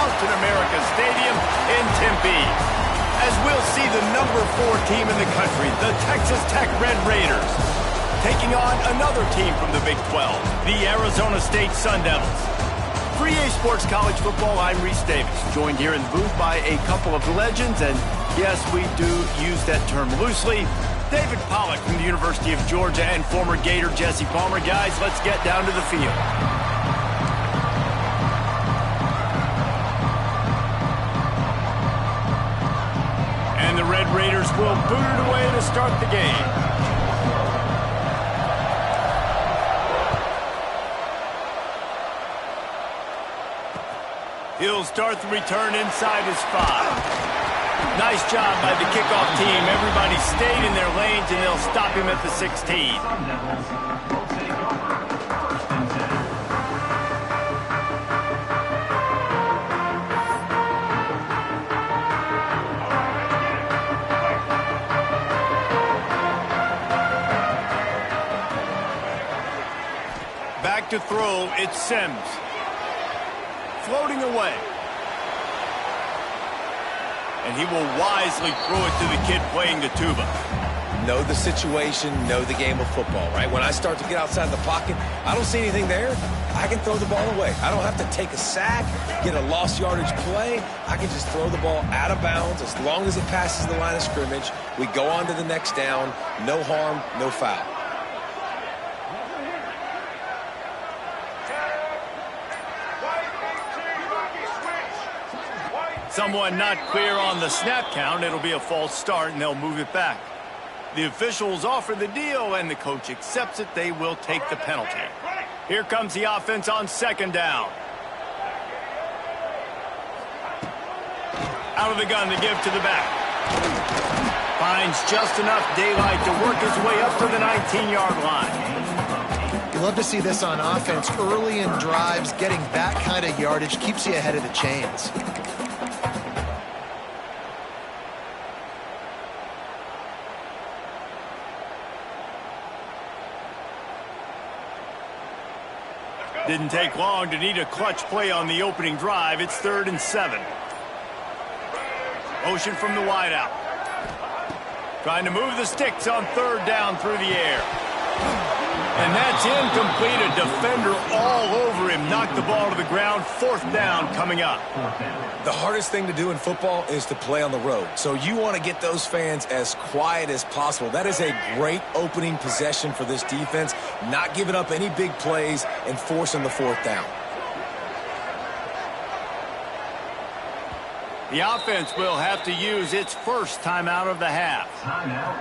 Mountain America Stadium in Tempe. As we'll see the number 4 team in the country, the Texas Tech Red Raiders, taking on another team from the Big 12, the Arizona State Sun Devils. For EA Sports College Football, I'm Reese Davis, joined here in the booth by a couple of legends, and yes, we do use that term loosely. David Pollack from the University of Georgia and former Gator Jesse Palmer. Guys, let's get down to the field. And the Red Raiders will boot it away to start the game. He'll start the return inside his 5. Nice job by the kickoff team. Everybody stayed in their lanes, and they'll stop him at the 16. Back to throw, it's Sims. Floating away. And he will wisely throw it to the kid playing the tuba. Know the situation, know the game of football, right? When I start to get outside the pocket, I don't see anything there. I can throw the ball away. I don't have to take a sack, get a lost yardage play. I can just throw the ball out of bounds as long as it passes the line of scrimmage. We go on to the next down. No harm, no foul. Someone not clear on the snap count. It'll be a false start, and they'll move it back. The officials offer the deal, and the coach accepts it. They will take the penalty. Here comes the offense on second down. Out of the gun to give to the back. Finds just enough daylight to work his way up to the 19-yard line. You love to see this on offense. Early in drives, getting that kind of yardage keeps you ahead of the chains. Didn't take long to need a clutch play on the opening drive. It's 3rd and 7. Motion from the wideout. Trying to move the sticks on 3rd down through the air. And that's incomplete. A defender all over him. Knocked the ball to the ground. 4th down coming up. The hardest thing to do in football is to play on the road. So you want to get those fans as quiet as possible. That is a great opening possession for this defense. Not giving up any big plays and forcing the 4th down. The offense will have to use its first timeout of the half. Timeout,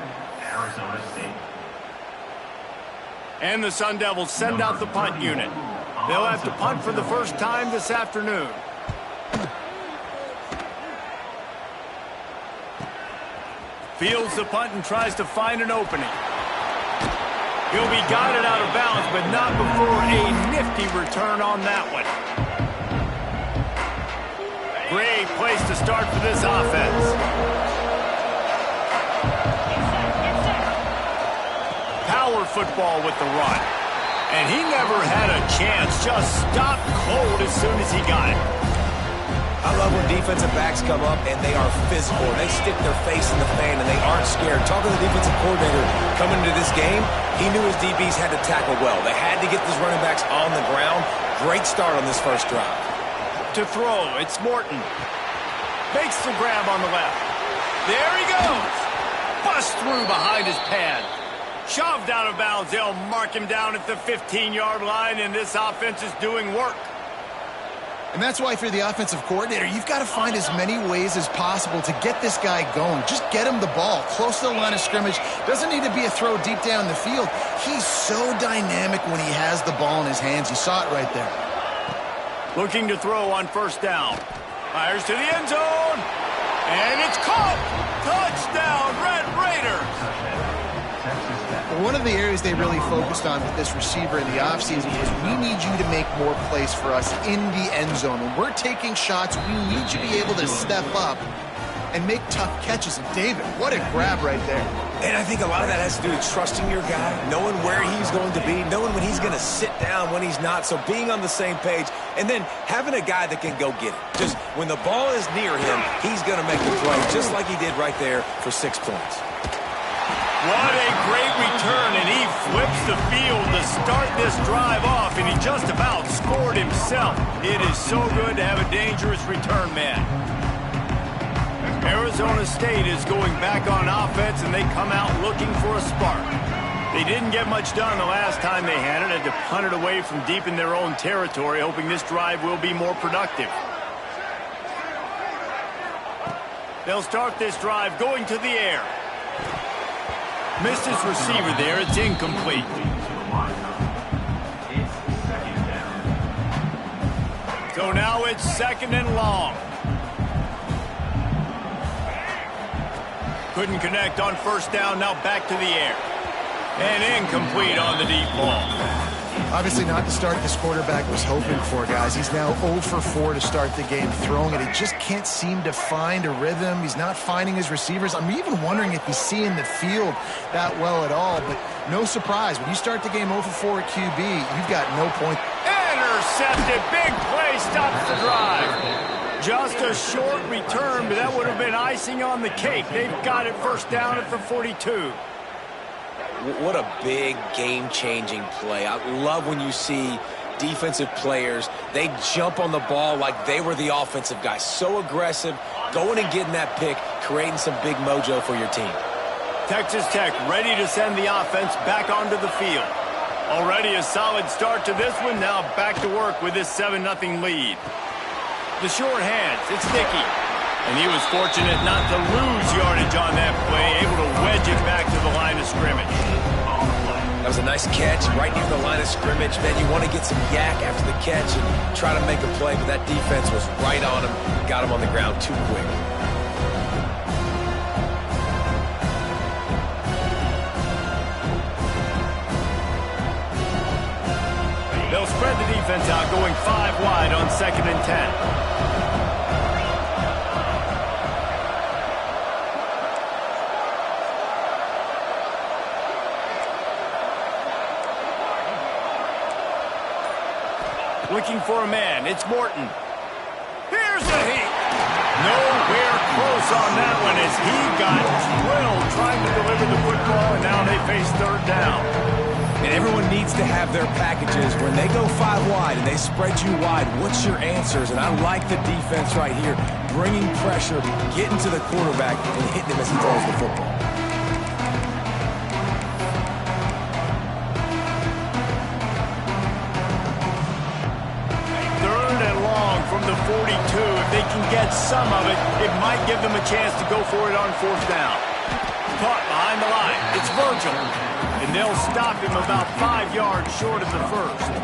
Arizona State. And the Sun Devils send out the punt unit. They'll have to punt for the first time this afternoon. Fields the punt and tries to find an opening. He'll be guided out of bounds, but not before a nifty return on that one. Great place to start for this offense. Power football with the run. And he never had a chance. Just stopped cold as soon as he got it. I love when defensive backs come up and they are physical. They stick their face in the fan and they aren't scared. Talking to the defensive coordinator coming into this game, he knew his DBs had to tackle well. They had to get these running backs on the ground. Great start on this first drive. To throw, it's Morton. Makes the grab on the left. There he goes. Bust through behind his pad. Shoved out of bounds. They'll mark him down at the 15-yard line, and this offense is doing work. And that's why if you're the offensive coordinator, you've got to find as many ways as possible to get this guy going. Just get him the ball close to the line of scrimmage. Doesn't need to be a throw deep down the field. He's so dynamic when he has the ball in his hands. You saw it right there. Looking to throw on first down. Fires to the end zone. And it's caught. Touchdown, Red Raiders. One of the areas they really focused on with this receiver in the offseason was we need you to make more plays for us in the end zone. When we're taking shots, we need you to be able to step up and make tough catches. And David, what a grab right there. And I think a lot of that has to do with trusting your guy, knowing where he's going to be, knowing when he's going to sit down, when he's not. So being on the same page, and then having a guy that can go get it. Just when the ball is near him, he's going to make the play, just like he did right there for 6 points. What a great return, and he flips the field to start this drive off, and he just about scored himself. It is so good to have a dangerous return man. Arizona State is going back on offense, and they come out looking for a spark. They didn't get much done the last time they had it. Had to punt it away from deep in their own territory, hoping this drive will be more productive. They'll start this drive going to the air. Missed his receiver there. It's incomplete. So now it's 2nd and long. Couldn't connect on 1st down, now back to the air. And incomplete on the deep ball. Obviously not the start this quarterback was hoping for, guys. He's now 0 for 4 to start the game throwing it. He just can't seem to find a rhythm. He's not finding his receivers. I'm even wondering if he's seeing the field that well at all. But no surprise, when you start the game 0 for 4 at QB, you've got no point. Intercepted. Big play stops the drive. Just a short return, but that would have been icing on the cake. They've got it 1st down at the 42. What a big game-changing play. I love when you see defensive players, they jump on the ball like they were the offensive guy. So aggressive, going and getting that pick, creating some big mojo for your team. Texas Tech ready to send the offense back onto the field. Already a solid start to this one. Now back to work with this 7-0 lead. The short hands, it's Dickey. And he was fortunate not to lose yardage on that play, able to wedge it back to the line of scrimmage. That was a nice catch right near the line of scrimmage. Man, you want to get some yak after the catch and try to make a play, but that defense was right on him, got him on the ground too quick. They'll spread the defense out, going 5 wide on 2nd and 10. Looking for a man. It's Morton. Here's a heat. Nowhere close on that one as he got drilled trying to deliver the football, and now they face 3rd down. And everyone needs to have their packages. When they go 5 wide and they spread you wide, what's your answers? And I like the defense right here, bringing pressure, getting to the quarterback, and hitting him as he throws the football. From the 42, if they can get some of it, it might give them a chance to go for it on 4th down. Caught behind the line, it's Virgil. And they'll stop him about 5 yards short of the 1st.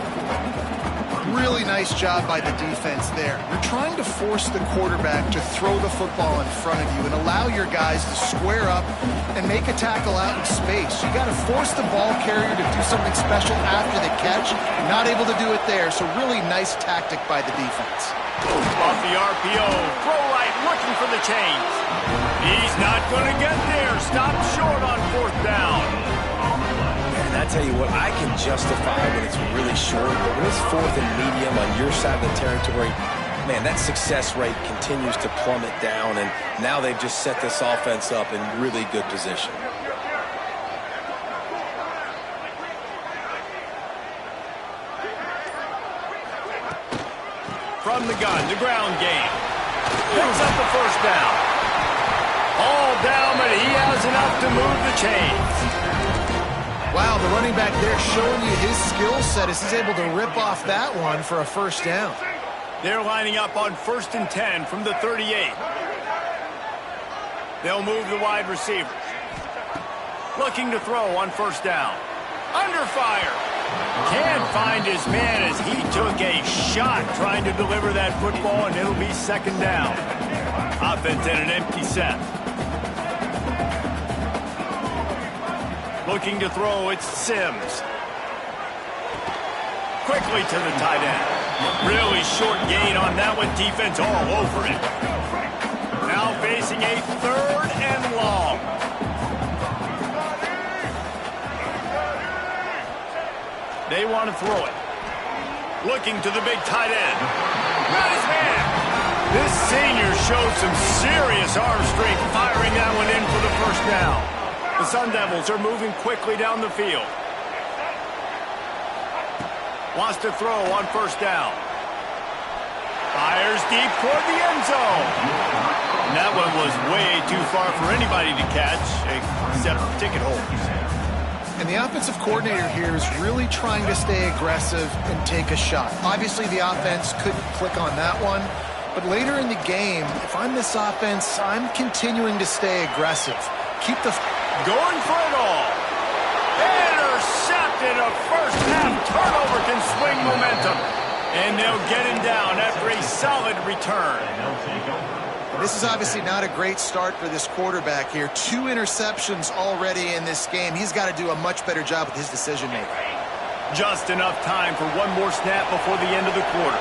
Really nice job by the defense there. You're trying to force the quarterback to throw the football in front of you and allow your guys to square up and make a tackle out in space. You got to force the ball carrier to do something special after the catch. Not able to do it there, so really nice tactic by the defense. Off the RPO, throw right, looking for the chains. He's not going to get there. Stopped short on 4th down. And I tell you what, I can justify when it's really short, but when it's 4th and medium on your side of the territory, man, that success rate continues to plummet down, and now they've just set this offense up in really good position. From the gun, the ground game. Picks up the 1st down. All down, but he has enough to move the chains. Wow, the running back there showing you his skill set as he's able to rip off that one for a 1st down. They're lining up on 1st and 10 from the 38. They'll move the wide receiver. Looking to throw on 1st down. Under fire. Can't find his man as he took a shot trying to deliver that football, and it'll be 2nd down. Offense in an empty set. Looking to throw, it's Sims. Quickly to the tight end. Really short gain on that one. Defense all over it. Now facing a 3rd and long. They want to throw it. Looking to the big tight end. Got his hand. This senior showed some serious arm strength firing that one in for the first down. The Sun Devils are moving quickly down the field. Wants to throw on first down. Fires deep toward the end zone. And that one was way too far for anybody to catch, except ticket holders. And the offensive coordinator here is really trying to stay aggressive and take a shot. Obviously, the offense couldn't click on that one. But later in the game, if I'm this offense, I'm continuing to stay aggressive. Keep the... Going for it all. Intercepted. A first-half turnover can swing momentum. And they'll get him down after a solid return. This is obviously not a great start for this quarterback here. 2 interceptions already in this game. He's got to do a much better job with his decision-making. Just enough time for one more snap before the end of the quarter.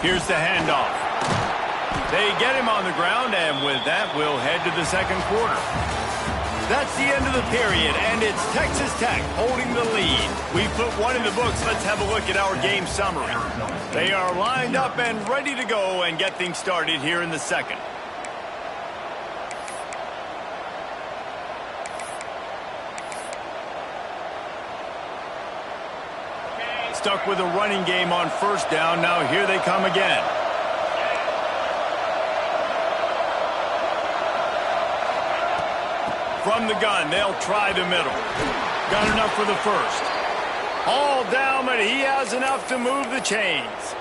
Here's the handoff. They get him on the ground, and with that, we'll head to the second quarter. That's the end of the period, and it's Texas Tech holding the lead. We put one in the books. Let's have a look at our game summary. They are lined up and ready to go and get things started here in the second. Stuck with a running game on first down. Now here they come again. From the gun, they'll try the middle. Got enough for the first. All down, but he has enough to move the chains.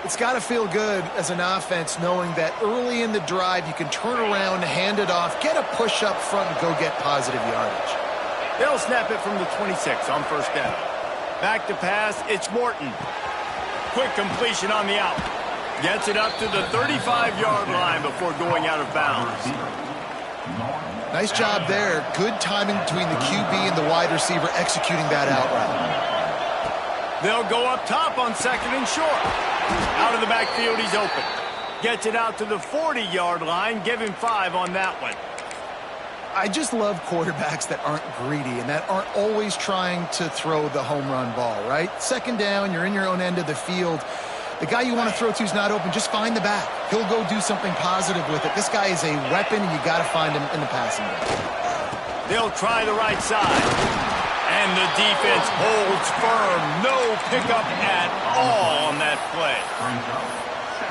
It's got to feel good as an offense knowing that early in the drive you can turn around, hand it off, get a push up front, and go get positive yardage. They'll snap it from the 26 on first down. Back to pass, it's Morton. Quick completion on the out. Gets it up to the 35-yard line before going out of bounds. Nice job there. Good timing between the QB and the wide receiver executing that out route. They'll go up top on second and short. Out of the backfield, he's open. Gets it out to the 40-yard line. Give him 5 on that one. I just love quarterbacks that aren't greedy and that aren't always trying to throw the home run ball, right? Second down, you're in your own end of the field. The guy you want to throw to is not open. Just find the back. He'll go do something positive with it. This guy is a weapon, and you got to find him in the passing game. They'll try the right side. And the defense holds firm. No pickup at all on that play.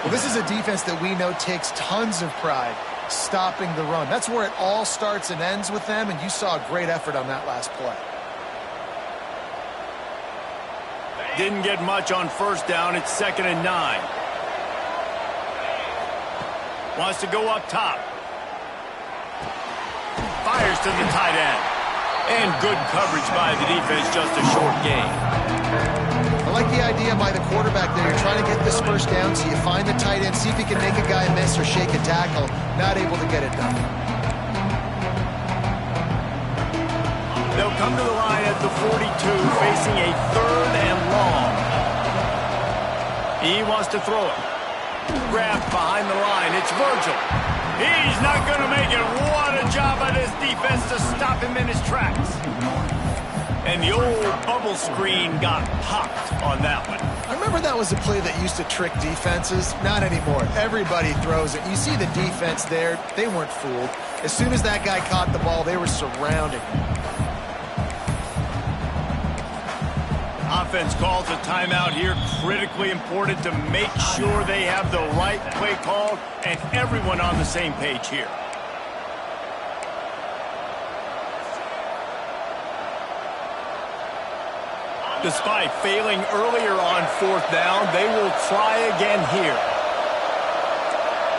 Well, this is a defense that we know takes tons of pride stopping the run. That's where it all starts and ends with them, and you saw a great effort on that last play. Didn't get much on first down. It's 2nd and 9. Wants to go up top. Fires to the tight end. And good coverage by the defense, just a short gain. I like the idea by the quarterback there. You're trying to get this first down, so you find the tight end, see if he can make a guy miss or shake a tackle. Not able to get it done. They'll come to the line at the 42, facing a 3rd and long. He wants to throw it. Grabbed behind the line. It's Virgil. He's not going to make it. What a job by this defense to stop him in his tracks. And the old bubble screen got popped on that one. I remember that was a play that used to trick defenses. Not anymore. Everybody throws it. You see the defense there. They weren't fooled. As soon as that guy caught the ball, they were surrounding him. Offense calls a timeout here. Critically important to make sure they have the right play called and everyone on the same page here. Despite failing earlier on 4th down, they will try again here.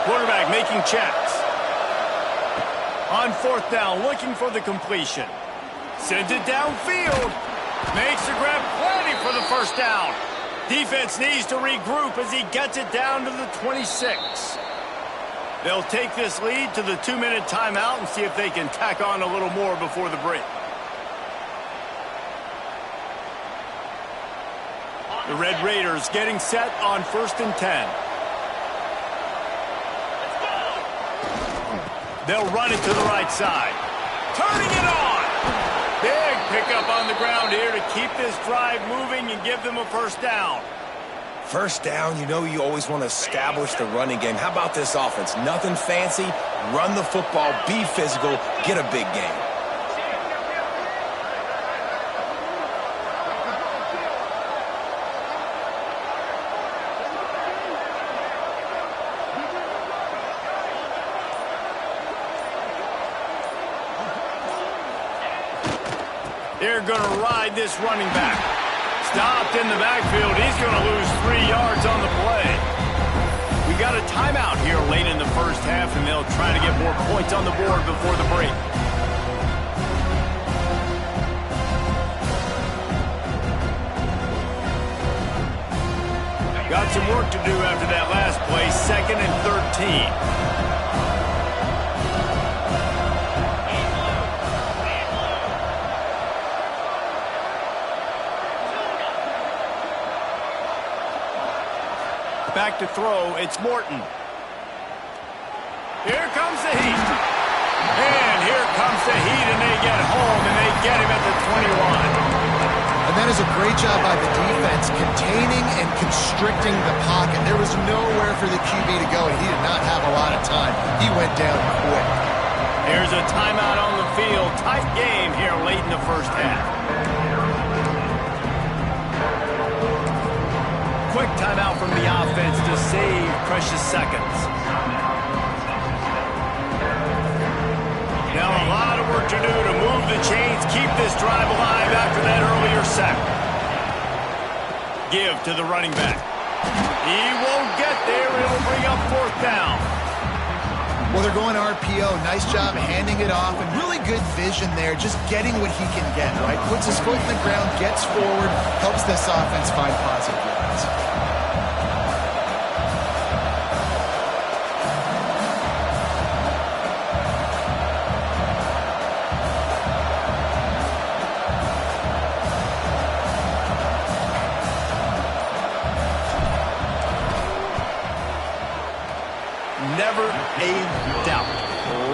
Quarterback making checks. On 4th down, looking for the completion. Sends it downfield. Makes the grab, plenty for the first down. Defense needs to regroup as he gets it down to the 26. They'll take this lead to the 2-minute timeout and see if they can tack on a little more before the break. The Red Raiders getting set on 1st and 10. They'll run it to the right side. Turning it on. Big pickup on the ground here to keep this drive moving and give them a first down. First down, you know you always want to establish the running game. How about this offense? Nothing fancy. Run the football, be physical, get a big gain. They're going to ride this running back. Stopped in the backfield. He's going to lose 3 yards on the play. We got a timeout here late in the first half, and they'll try to get more points on the board before the break. Got some work to do after that last play. 2nd and 13. Back to throw, it's Morton. Here comes the heat. And here comes the heat, and they get home, and they get him at the 21. And that is a great job by the defense, containing and constricting the pocket. There was nowhere for the QB to go, and he did not have a lot of time. He went down quick. There's a timeout on the field. Tight game here late in the first half. Quick timeout from the offense to save precious seconds. Now a lot of work to do to move the chains, keep this drive alive after that earlier sack. Give to the running back. He won't get there. It'll bring up 4th down. Well, they're going RPO. Nice job handing it off, and really good vision there, just getting what he can get, right? Puts his foot in the ground, gets forward, helps this offense find positive yards. Never a doubt.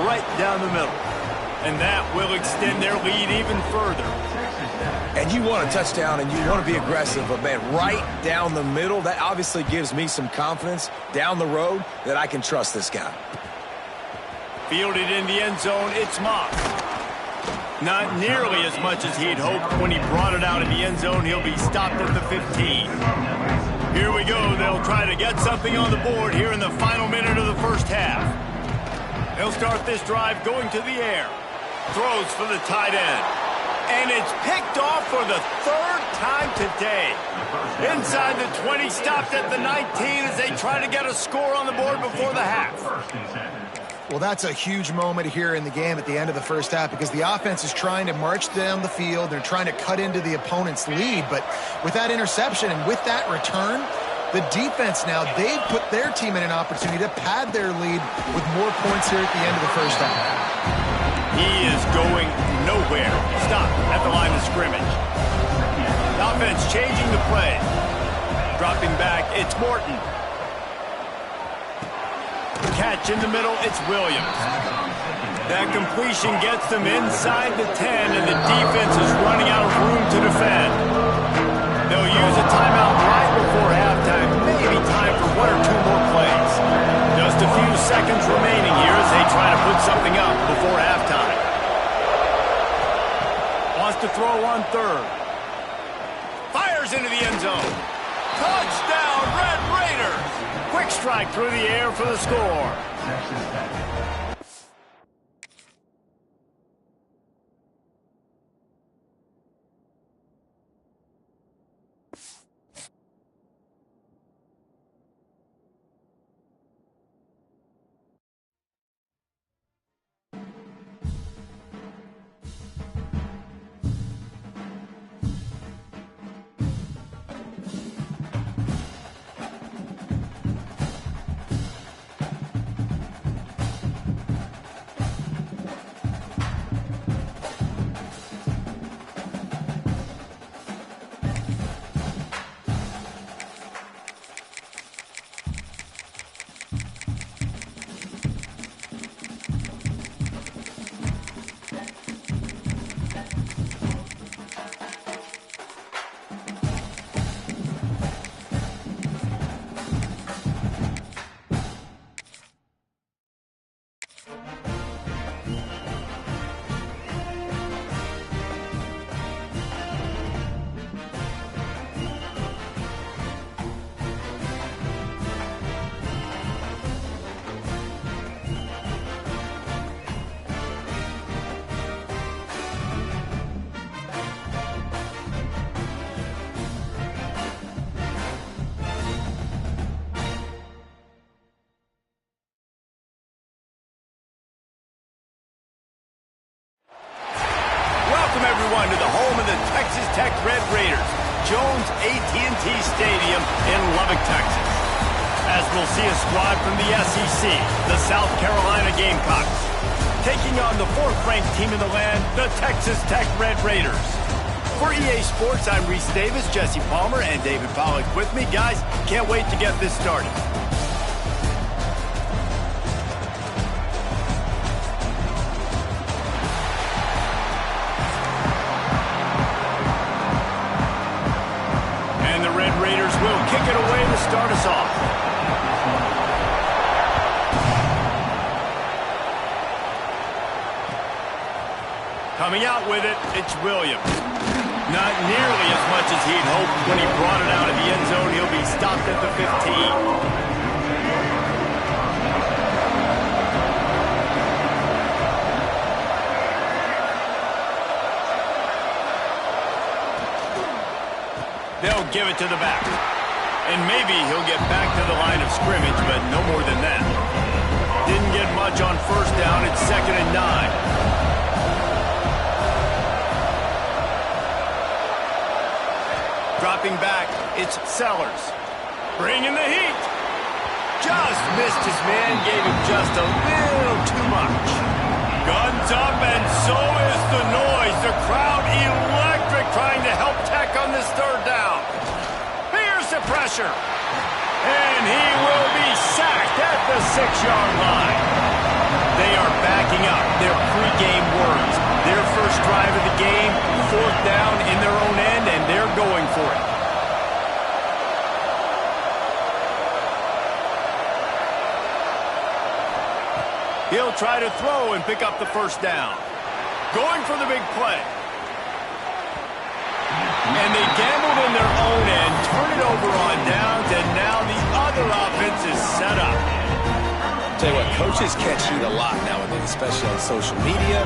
Right down the middle. And that will extend their lead even further. And you want a touchdown and you want to be aggressive, but man, right down the middle, that obviously gives me some confidence down the road that I can trust this guy. Fielded in the end zone, it's Moss. Not nearly as much as he'd hoped when he brought it out in the end zone. He'll be stopped at the 15. Here we go. They'll try to get something on the board here in the final minute of the first half. They'll start this drive going to the air. Throws for the tight end. And it's picked off for the 3rd time today. Inside the 20, stopped at the 19 as they try to get a score on the board before the half. Well, that's a huge moment here in the game at the end of the first half because the offense is trying to march down the field. They're trying to cut into the opponent's lead. But with that interception and with that return, the defense now, they've put their team in an opportunity to pad their lead with more points here at the end of the first half. He is going nowhere. Stop at the line of scrimmage. The offense changing the play. Dropping back, it's Morton. Catch in the middle, it's Williams. That completion gets them inside the 10, and the defense is running out of room to defend. They'll use a timeout right before halftime, maybe time for 1 or 2 more plays. Just a few seconds remaining here as they try to put something up before halftime. Wants to throw on 3rd. Fires into the end zone. Touchdown, Red Raiders! Quick strike through the air for the score. everyone, to the home of the Texas Tech Red Raiders, Jones AT&T Stadium in Lubbock, Texas. As we'll see a squad from the SEC, the South Carolina Gamecocks, taking on the fourth-ranked team in the land, the Texas Tech Red Raiders. For EA Sports, I'm Reese Davis, Jesse Palmer, and David Pollack with me. Guys, can't wait to get this started. And the Red Raiders will kick it away to start us off. Coming out with it, it's Williams. Not nearly as much as he'd hoped when he brought it out of the end zone. He'll be stopped at the 15. They'll give it to the back. And maybe he'll get back to the line of scrimmage, but no more than that. Didn't get much on first down. It's 2nd and 9. Dropping back, it's Sellers. Bringing the heat. Just missed his man, gave him just a little too much. Guns up, and so is the noise. The crowd electric, trying to help Tech on this third down. Here's the pressure. And he will be sacked at the 6-yard line. They are backing up their pregame words. Their first drive of the game, 4th down in their own end, and they're going for it. He'll try to throw and pick up the first down. Going for the big play. And they gambled in their own end, turn it over on downs, and now the other offense is set up. Tell you what, coaches catch heat a lot nowadays, especially on social media.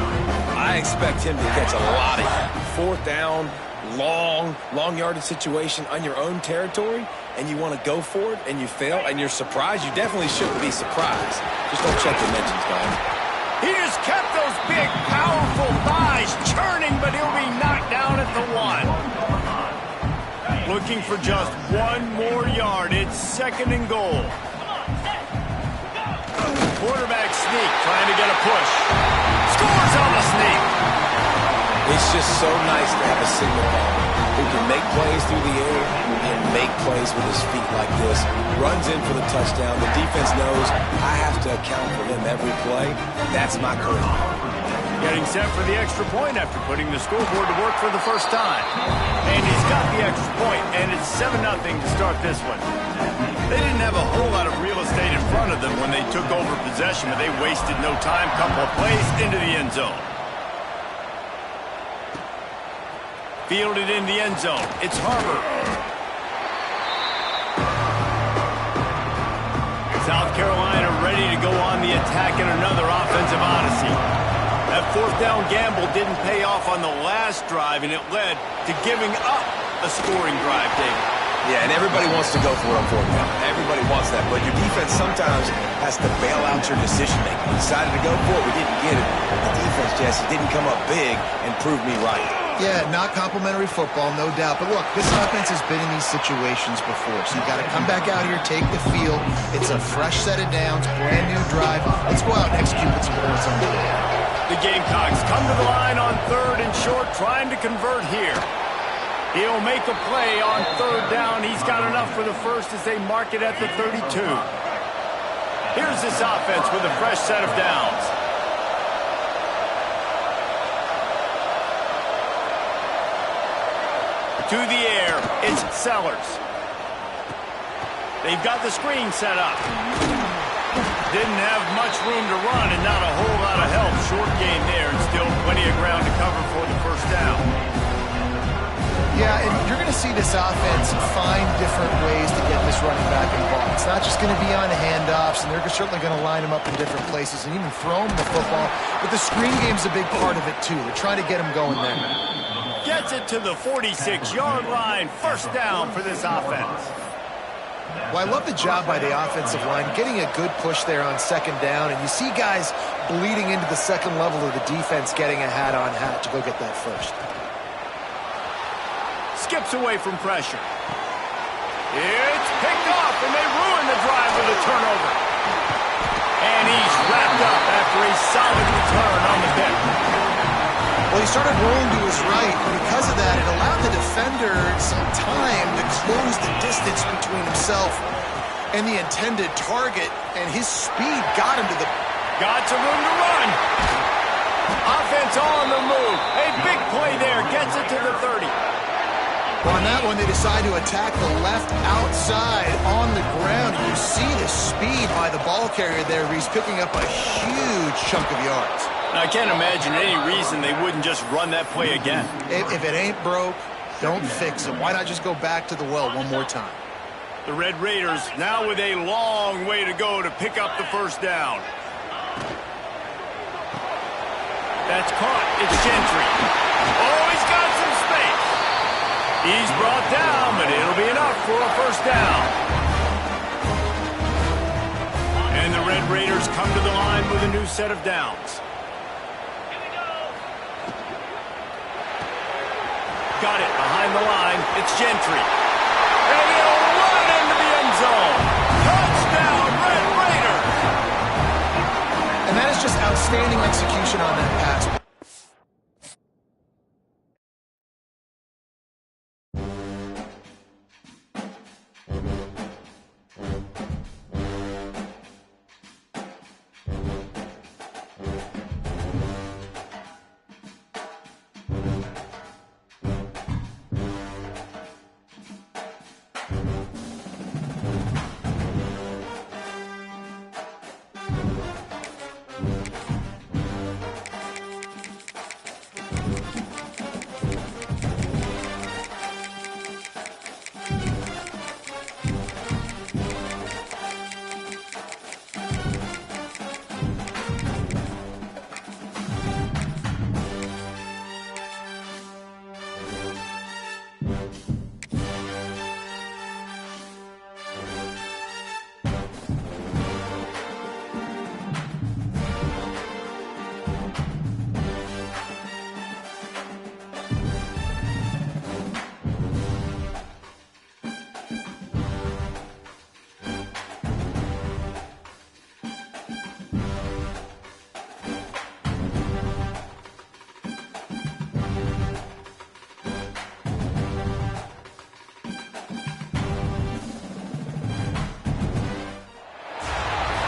I expect him to catch a lot of heat. 4th down, long yardage situation on your own territory, and you want to go for it, and you fail, and you're surprised. You definitely shouldn't be surprised. Just don't check the mentions, guys. He just kept those big, powerful thighs churning, but he'll be knocked down at the 1. Looking for just 1 more yard. It's 2nd and goal. Quarterback sneak, trying to get a push. Scores on the sneak. It's just so nice to have a signal baller who can make plays through the air and make plays with his feet like this. Runs in for the touchdown. The defense knows I have to account for him every play. That's my charisma. Getting set for the extra point after putting the scoreboard to work for the first time. And he's got the extra point, and it's 7-0 to start this one. They didn't have a whole lot of real estate in front of them when they took over possession, but they wasted no time. Couple of plays into the end zone. Fielded in the end zone. It's Harbor. South Carolina ready to go on the attack in another offensive odyssey. That 4th down gamble didn't pay off on the last drive, and it led to giving up a scoring drive, David. Yeah, and everybody wants to go for it on 4th down. Everybody wants that, but your defense sometimes has to bail out your decision-making. We decided to go for it. We didn't get it. The defense, Jesse, didn't come up big and prove me right. Yeah, not complimentary football, no doubt. But look, this offense has been in these situations before, so you got to come back out here, take the field. It's a fresh set of downs, brand new drive. Let's go out and execute with some points on the board. The Gamecocks come to the line on 3rd and short, trying to convert here. He'll make a play on 3rd down. He's got enough for the first as they mark it at the 32. Here's this offense with a fresh set of downs. To the air, it's Sellers. They've got the screen set up. Didn't have much room to run and not a whole lot of help. Short gain there and still plenty of ground to cover for the first down. Yeah, and you're going to see this offense find different ways to get this running back involved. It's not just going to be on handoffs, and they're certainly going to line him up in different places and even throw him the football. But the screen game's a big part of it, too. They're trying to get him going there. Gets it to the 46-yard line. First down for this offense. Well, I love the job by the offensive line, getting a good push there on 2nd down, and you see guys bleeding into the second level of the defense getting a hat-on-hat to go get that first. skips away from pressure. It's picked off, and they ruin the drive with a turnover. And he's wrapped up after a solid return on the pick. Well, he started rolling to his right, and because of that, it allowed the defender some time to close the distance between himself and the intended target, and his speed got him to the... Got some room to run. Offense on the move. A big play there. Gets it to the 30. Well, on that one, they decide to attack the left outside on the ground. You see the speed by the ball carrier there. He's picking up a huge chunk of yards. Now, I can't imagine any reason they wouldn't just run that play again. If it ain't broke, don't fix it. Why not just go back to the well one more time? The Red Raiders now with a long way to go to pick up the first down. That's caught. It's Gentry. Oh, he's got some space. He's brought down, but it'll be enough for a first down. And the Red Raiders come to the line with a new set of downs. Got it behind the line. It's Gentry. And he'll run into the end zone. Touchdown, Red Raiders! And that is just outstanding execution on that pass.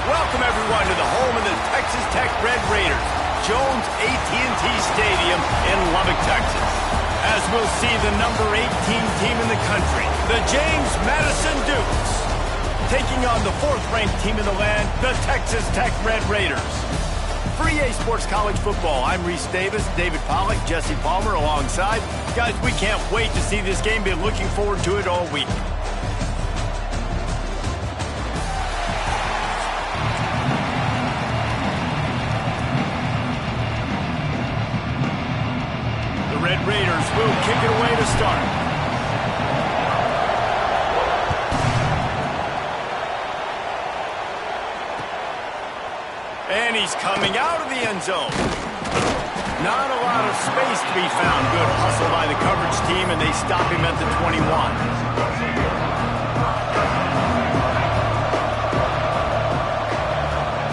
Welcome, everyone, to the home of the Texas Tech Red Raiders, Jones AT&T Stadium in Lubbock, Texas. As we'll see the number 18 team in the country, the James Madison Dukes, taking on the 4th-ranked team in the land, the Texas Tech Red Raiders. For EA Sports College Football, I'm Reese Davis, David Pollack, Jesse Palmer alongside. Guys, we can't wait to see this game. Been looking forward to it all week. Red Raiders will kick it away to start. And he's coming out of the end zone. Not a lot of space to be found. Good hustle by the coverage team, and they stop him at the 21.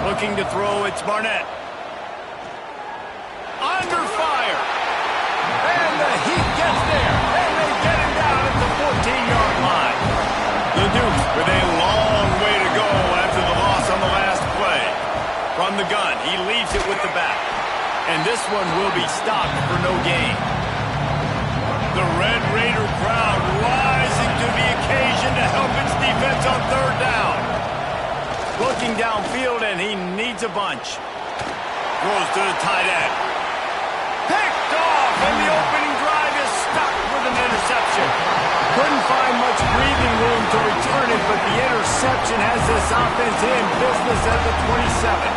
Looking to throw, it's Barnett. Under fire. And the Heat gets there, and they get him down at the 14-yard line. The Dukes with a long way to go after the loss on the last play. From the gun, he leaves it with the back. And this one will be stopped for no gain. The Red Raider crowd rising to the occasion to help its defense on 3rd down. Looking downfield, and he needs a bunch. Throws to the tight end. Picked off, and the opening drive is stopped with an interception. Couldn't find much breathing room to return it, but the interception has this offense in business at the 27.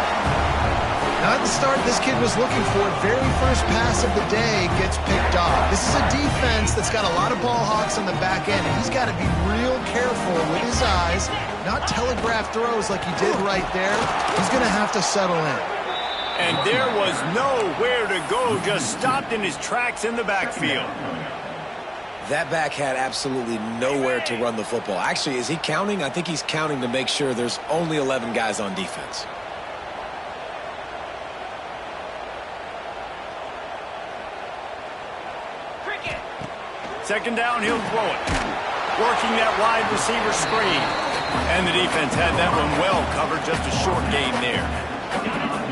Not the start this kid was looking for. Very first pass of the day gets picked off. This is a defense that's got a lot of ball hawks on the back end, and he's got to be real careful with his eyes, not telegraph throws like he did right there. He's going to have to settle in. And there was nowhere to go, just stopped in his tracks in the backfield. That back had absolutely nowhere to run the football. Actually, is he counting? I think he's counting to make sure there's only 11 guys on defense. Second down, he'll throw it. Working that wide receiver screen. And the defense had that one well covered, just a short gain there.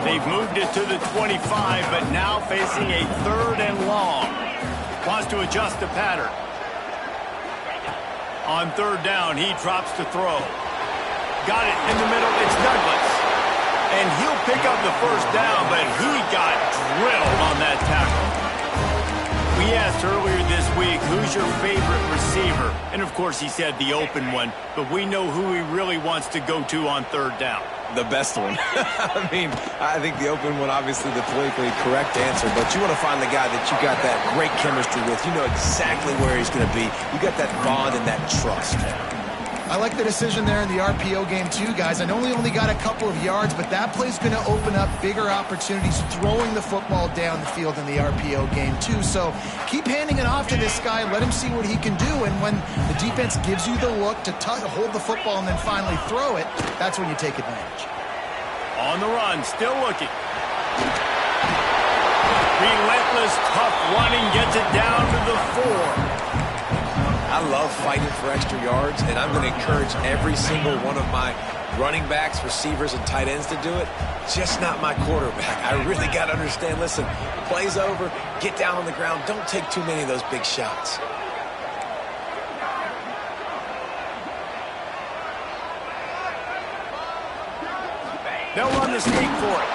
They've moved it to the 25, but now facing a 3rd and long. Wants to adjust the pattern. On 3rd down, he drops to throw. Got it in the middle, it's Douglas. And he'll pick up the 1st down, but he got drilled on that tackle. We asked earlier this week, who's your favorite receiver? And, of course, he said the open one, but we know who he really wants to go to on 3rd down. The best one. I mean, I think the open one, obviously the politically correct answer, but you want to find the guy that you got that great chemistry with. You know exactly where he's going to be. You got that bond and that trust. I like the decision there in the RPO game too, guys. I know he only got a couple of yards, but that play's going to open up bigger opportunities throwing the football down the field in the RPO game too. So keep handing it off to this guy. Let him see what he can do. And when the defense gives you the look to hold the football and then finally throw it, that's when you take advantage. On the run, still looking. Relentless, tough running, gets it down to the 4. I love fighting for extra yards, and I'm going to encourage every single one of my running backs, receivers, and tight ends to do it. Just not my quarterback. I really got to understand, listen, play's over, get down on the ground, don't take too many of those big shots. They'll run the sneak for it.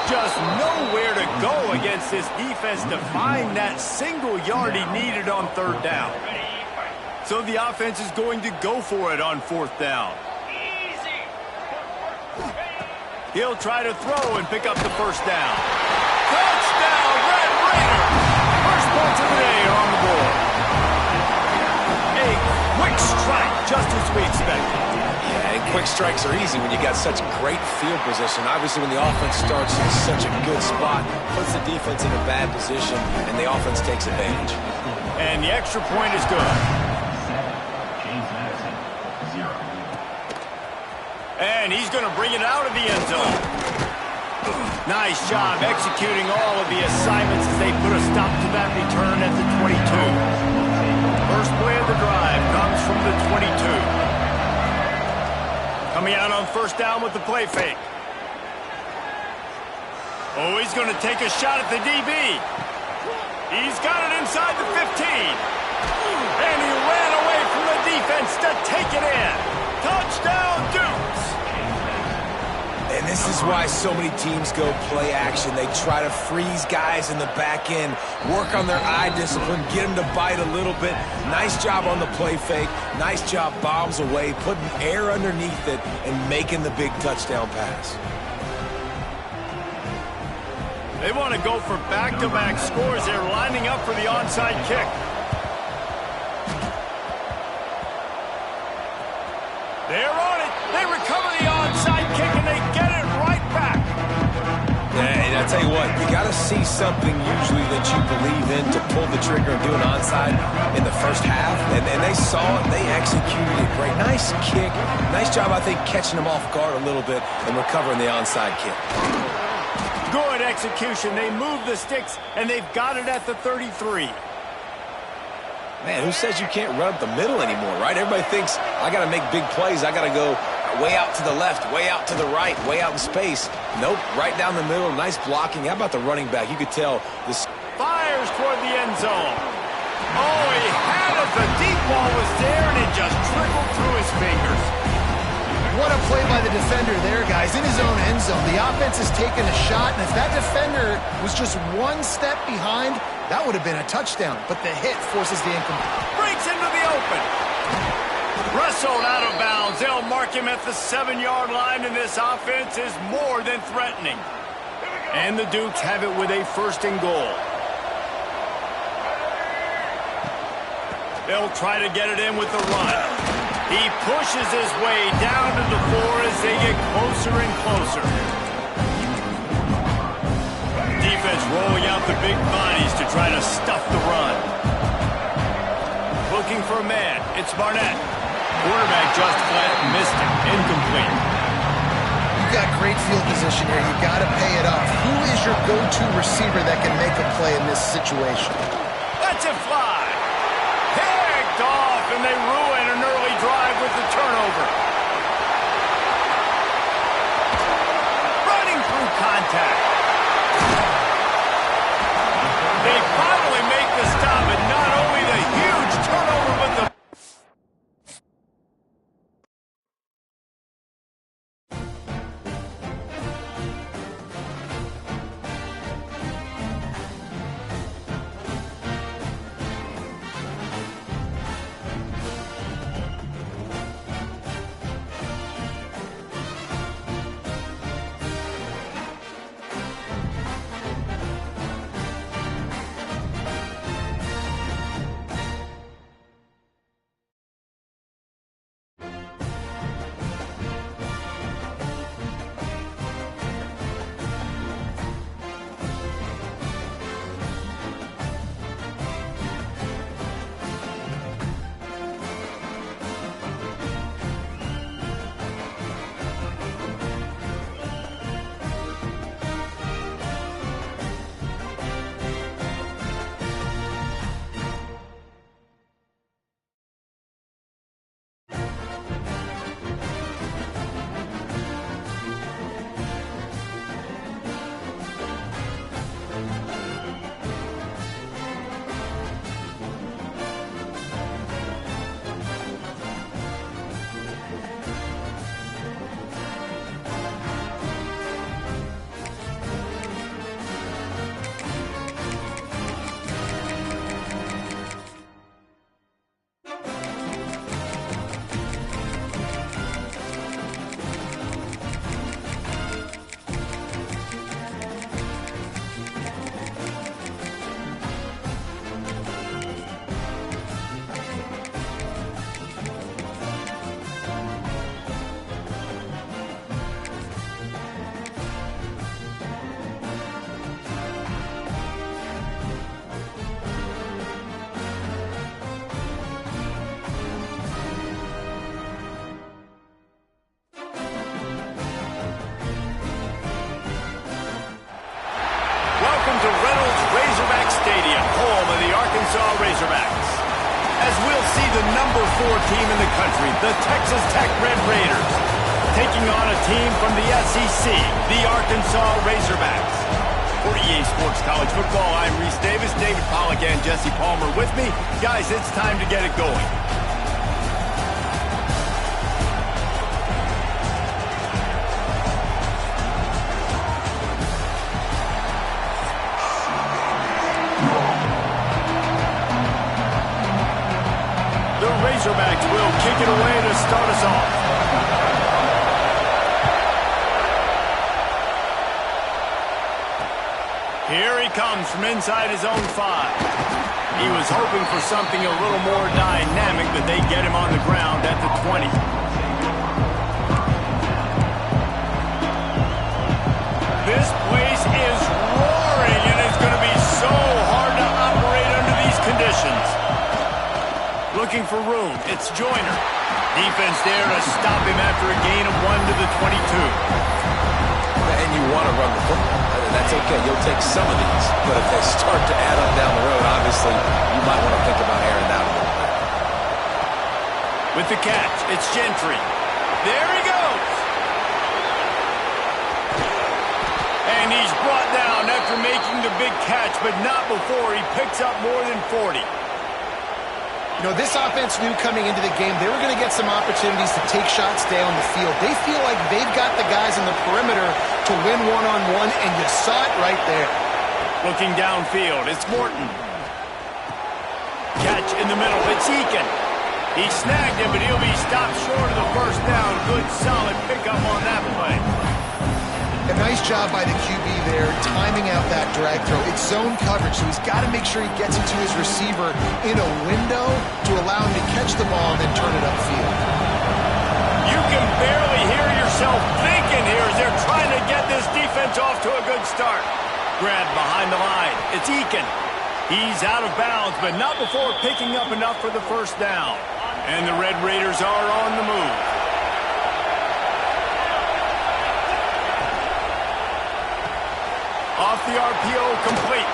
Just nowhere to go against this defense to find that single yard he needed on 3rd down. So the offense is going to go for it on 4th down. He'll try to throw and pick up the 1st down. Touchdown, Red Raiders! First points of the day are on the board. A quick strike, just as we expected. Yeah, and quick strikes are easy when you got such great field position. Obviously, when the offense starts in such a good spot, puts the defense in a bad position, and the offense takes advantage. And the extra point is good. And he's going to bring it out of the end zone. Nice job executing all of the assignments as they put a stop to that return at the 22. First play of the drive comes from the 22. Coming out on 1st down with the play fake. Oh, he's going to take a shot at the DB. He's got it inside the 15. And he ran away from the defense to take it in. Touchdown, Dukes! And this is why so many teams go play action. They try to freeze guys in the back end, work on their eye discipline, get them to bite a little bit. Nice job on the play fake. Nice job bombs away, putting air underneath it and making the big touchdown pass. They want to go for back-to-back scores. They're lining up for the onside kick. They're on it. They recover the onside kick, and they get it right back. And I tell you what, you got to see something usually that you believe in to pull the trigger and do an onside in the first half. And they saw it. They executed it great. Nice kick. Nice job, I think, catching them off guard a little bit and recovering the onside kick. Good execution. They move the sticks, and they've got it at the 33. Man, who says you can't run up the middle anymore, right? Everybody thinks, I got to make big plays. I got to go way out to the left, way out to the right, way out in space. Nope, right down the middle. Nice blocking. How about the running back? You could tell this. Fires toward the end zone. Oh, he had it. The deep ball was there, and it just trickled through his fingers. What a play by the defender there, guys. In his own end zone, the offense has taken a shot, and if that defender was just one step behind, that would have been a touchdown. But the hit forces the incomplete. Breaks into the open. Wrestled out of bounds. They'll mark him at the 7-yard line, and this offense is more than threatening. And the Dukes have it with a 1st and goal. They'll try to get it in with the run. He pushes his way down to the 4 as they get closer and closer. Defense rolling out the big bodies to try to stuff the run. a man. It's Barnett. Quarterback just flat missed it. Incomplete. You got great field position here. You got to pay it off. Who is your go-to receiver that can make a play in this situation? Lets it fly. Picked off, and they ruin an early drive with the turnover. Running through contact. They finally make the stop, and not only the huge turnover, but the... Welcome to Reynolds Razorback Stadium, home of the Arkansas Razorbacks. As we'll see the number 4 team in the country, the Texas Tech Red Raiders, taking on a team from the SEC, the Arkansas Razorbacks. For EA Sports College Football, I'm Reese Davis, David Pollack, and Jesse Palmer with me. Guys, it's time to get it going. Razorbacks will kick it away to start us off. Here he comes from inside his own 5. He was hoping for something a little more dynamic, but they get him on the ground at the 20. This place is roaring, and it's going to be so hard to operate under these conditions. Looking for room. It's Joyner. Defense there to stop him after a gain of 1 to the 22. And you want to run the football. That's okay. You'll take some of these. But if they start to add up down the road, obviously, you might want to think about airing it out a little bit. With the catch, it's Gentry. There he goes. And he's brought down after making the big catch, but not before he picks up more than 40. You know, this offense knew coming into the game they were going to get some opportunities to take shots down the field. They feel like they've got the guys in the perimeter to win one-on-one, and you saw it right there. Looking downfield, it's Morton. Catch in the middle, it's Eakin. He snagged him, but he'll be stopped short of the first down. Good, solid pickup on that play. A nice job by the QB there, timing out that drag throw. It's zone coverage, so he's got to make sure he gets it to his receiver in a window to allow him to catch the ball and then turn it upfield. You can barely hear yourself thinking here as they're trying to get this defense off to a good start. Grab behind the line. It's Eakin. He's out of bounds, but not before picking up enough for the first down. And the Red Raiders are on the move. Off the RPO, complete.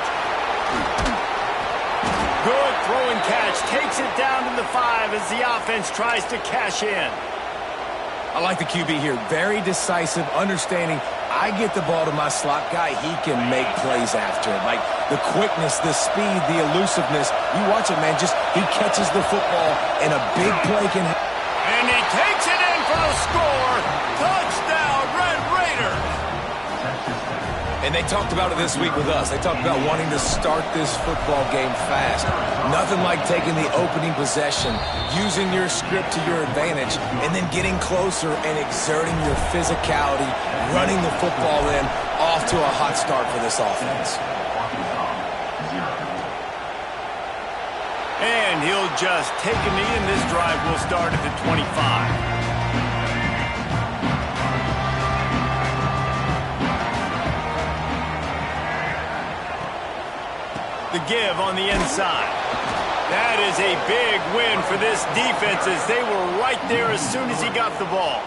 Good throw and catch. Takes it down to the 5 as the offense tries to cash in. I like the QB here. Very decisive, understanding I get the ball to my slot guy, he can make plays after it. Like the quickness, the speed, the elusiveness. You watch it, man. Just he catches the football and a big play can. And he takes it in for the score. Touchdown, Red Raiders. And they talked about it this week with us. They talked about wanting to start this football game fast. Nothing like taking the opening possession, using your script to your advantage, and then getting closer and exerting your physicality, running the football in, off to a hot start for this offense. And he'll just take a knee, and this drive will start at the 25. The give on the inside. That is a big win for this defense as they were right there as soon as he got the ball.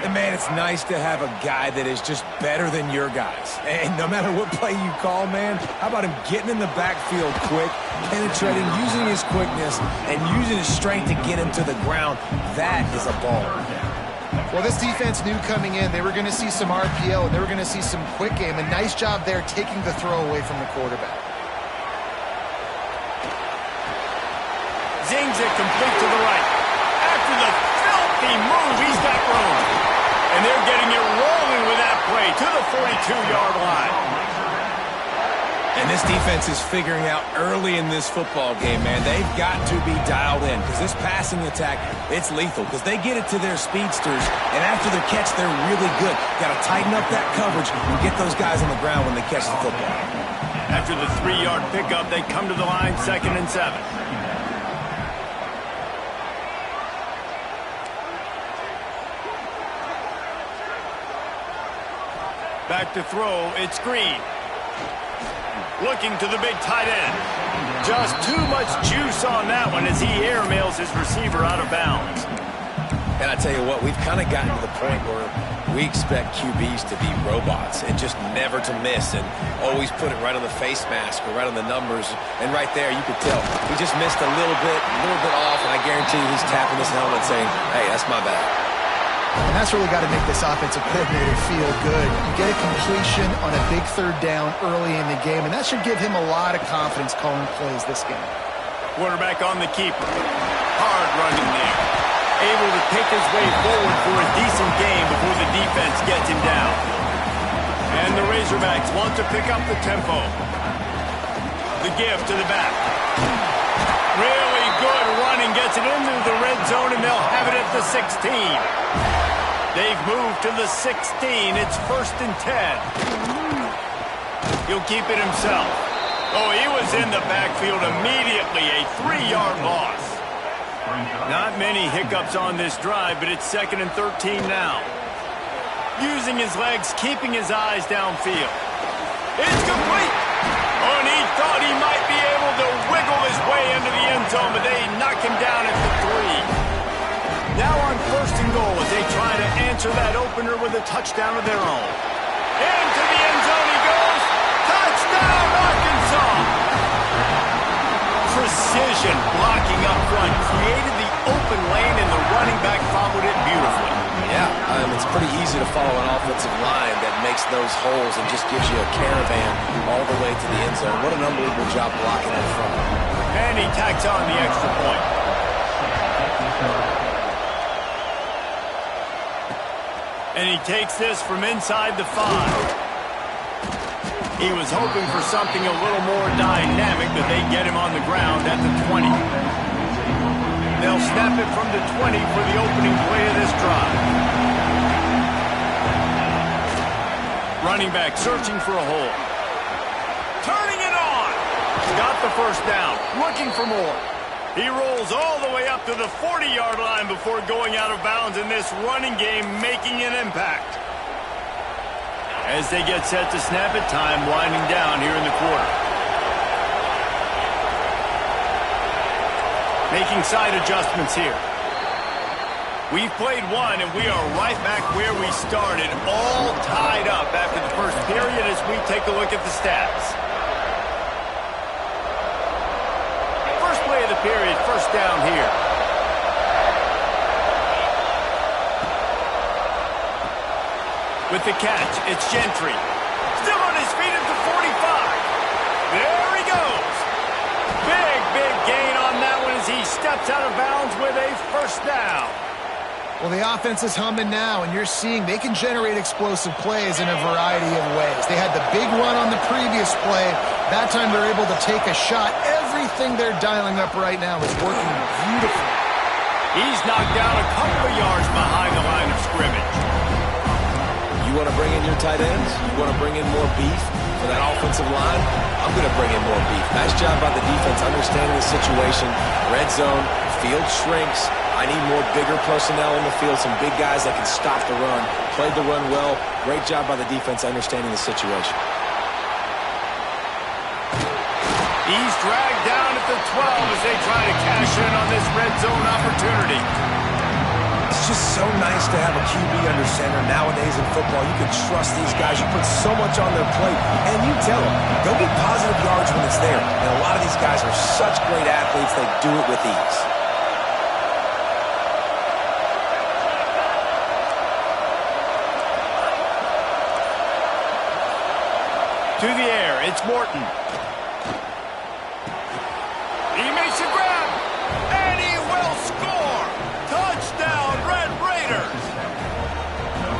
And, man, it's nice to have a guy that is just better than your guys. And no matter what play you call, man, how about him getting in the backfield quick, penetrating, using his quickness, and using his strength to get him to the ground. That is a ball. Well, this defense knew coming in they were going to see some RPO, and they were going to see some quick game. A nice job there taking the throw away from the quarterback. Zings it complete to the right. After the filthy move, he's got room. And they're getting it rolling with that play to the 42-yard line. And this defense is figuring out early in this football game, man, they've got to be dialed in because this passing attack, it's lethal because they get it to their speedsters, and after the catch, they're really good. Got to tighten up that coverage and get those guys on the ground when they catch the football. After the 3-yard pickup, they come to the line, 2nd and 7. Back to throw, it's Green. Looking to the big tight end. Just too much juice on that one as he airmails his receiver out of bounds. And I tell you what, we've kind of gotten to the point where we expect QBs to be robots and just never to miss and always put it right on the face mask or right on the numbers. And right there, you could tell he just missed a little bit off, and I guarantee you he's tapping his helmet saying, hey, that's my bad. And that's really got to make this offensive coordinator feel good. You get a completion on a big 3rd down early in the game, and that should give him a lot of confidence calling plays this game. Quarterback on the keeper. Hard running there. Able to pick his way forward for a decent game before the defense gets him down. And the Razorbacks want to pick up the tempo. The give to the back. Really good running, gets it into the red zone, and they'll have it at the 16. They've moved to the 16. It's 1st and 10. He'll keep it himself. Oh, he was in the backfield immediately. A 3-yard loss. Not many hiccups on this drive, but it's 2nd and 13 now. Using his legs, keeping his eyes downfield. It's complete. Oh, and he thought he might be able to wiggle his way into the end zone, but they knock him down at the 3. Now on 1st and goal as they try to answer that opener with a touchdown of their own. Into the end zone he goes. Touchdown, Arkansas! Precision blocking up front. Created the open lane, and the running back followed it beautifully. Yeah, it's pretty easy to follow an offensive line that makes those holes and just gives you a caravan all the way to the end zone. What an unbelievable job blocking up front. And he tacks on the extra point. And he takes this from inside the 5. He was hoping for something a little more dynamic, but they get him on the ground at the 20. They'll snap it from the 20 for the opening play of this drive. Running back searching for a hole. Turning it on. Got the 1st down. Looking for more. He rolls all the way up to the 40-yard line before going out of bounds in this running game, making an impact. As they get set to snap it, time winding down here in the quarter. Making side adjustments here. We've played one, and we are right back where we started, all tied up after the first period as we take a look at the stats. First play of the period, first down here. With the catch, it's Gentry. Still on his feet at the 45. There he goes. Big gain on that one as he steps out of bounds with a first down. Well, the offense is humming now, and you're seeing they can generate explosive plays in a variety of ways. They had the big run on the previous play. That time they're able to take a shot. Everything they're dialing up right now is working beautifully. He's knocked down a couple of yards behind the line of scrimmage. You want to bring in your tight ends? You want to bring in more beef for that offensive line? I'm going to bring in more beef. Nice job by the defense understanding the situation. Red zone, field shrinks. I need more bigger personnel in the field, some big guys that can stop the run. Played the run well. Great job by the defense understanding the situation. He's dragged down at the 12 as they try to cash in on this red zone opportunity. It's just so nice to have a QB under center. Nowadays in football, you can trust these guys. You put so much on their plate, and you tell them, go get positive yards when it's there. And a lot of these guys are such great athletes, they do it with ease. To the air, it's Morton. He makes a grab, and he will score. Touchdown, Red Raiders.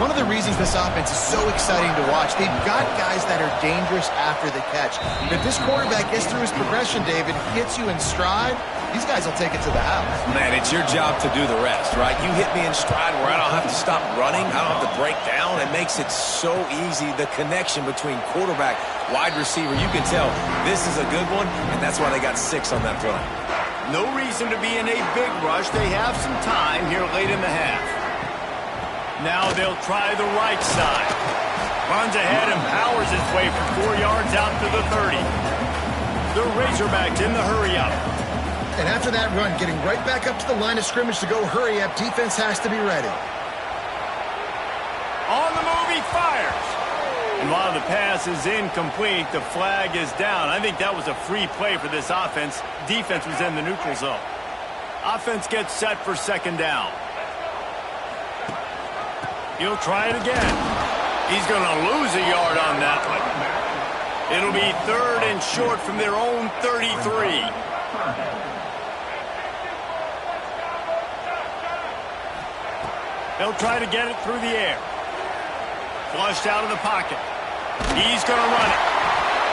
One of the reasons this offense is so exciting to watch, they've got guys that are dangerous after the catch. And if this quarterback gets through his progression, David, hits you in stride, these guys will take it to the house. Man, it's your job to do the rest, right? You hit me in stride where I don't have to stop running. I don't have to break down. It makes it so easy, the connection between quarterback, wide receiver. You can tell this is a good one, and that's why they got 6 on that play. No reason to be in a big rush. They have some time here late in the half. Now they'll try the right side. Runs ahead and powers his way for 4 yards out to the 30. The Razorbacks in the hurry-up. And after that run, getting right back up to the line of scrimmage to go hurry up, defense has to be ready. On the move, he fires. And while the pass is incomplete, the flag is down. I think that was a free play for this offense. Defense was in the neutral zone. Offense gets set for second down. He'll try it again. He's going to lose a yard on that one. It'll be 3rd and short from their own 33. They'll try to get it through the air. Flushed out of the pocket. He's going to run it.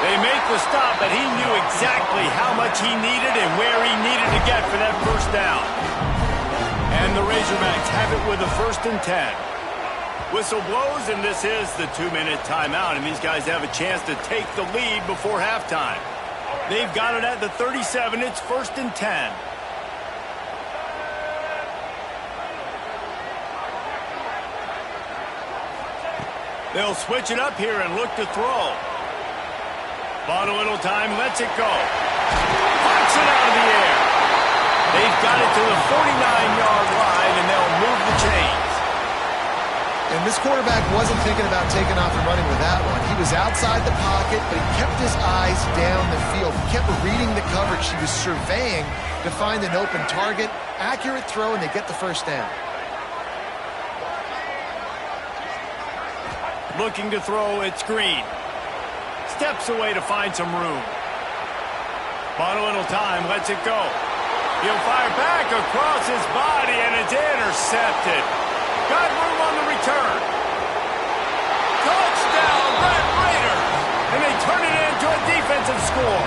They make the stop, but he knew exactly how much he needed and where he needed to get for that first down. And the Razorbacks have it with a 1st and 10. Whistle blows, and this is the 2-minute timeout, and these guys have a chance to take the lead before halftime. They've got it at the 37. It's 1st and 10. They'll switch it up here and look to throw. Bought a little time, lets it go. Pops it out of the air. They've got it to the 49-yard line, and they'll move the chains. And this quarterback wasn't thinking about taking off and running with that one. He was outside the pocket, but he kept his eyes down the field. He kept reading the coverage. He was surveying to find an open target. Accurate throw, and they get the first down. Looking to throw, it's Green. Steps away to find some room. Bought a little time, lets it go. He'll fire back across his body, and it's intercepted. Got room on the return. Touchdown, Red Raiders! And they turn it into a defensive score.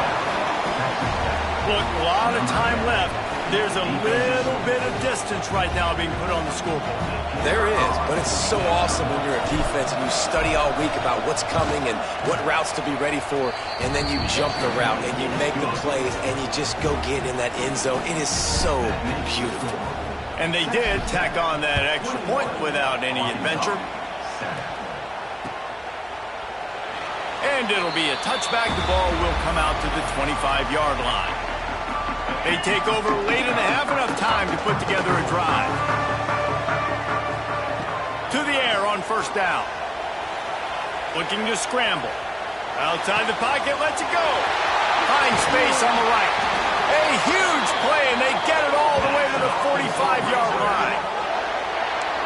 Look, a lot of time left. There's a little bit of distance right now being put on the scoreboard. There is, but it's so awesome when you're a defense and you study all week about what's coming and what routes to be ready for, and then you jump the route and you make the plays and you just go get in that end zone. It is so beautiful. And they did tack on that extra point without any adventure. And it'll be a touchback. The ball will come out to the 25-yard line. They take over late in the half, enough time to put together a drive. To the air on first down. Looking to scramble. Outside the pocket, lets it go. Finds space on the right. A huge play, and they get it all the way to the 45-yard line.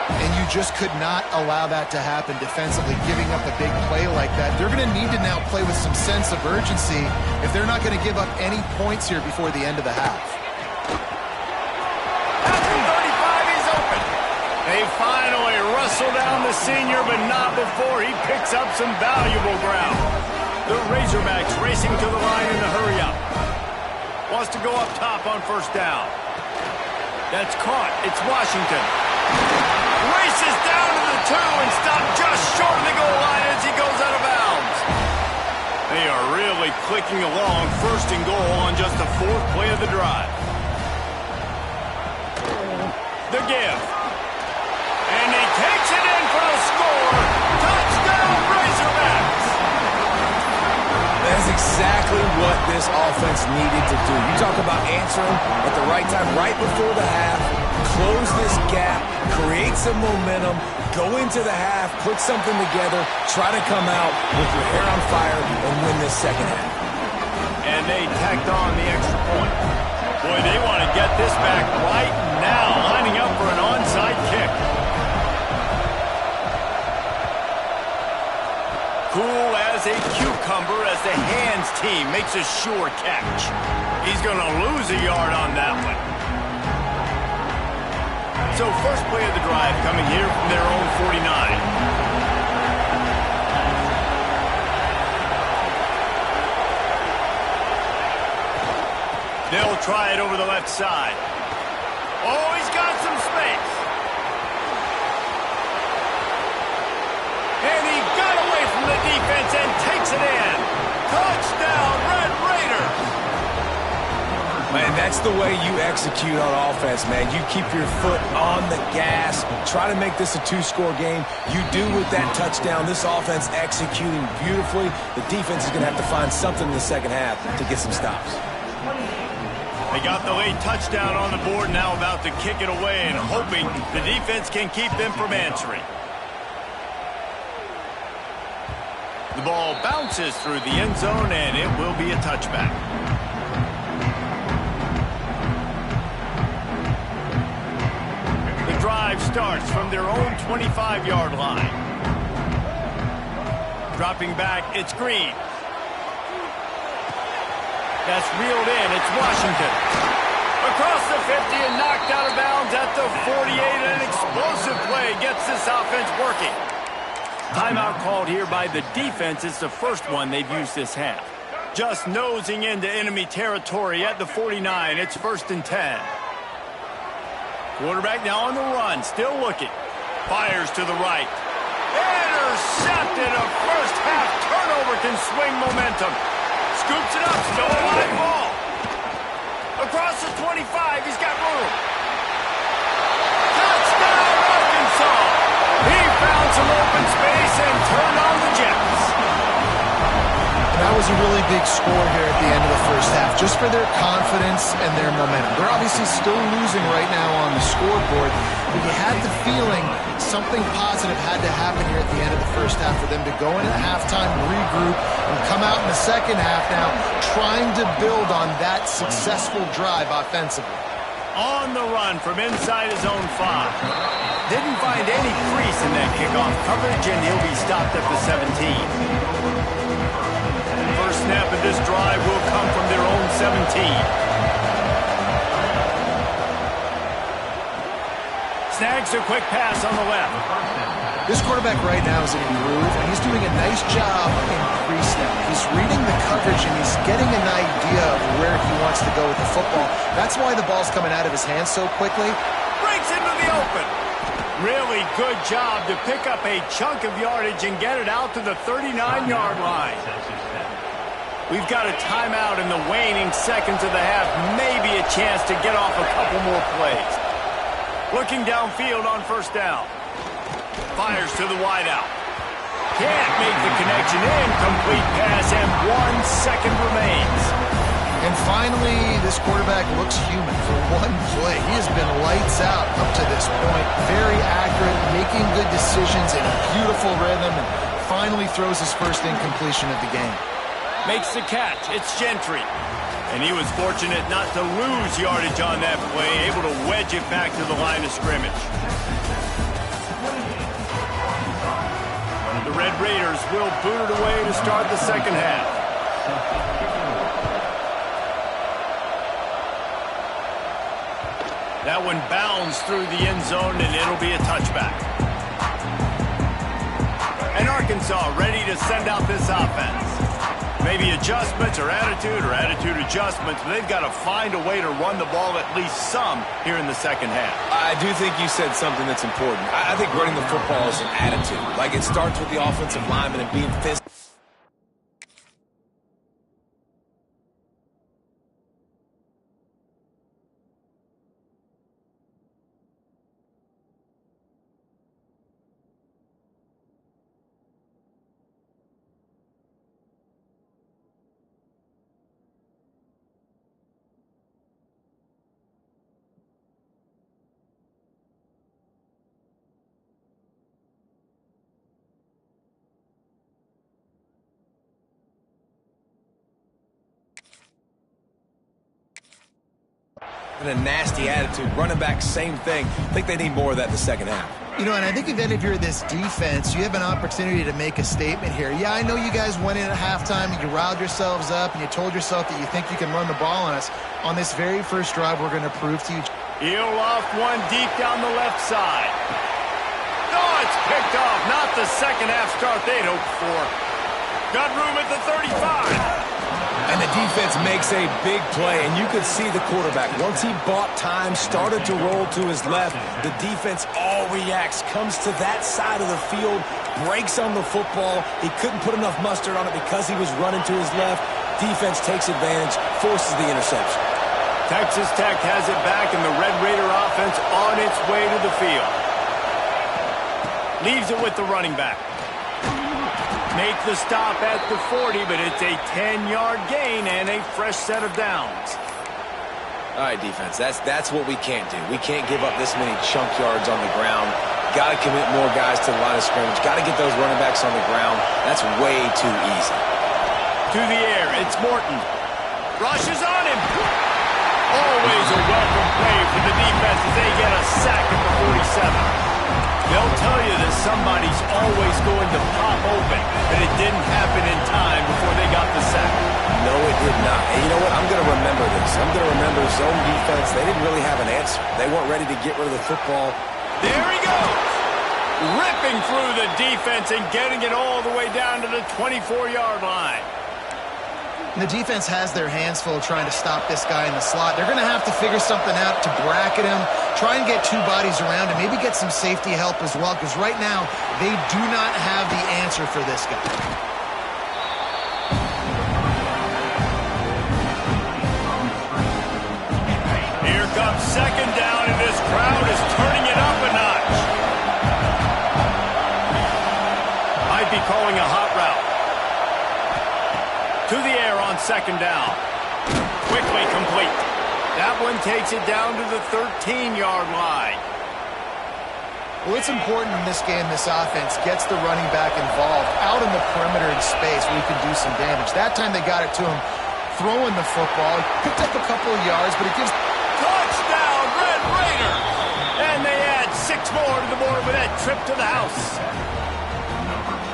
And you just could not allow that to happen defensively, giving up a big play like that. They're going to need to now play with some sense of urgency if they're not going to give up any points here before the end of the half. After 35, he's open. They finally wrestle down the senior, but not before he picks up some valuable ground. The Razorbacks racing to the line in the hurry-up. Wants to go up top on first down. That's caught. It's Washington. Races down to the 2 and stopped just short of the goal line as he goes out of bounds. They are really clicking along, first and goal on just the 4th play of the drive. The give. And he takes it in for the score. Touchdown, Razorbacks! That's exactly what this offense needed to do. You talk about answering at the right time, right before the half, close this gap, create some momentum, go into the half, put something together, try to come out with your hair on fire and win this second half. And they tacked on the extra point. Boy, they want to get this back right now, lining up for an onside kick. Cool as a cucumber as the hands team makes a sure catch. He's going to lose a yard on that one. So first play of the drive coming here from their own 49. They'll try it over the left side. Oh, he's got some space. And he got away from the defense and takes it in. Touchdown, Red Raiders. Man, that's the way you execute on offense, man. You keep your foot on the gas, try to make this a 2-score game. You do with that touchdown. This offense executing beautifully. The defense is going to have to find something in the second half to get some stops. They got the late touchdown on the board, now about to kick it away and hoping the defense can keep them from answering. The ball bounces through the end zone, and it will be a touchback. The drive starts from their own 25-yard line. Dropping back, it's Green. That's reeled in, it's Washington. Across the 50 and knocked out of bounds at the 48. An explosive play gets this offense working. Timeout called here by the defense. It's the first one they've used this half. Just nosing into enemy territory at the 49. It's 1st and 10. Quarterback now on the run, still looking. Fires to the right. Intercepted. A first half turnover can swing momentum. Scoops it up, still a live ball. Across the 25, he's got room. Touchdown, Arkansas! He found some open space and turned on the Jets. That was a really big score here at the end of the first half, just for their confidence and their momentum. They're obviously still losing right now on the scoreboard, but you had the feeling something positive had to happen here at the end of the first half for them to go into halftime, regroup, and come out in the second half now trying to build on that successful drive offensively. On the run from inside his own 5. Didn't find any crease in that kickoff coverage, and he'll be stopped at the 17. First snap of this drive will come from their own 17. Snags a quick pass on the left. This quarterback right now is in a groove, and he's doing a nice job in pre-snap. He's reading the coverage, and he's getting an idea of where he wants to go with the football. That's why the ball's coming out of his hands so quickly. Breaks into the open. Really good job to pick up a chunk of yardage and get it out to the 39-yard line. We've got a timeout in the waning seconds of the half. Maybe a chance to get off a couple more plays. Looking downfield on first down. Fires to the wideout. Can't make the connection. Incomplete pass, and 1 second remains. And finally, this quarterback looks human for one play. He has been lights out up to this point. Very accurate, making good decisions in a beautiful rhythm, and finally throws his first incompletion of the game. Makes the catch. It's Gentry. And he was fortunate not to lose yardage on that play, able to wedge it back to the line of scrimmage. The Red Raiders will boot it away to start the second half. That one bounds through the end zone, and it'll be a touchback. And Arkansas ready to send out this offense. Maybe adjustments or attitude adjustments. They've got to find a way to run the ball at least some here in the second half. I do think you said something that's important. I think running the football is an attitude. Like, it starts with the offensive lineman and being physical. And a nasty attitude. Running back, same thing. I think they need more of that in the second half. You know, and I think if you're this defense, you have an opportunity to make a statement here. Yeah, I know you guys went in at halftime and you riled yourselves up and you told yourself that you think you can run the ball on us. On this very first drive, we're going to prove to you. He'll off one deep down the left side. Oh, it's picked off. Not the second half start they'd hoped for. Got room at the 35. And the defense makes a big play, and you could see the quarterback. Once he bought time, started to roll to his left, the defense all reacts, comes to that side of the field, breaks on the football. He couldn't put enough mustard on it because he was running to his left. Defense takes advantage, forces the interception. Texas Tech has it back, and the Red Raider offense on its way to the field. Leaves it with the running back. Make the stop at the 40, but it's a 10-yard gain and a fresh set of downs. All right, defense, that's what we can't do. We can't give up this many chunk yards on the ground. Got to commit more guys to the line of scrimmage. Got to get those running backs on the ground. That's way too easy. To the air, it's Morton. Rushes on him. Always a welcome play for the defense as they get a sack at the 47. They'll tell you that somebody's always going to pop open, but it didn't happen in time before they got the sack. No, it did not. And you know what? I'm going to remember this. I'm going to remember zone defense. They didn't really have an answer. They weren't ready to get rid of the football. There he goes. Ripping through the defense and getting it all the way down to the 24-yard line. And the defense has their hands full trying to stop this guy in the slot. They're going to have to figure something out to bracket him, try and get two bodies around him, maybe get some safety help as well, because right now they do not have the answer for this guy. Here comes second down, and this crowd is turning it up a notch. Might be calling a hot route. To the air on second down. Quickly complete. That one takes it down to the 13-yard line. Well, it's important in this game this offense gets the running back involved out in the perimeter in space where he can do some damage. That time they got it to him throwing the football. Picked up a couple of yards, but it gives... Touchdown, Red Raiders! And they add 6 more to the board with that trip to the house.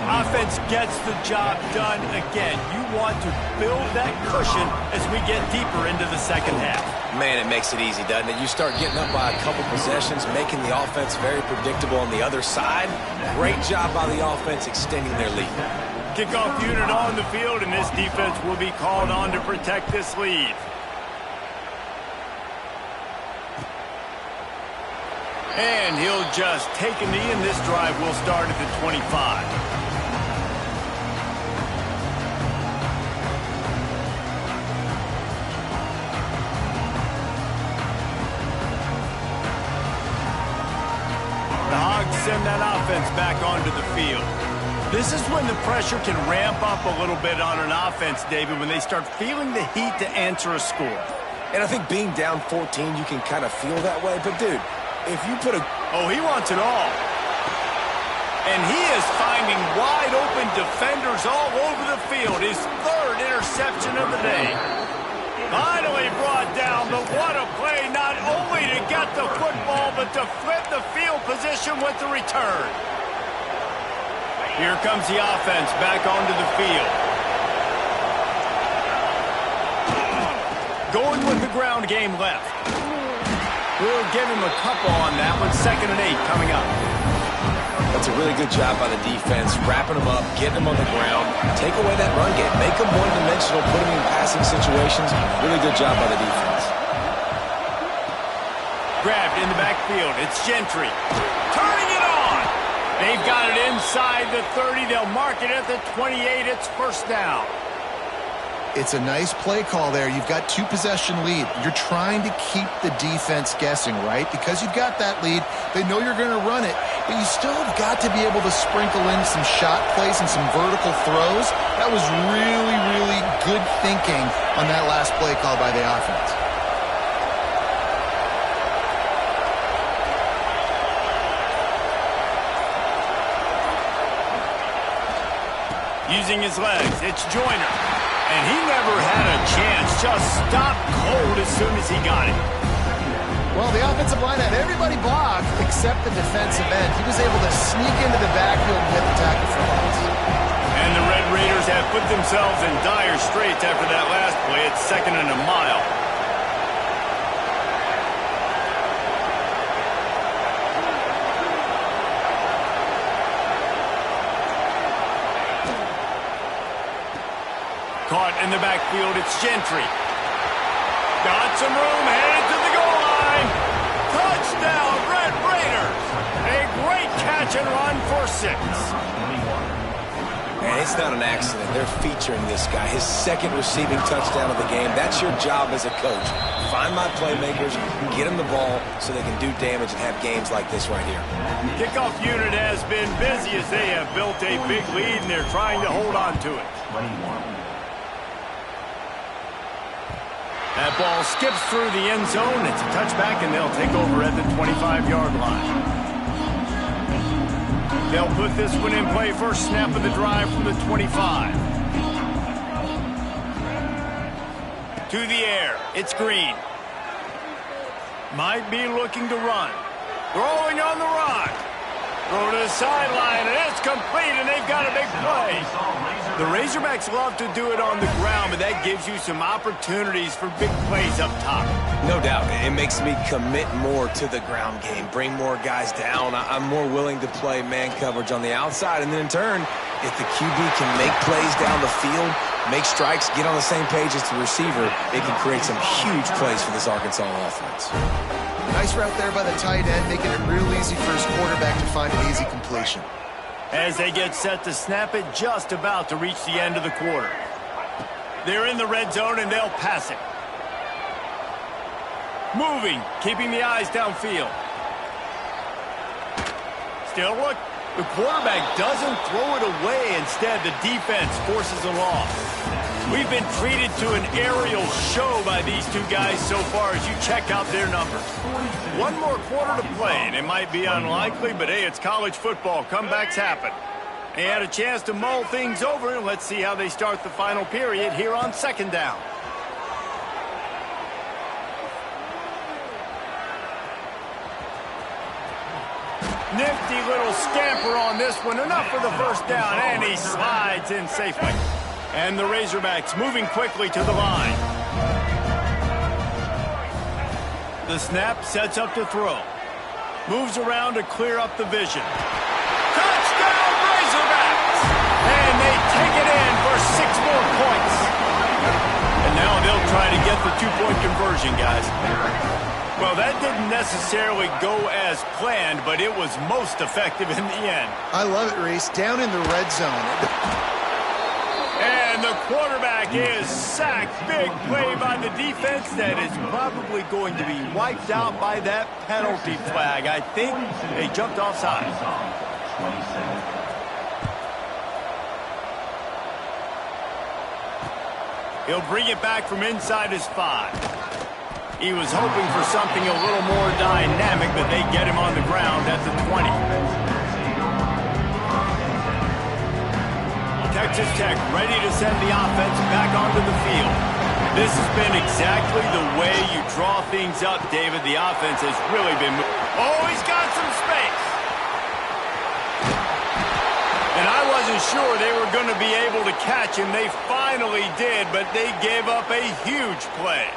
Offense gets the job done again. You want to build that cushion as we get deeper into the second half. Man, it makes it easy, doesn't it? You start getting up by a couple possessions, making the offense very predictable on the other side. Great job by the offense extending their lead. Kickoff unit on the field, and this defense will be called on to protect this lead. And he'll just take a knee, and this drive will start at the 25. The Hogs send that offense back onto the field. This is when the pressure can ramp up a little bit on an offense, David, when they start feeling the heat to answer a score. And I think being down 14, you can kind of feel that way. But, dude, if you put a... Oh, he wants it all. And he is finding wide-open defenders all over the field. His third interception of the day. Finally brought down, but what a play, not only to get the football, but to flip the field position with the return. Here comes the offense back onto the field. Going with the ground game left. We'll give him a couple on that one. 2nd and 8 coming up. That's a really good job by the defense, wrapping them up, getting them on the ground, take away that run game, make them one-dimensional, put them in passing situations. Really good job by the defense. Grabbed in the backfield. It's Gentry. Turning it on. They've got it inside the 30. They'll mark it at the 28. It's first down. It's a nice play call there. You've got 2-possession lead. You're trying to keep the defense guessing, right? Because you've got that lead, they know you're going to run it, but you still have got to be able to sprinkle in some shot plays and some vertical throws. That was really, really good thinking on that last play call by the offense. Using his legs, it's Joyner. And he never had a chance, just stopped cold as soon as he got it. Well, the offensive line had everybody blocked except the defensive end. He was able to sneak into the backfield and hit the tackle for loss. And the Red Raiders have put themselves in dire straits after that last play. It's 2nd and a mile. Caught in the backfield, it's Gentry. Got some room, headed to the goal line. Touchdown, Red Raiders. A great catch and run for 6. And it's not an accident. They're featuring this guy. His 2nd receiving touchdown of the game. That's your job as a coach. Find my playmakers, get them the ball so they can do damage and have games like this right here. Kickoff unit has been busy as they have built a big lead, and they're trying to hold on to it. 21. That ball skips through the end zone. It's a touchback, and they'll take over at the 25-yard line. They'll put this one in play. First snap of the drive from the 25. To the air. It's Green. Might be looking to run. Throwing on the run. Throw to the sideline, and it's complete, and they've got a big play. The Razorbacks love to do it on the ground, but that gives you some opportunities for big plays up top. No doubt. It makes me commit more to the ground game, bring more guys down. I'm more willing to play man coverage on the outside, and then in turn, if the QB can make plays down the field, make strikes, get on the same page as the receiver, it can create some huge plays for this Arkansas offense. Nice route there by the tight end, making it real easy for his quarterback to find an easy completion. As they get set to snap it, just about to reach the end of the quarter. They're in the red zone, and they'll pass it. Moving, keeping the eyes downfield. Still look. The quarterback doesn't throw it away. Instead, the defense forces a loss. We've been treated to an aerial show by these two guys so far as you check out their numbers. One more quarter to play, and it might be unlikely, but hey, it's college football. Comebacks happen. They had a chance to mull things over, and let's see how they start the final period here on 2nd down. Nifty little scamper on this one. Enough for the first down, and he slides in safely. And the Razorbacks moving quickly to the line. The snap sets up to throw. Moves around to clear up the vision. Touchdown, Razorbacks! And they take it in for 6 more points. And now they'll try to get the 2-point conversion, guys. Well, that didn't necessarily go as planned, but it was most effective in the end. I love it, Reese. Down in the red zone. And the quarterback is sacked. Big play by the defense that is probably going to be wiped out by that penalty flag. I think they jumped offside. He'll bring it back from inside his 5. He was hoping for something a little more dynamic, but they get him on the ground at the 20. Texas Tech ready to send the offense back onto the field. This has been exactly the way you draw things up, David. The offense has really been... Oh, he's got some space. And I wasn't sure they were going to be able to catch him. They finally did, but they gave up a huge play.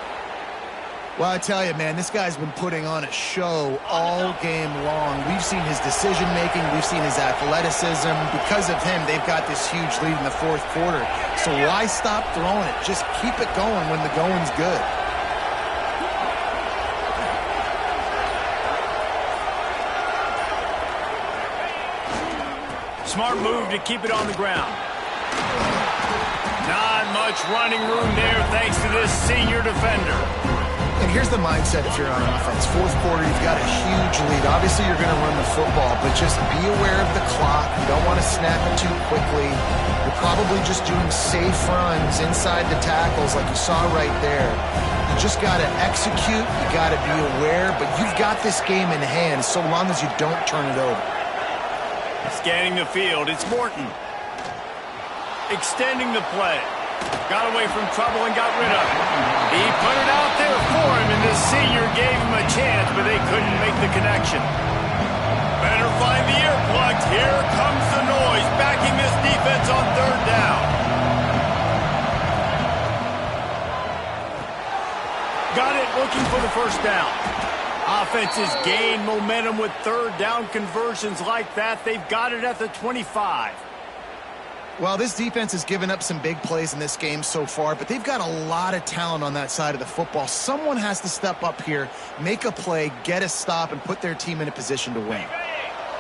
Well, I tell you, man, this guy's been putting on a show all game long. We've seen his decision-making. We've seen his athleticism. Because of him, they've got this huge lead in the 4th quarter. So why stop throwing it? Just keep it going when the going's good. Smart move to keep it on the ground. Not much running room there thanks to this senior defender. And here's the mindset if you're on offense. 4th quarter, you've got a huge lead. Obviously, you're going to run the football, but just be aware of the clock. You don't want to snap it too quickly. You're probably just doing safe runs inside the tackles like you saw right there. You just got to execute. You got to be aware, but you've got this game in hand so long as you don't turn it over. Scanning the field, it's Morton. Extending the play. Got away from trouble and got rid of it. He put it out there for him, and the senior gave him a chance, but they couldn't make the connection. Better find the earplugs. Here comes the noise, backing this defense on 3rd down. Got it, looking for the 1st down. Offenses gain momentum with 3rd down conversions like that. They've got it at the 25. Well, this defense has given up some big plays in this game so far, but they've got a lot of talent on that side of the football. Someone has to step up here, make a play, get a stop, and put their team in a position to win.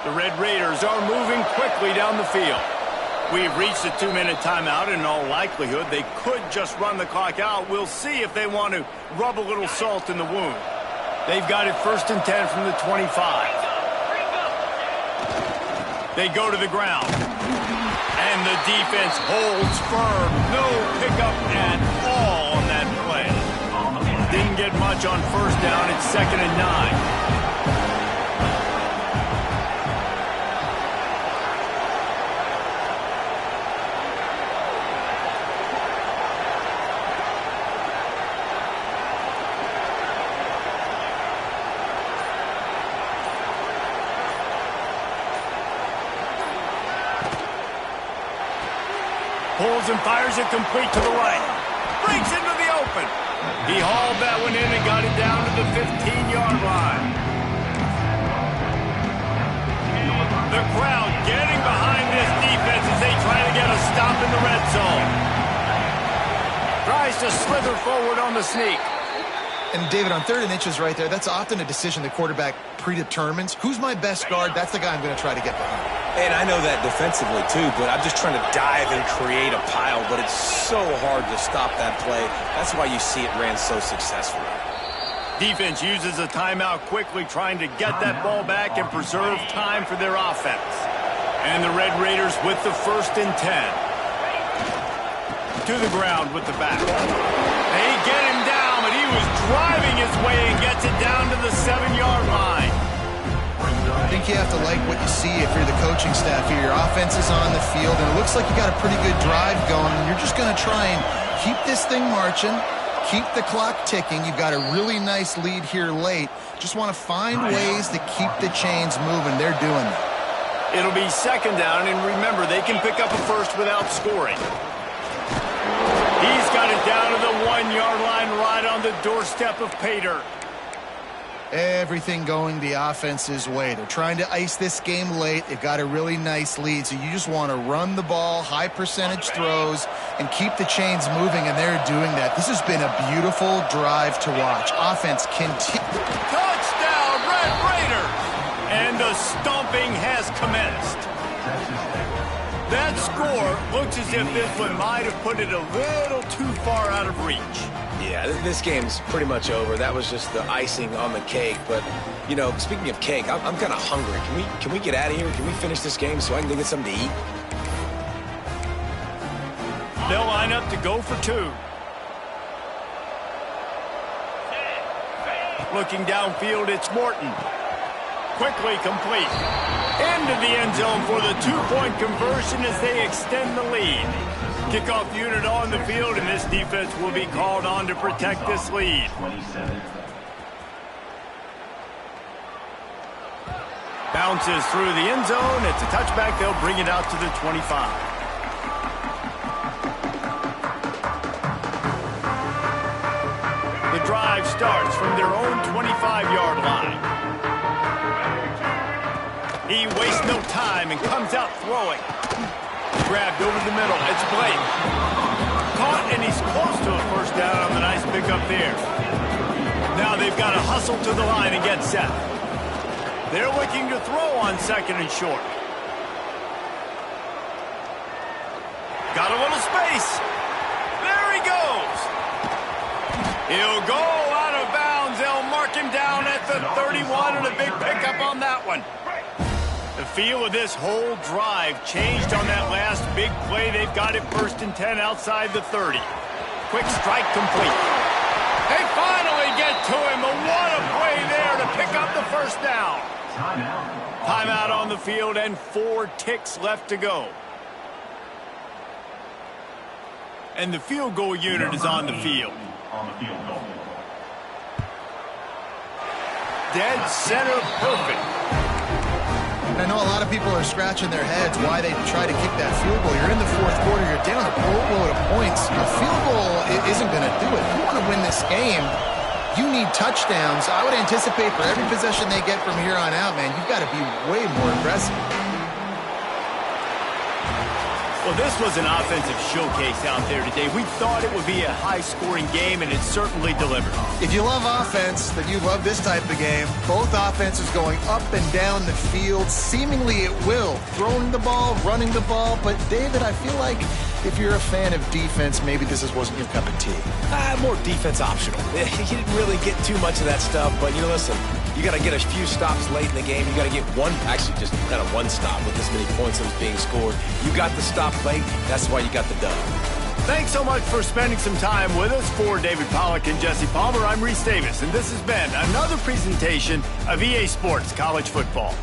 The Red Raiders are moving quickly down the field. We've reached a 2-minute timeout, and in all likelihood, they could just run the clock out. We'll see if they want to rub a little salt in the wound. They've got it 1st and 10 from the 25. They go to the ground. And the defense holds firm. No pickup at all on that play. Didn't get much on 1st down. It's 2nd and 9. Pulls and fires it complete to the right. Breaks into the open. He hauled that one in and got it down to the 15-yard line. The crowd getting behind this defense as they try to get a stop in the red zone. Tries to slither forward on the sneak. And David, on 3rd and inches right there, that's often a decision the quarterback predetermines. Who's my best guard? That's the guy I'm going to try to get behind. And I know that defensively, too, but I'm just trying to dive and create a pile, but it's so hard to stop that play. That's why you see it ran so successfully. Defense uses a timeout quickly, trying to get that ball back and preserve time for their offense. And the Red Raiders with the 1st and 10. To the ground with the back. They get him down, but he was driving his way and gets it down to the 7-yard line. I think you have to like what you see if you're the coaching staff here. Your offense is on the field, and it looks like you got a pretty good drive going, and you're just going to try and keep this thing marching, keep the clock ticking. You've got a really nice lead here late. Just want to find ways to keep the chains moving. They're doing that. It'll be 2nd down, and remember, they can pick up a 1st without scoring. He's got it down to the 1-yard line right on the doorstep of pay dirt. Everything going the offense's way. They're trying to ice this game late. They've got a really nice lead, so you just want to run the ball, high percentage throws, and keep the chains moving, and they're doing that. This has been a beautiful drive to watch. Offense continue. Touchdown, Red Raiders! And the stomping has commenced. That score looks as if this one might have put it a little too far out of reach. Yeah, this game's pretty much over. That was just the icing on the cake. But, you know, speaking of cake, I'm kind of hungry. Can we get out of here? Can we finish this game so I can go get something to eat? They'll line up to go for 2. Looking downfield, it's Morton. Quickly complete. Into the end zone for the two-point conversion as they extend the lead. Kickoff unit on the field, and this defense will be called on to protect this lead. 27. Bounces through the end zone. It's a touchback. They'll bring it out to the 25. The drive starts from their own 25-yard line. He wastes no time and comes out throwing. Grabbed over the middle. It's Blake. Caught, and he's close to a first down on the nice pickup there. Now they've got to hustle to the line and get set. They're looking to throw on second and short. Got a little space. There he goes. He'll go out of bounds. They'll mark him down at the 31, and a big pickup on that one. The feel of this whole drive changed on that last big play. They've got it 1st and 10 outside the 30. Quick strike complete. They finally get to him. But what a play there to pick up the first down. Timeout on the field and 4 ticks left to go. And the field goal unit is on the field. Dead center perfect. I know a lot of people are scratching their heads why they try to kick that field goal. You're in the 4th quarter. You're down a boatload of points. A field goal isn't going to do it. If you want to win this game, you need touchdowns. I would anticipate for every possession they get from here on out, man, you've got to be way more aggressive. Well, this was an offensive showcase out there today. We thought it would be a high-scoring game, and it certainly delivered. If you love offense, then you love this type of game. Both offenses going up and down the field, seemingly at will. Throwing the ball, running the ball. But, David, I feel like if you're a fan of defense, maybe wasn't your cup of tea. More defense optional. He didn't really get too much of that stuff, but, listen, you got to get a few stops late in the game. You got to get just kind of one stop with this many points that was being scored. You got the stop late. That's why you got the dub. Thanks so much for spending some time with us. For David Pollack and Jesse Palmer, I'm Reese Davis, and this has been another presentation of EA Sports College Football.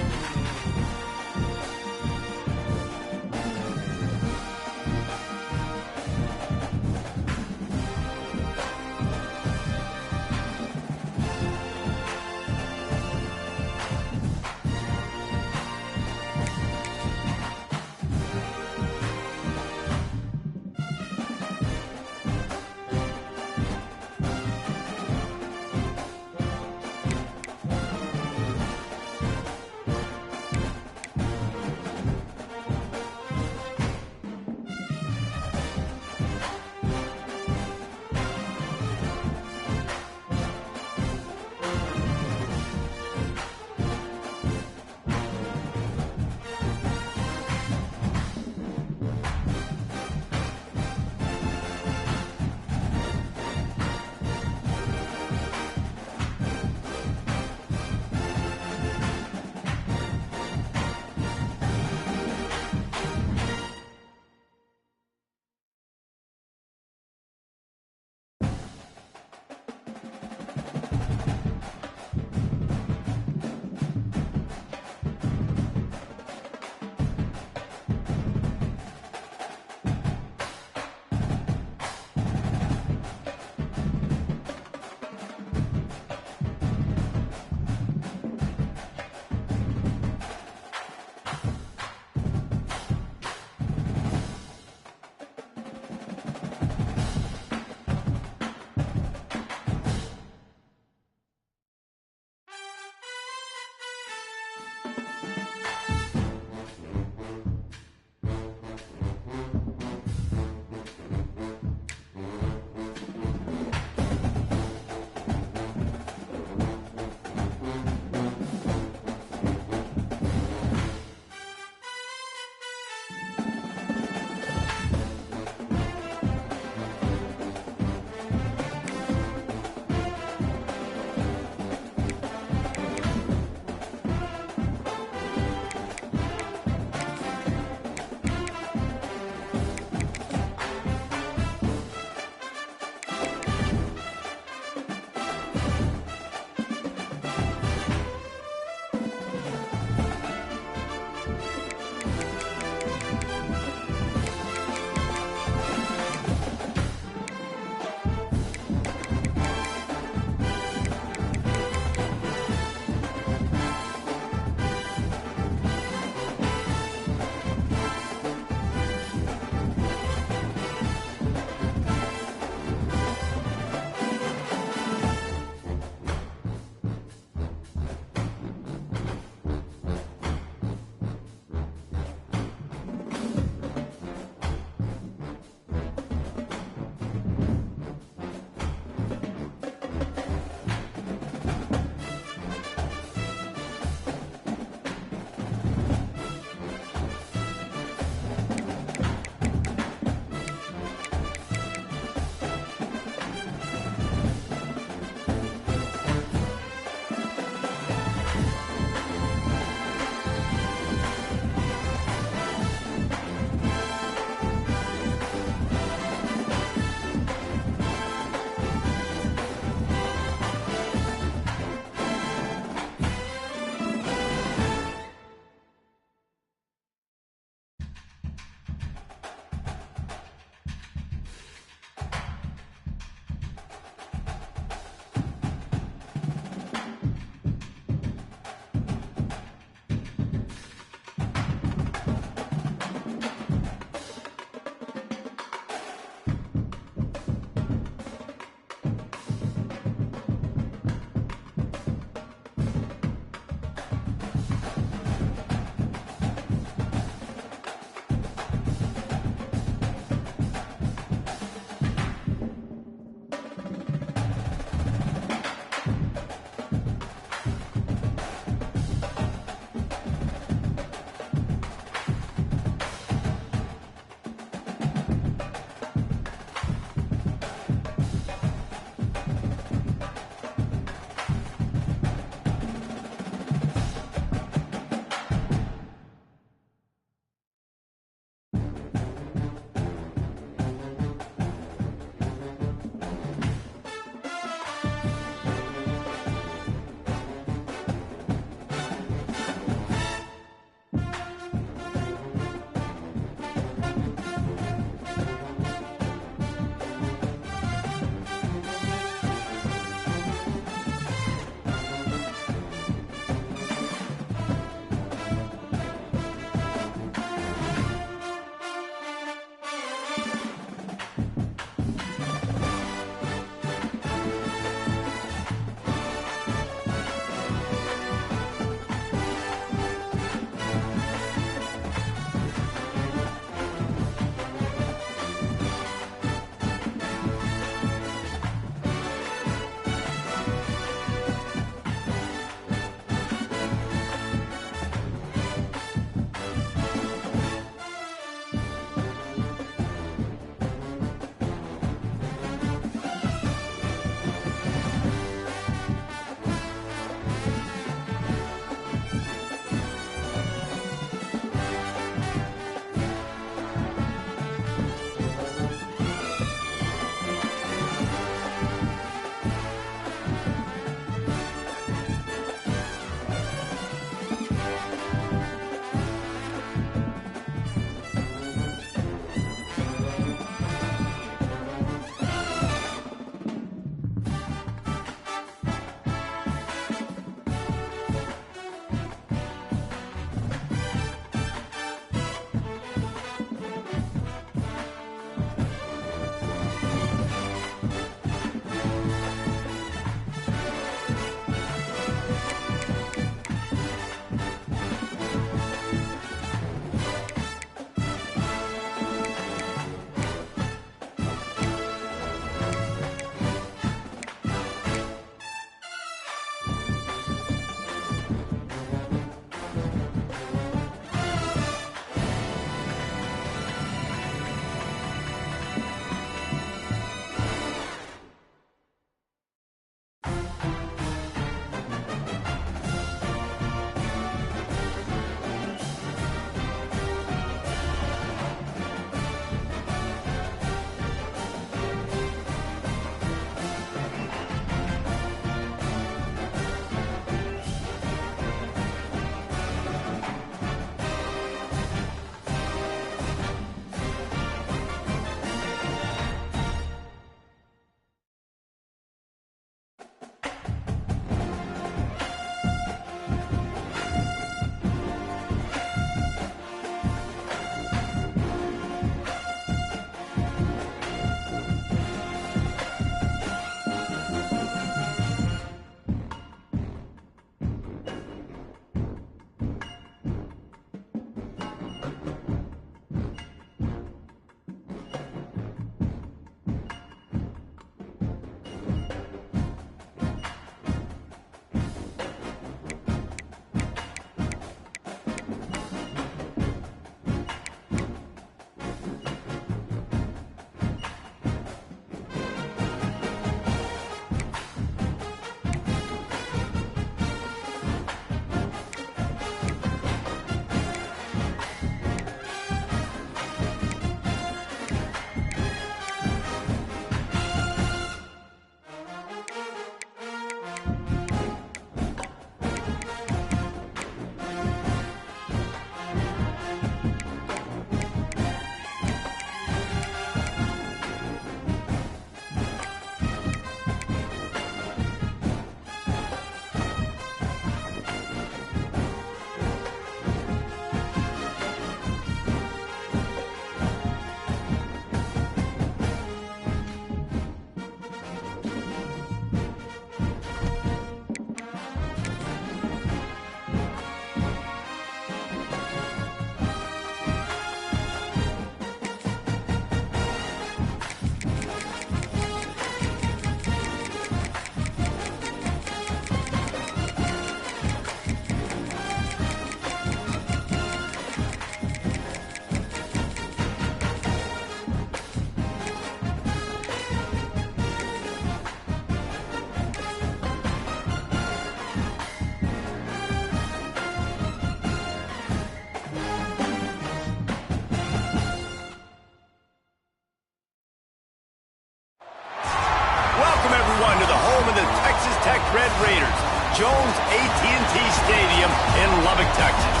Jones AT&T Stadium in Lubbock, Texas.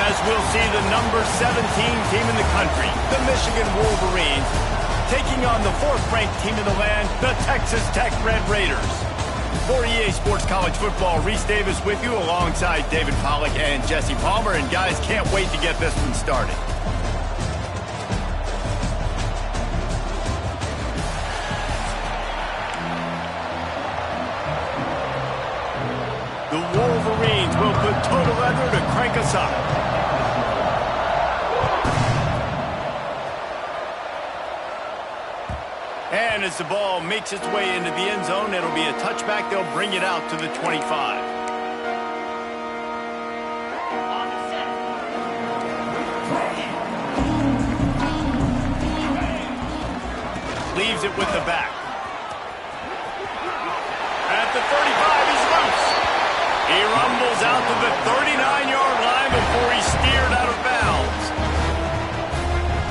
As we'll see the number 17 team in the country, the Michigan Wolverines, taking on the 4th-ranked team in the land, the Texas Tech Red Raiders. For EA Sports College Football, Reese Davis with you alongside David Pollack and Jesse Palmer. And guys, can't wait to get this one started. The Wolverines will put total leather to crank us up. And as the ball makes its way into the end zone, it'll be a touchback. They'll bring it out to the 25. Leaves it with the back. At the 35, he's loose. He rumbles out to the 39-yard line before he's steered out of bounds.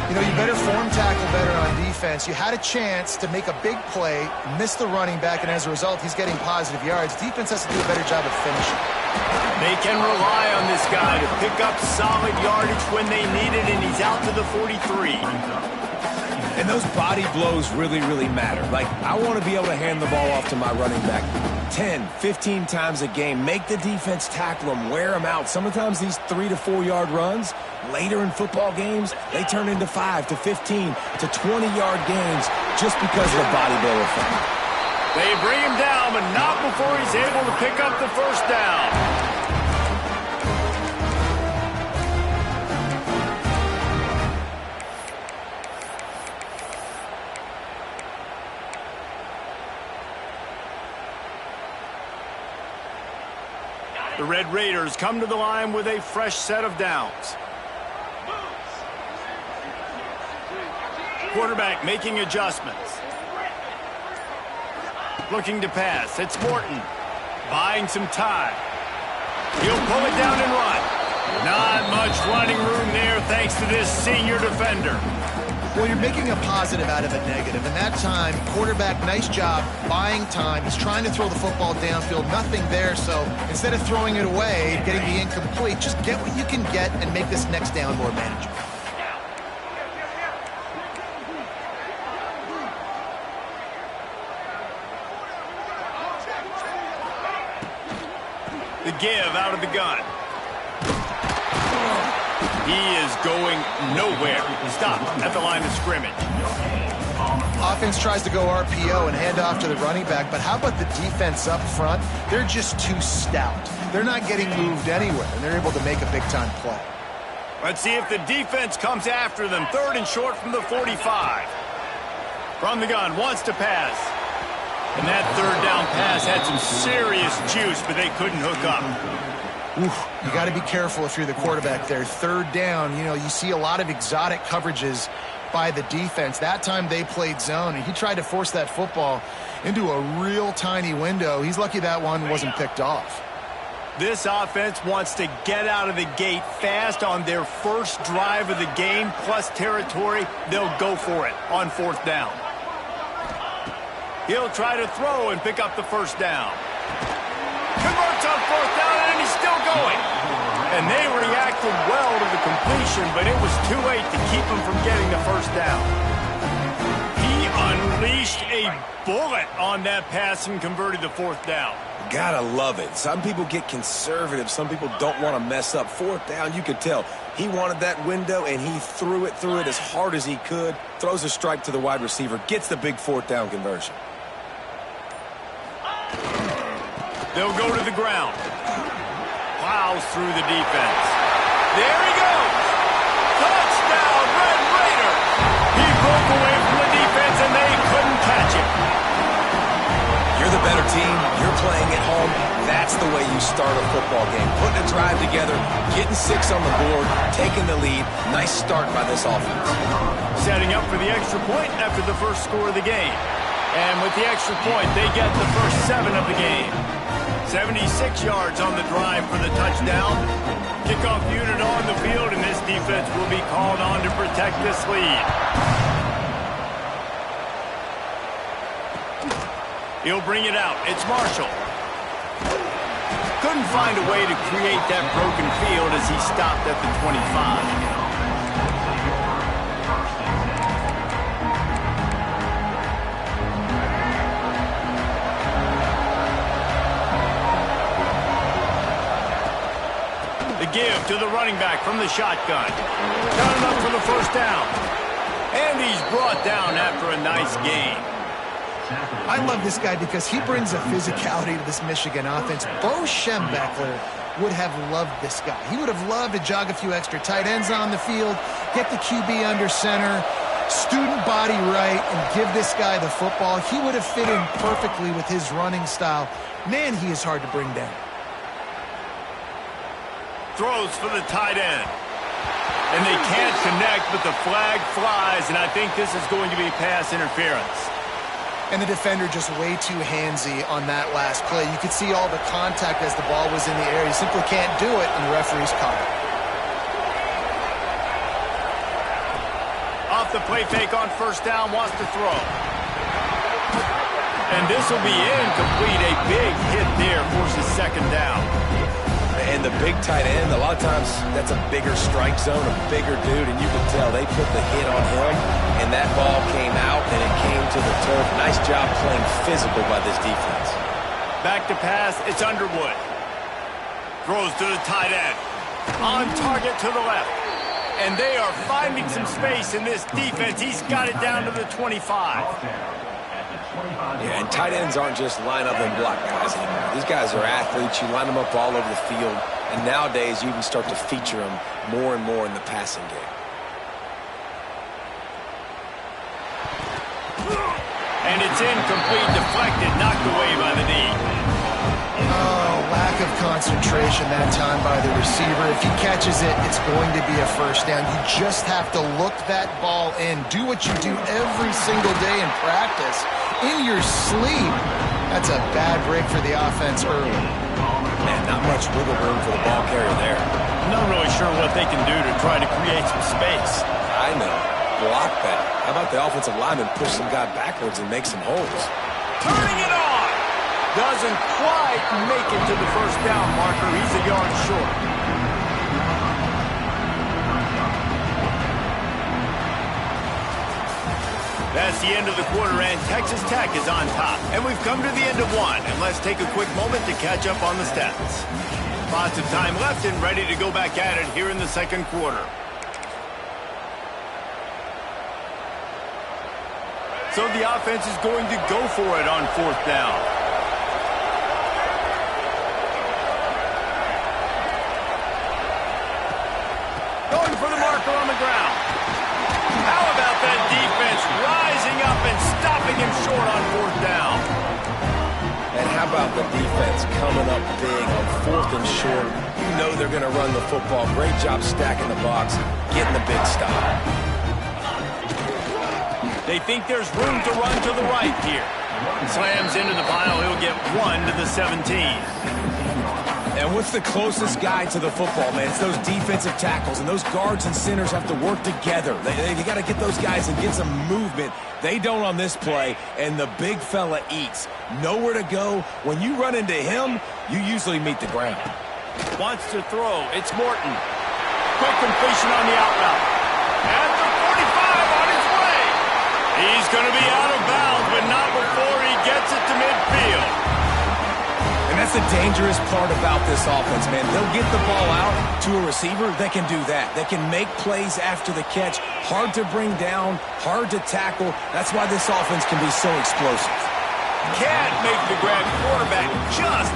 You know, you better form tackle better on defense. You had a chance to make a big play, miss the running back, and as a result, he's getting positive yards. Defense has to do a better job of finishing. They can rely on this guy to pick up solid yardage when they need it, and he's out to the 43. And those body blows really, really matter. Like, I want to be able to hand the ball off to my running back 10, 15 times a game. Make the defense tackle them, wear them out. Sometimes these 3 to 4 yard runs, later in football games, they turn into 5 to 15 to 20-yard games just because of the body blow effect. They bring him down, but not before he's able to pick up the first down. The Red Raiders come to the line with a fresh set of downs. Quarterback making adjustments. Looking to pass. It's Morton. Buying some time. He'll pull it down and run. Not much running room there thanks to this senior defender. Well, you're making a positive out of a negative. And that time, quarterback, nice job, buying time. He's trying to throw the football downfield. Nothing there, so instead of throwing it away, getting the incomplete, just get what you can get and make this next down more manageable. The give out of the gun. He is going nowhere. Stop at the line of scrimmage. Offense tries to go RPO and hand off to the running back, but how about the defense up front? They're just too stout. They're not getting moved anywhere, and they're able to make a big-time play. Let's see if the defense comes after them. 3rd and short from the 45. From the gun, wants to pass. And that 3rd down pass had some serious juice, but they couldn't hook up. Oof, you got to be careful if you're the quarterback there. 3rd down, you know, you see a lot of exotic coverages by the defense. That time they played zone, and he tried to force that football into a real tiny window. He's lucky that one wasn't picked off. This offense wants to get out of the gate fast on their first drive of the game, plus territory. They'll go for it on 4th down. He'll try to throw and pick up the first down. Converts on 4th down, and he's still going. And they reacted well to the completion, but it was too late to keep him from getting the first down. He unleashed a bullet on that pass and converted the 4th down. Gotta love it. Some people get conservative. Some people don't want to mess up. 4th down, you could tell. He wanted that window, and he threw it as hard as he could. Throws a strike to the wide receiver. Gets the big 4th down conversion. They'll go to the ground. Plows through the defense. There he goes. Touchdown, Red Raiders. He broke away from the defense, and they couldn't catch him. You're the better team. You're playing at home. That's the way you start a football game. Putting a drive together, getting 6 on the board, taking the lead. Nice start by this offense. Setting up for the extra point after the first score of the game. And with the extra point, they get the first 7 of the game. 76 yards on the drive for the touchdown. Kickoff unit on the field, and this defense will be called on to protect this lead. He'll bring it out. It's Marshall. couldn't find a way to create that broken field as he stopped at the 25. The give to the running back from the shotgun. Got him up for the first down. And he's brought down after a nice gain. I love this guy because he brings a physicality to this Michigan offense. Bo Schembechler would have loved this guy. He would have loved to jog a few extra tight ends on the field, get the QB under center, student body right, and give this guy the football. He would have fit in perfectly with his running style. Man, he is hard to bring down. Throws for the tight end. And they can't connect, but the flag flies, and I think this is going to be pass interference. And the defender just way too handsy on that last play. You could see all the contact as the ball was in the air. He simply can't do it, and the referee's caught it. Off the play fake on first down, wants to throw. And this will be incomplete. A big hit there forces second down. And the big tight end, a lot of times that's a bigger strike zone, a bigger dude, and you can tell they put the hit on him, and that ball came out, and it came to the turf. Nice job playing physical by this defense. Back to pass, it's Underwood. Throws to the tight end. On target to the left. And they are finding some space in this defense. He's got it down to the 25. Yeah, and tight ends aren't just line up and block guys anymore. These guys are athletes. You line them up all over the field. And nowadays, you even start to feature them more and more in the passing game. And it's incomplete, deflected, knocked away by the knee. Oh, lack of concentration that time by the receiver. If he catches it, it's going to be a first down. You just have to look that ball in. Do what you do every single day in practice. In your sleep. That's a bad break for the offense early. Man, not much wiggle room for the ball carrier there. I'm not really sure what they can do to try to create some space. I know. Block that. How about the offensive lineman push some guy backwards and make some holes? Turning it on! Doesn't quite make it to the first down marker. He's a yard short. That's the end of the quarter, and Texas Tech is on top. And we've come to the end of one, and let's take a quick moment to catch up on the stats. Lots of time left and ready to go back at it here in the second quarter. So the offense is going to go for it on fourth down. Going for the marker on the ground. How about that defense rising up and stopping him short on fourth down? And how about the defense coming up big on fourth and short? You know they're going to run the football. Great job stacking the box, getting the big stop. They think there's room to run to the right here. Slams into the pile. He'll get 1 to the 17. And what's the closest guy to the football, man? It's those defensive tackles, and those guards and centers have to work together. They got to get those guys and get some movement. They don't on this play, and the big fella eats. Nowhere to go. When you run into him, you usually meet the ground. Wants to throw. It's Morton. Quick completion on the out route. At the 45 on his way. He's going to be out of bounds, but not before he gets it to midfield. And that's the dangerous part about this offense, man. They'll get the ball out to a receiver. They can do that. They can make plays after the catch. Hard to bring down, hard to tackle. That's why this offense can be so explosive. Can't make the grab. Quarterback just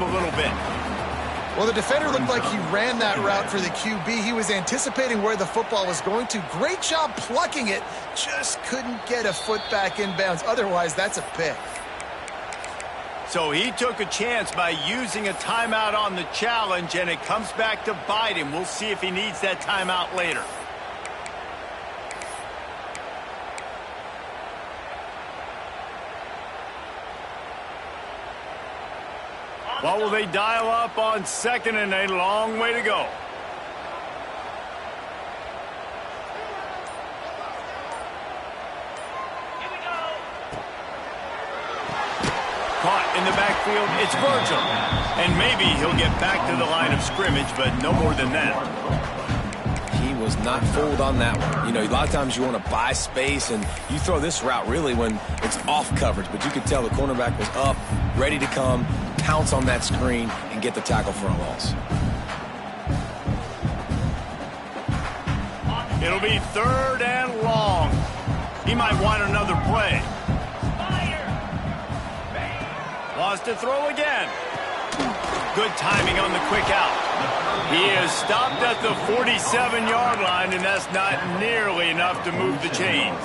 a little bit. Well, the defender looked like he ran that route for the QB. He was anticipating where the football was going to. Great job plucking it. Just couldn't get a foot back inbounds. Otherwise, that's a pick. So he took a chance by using a timeout on the challenge, and it comes back to bite him. We'll see if he needs that timeout later. What will they dial up on second, and a long way to go? Caught in the backfield, it's Virgil. And maybe he'll get back to the line of scrimmage, but no more than that. He was not fooled on that one. You know, a lot of times you want to buy space, and you throw this route really when it's off coverage. But you could tell the cornerback was up, ready to come, pounce on that screen, and get the tackle for a loss. It'll be 3rd and long. He might want another play. Wants to throw again. Good timing on the quick out. He is stopped at the 47-yard line, and that's not nearly enough to move the chains.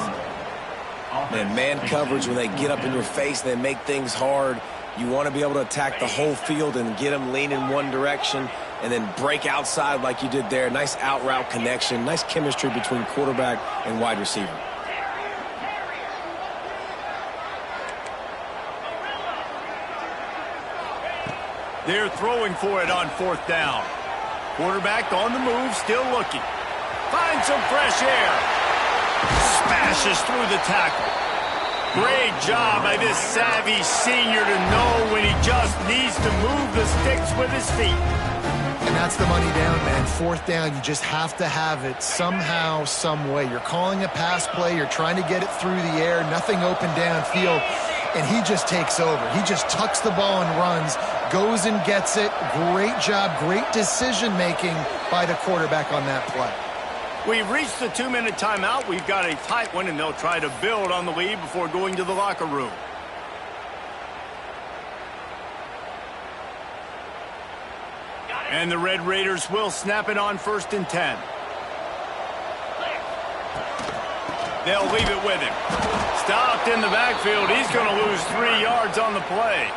Man coverage, when they get up in your face, they make things hard. You want to be able to attack the whole field and get them lean in one direction and then break outside like you did there. Nice out route connection, nice chemistry between quarterback and wide receiver. They're throwing for it on 4th down. Quarterback on the move, still looking. Finds some fresh air. Smashes through the tackle. Great job by this savvy senior to know when he just needs to move the sticks with his feet. And that's the money down, man. 4th down, you just have to have it somehow, some way. You're calling a pass play. You're trying to get it through the air. Nothing open downfield. And he just takes over. He just tucks the ball and runs, goes and gets it. Great job, great decision-making by the quarterback on that play. We've reached the 2-minute timeout. We've got a tight one, and they'll try to build on the lead before going to the locker room. And the Red Raiders will snap it on 1st and 10. They'll leave it with him. Stopped in the backfield. He's going to lose 3 yards on the play.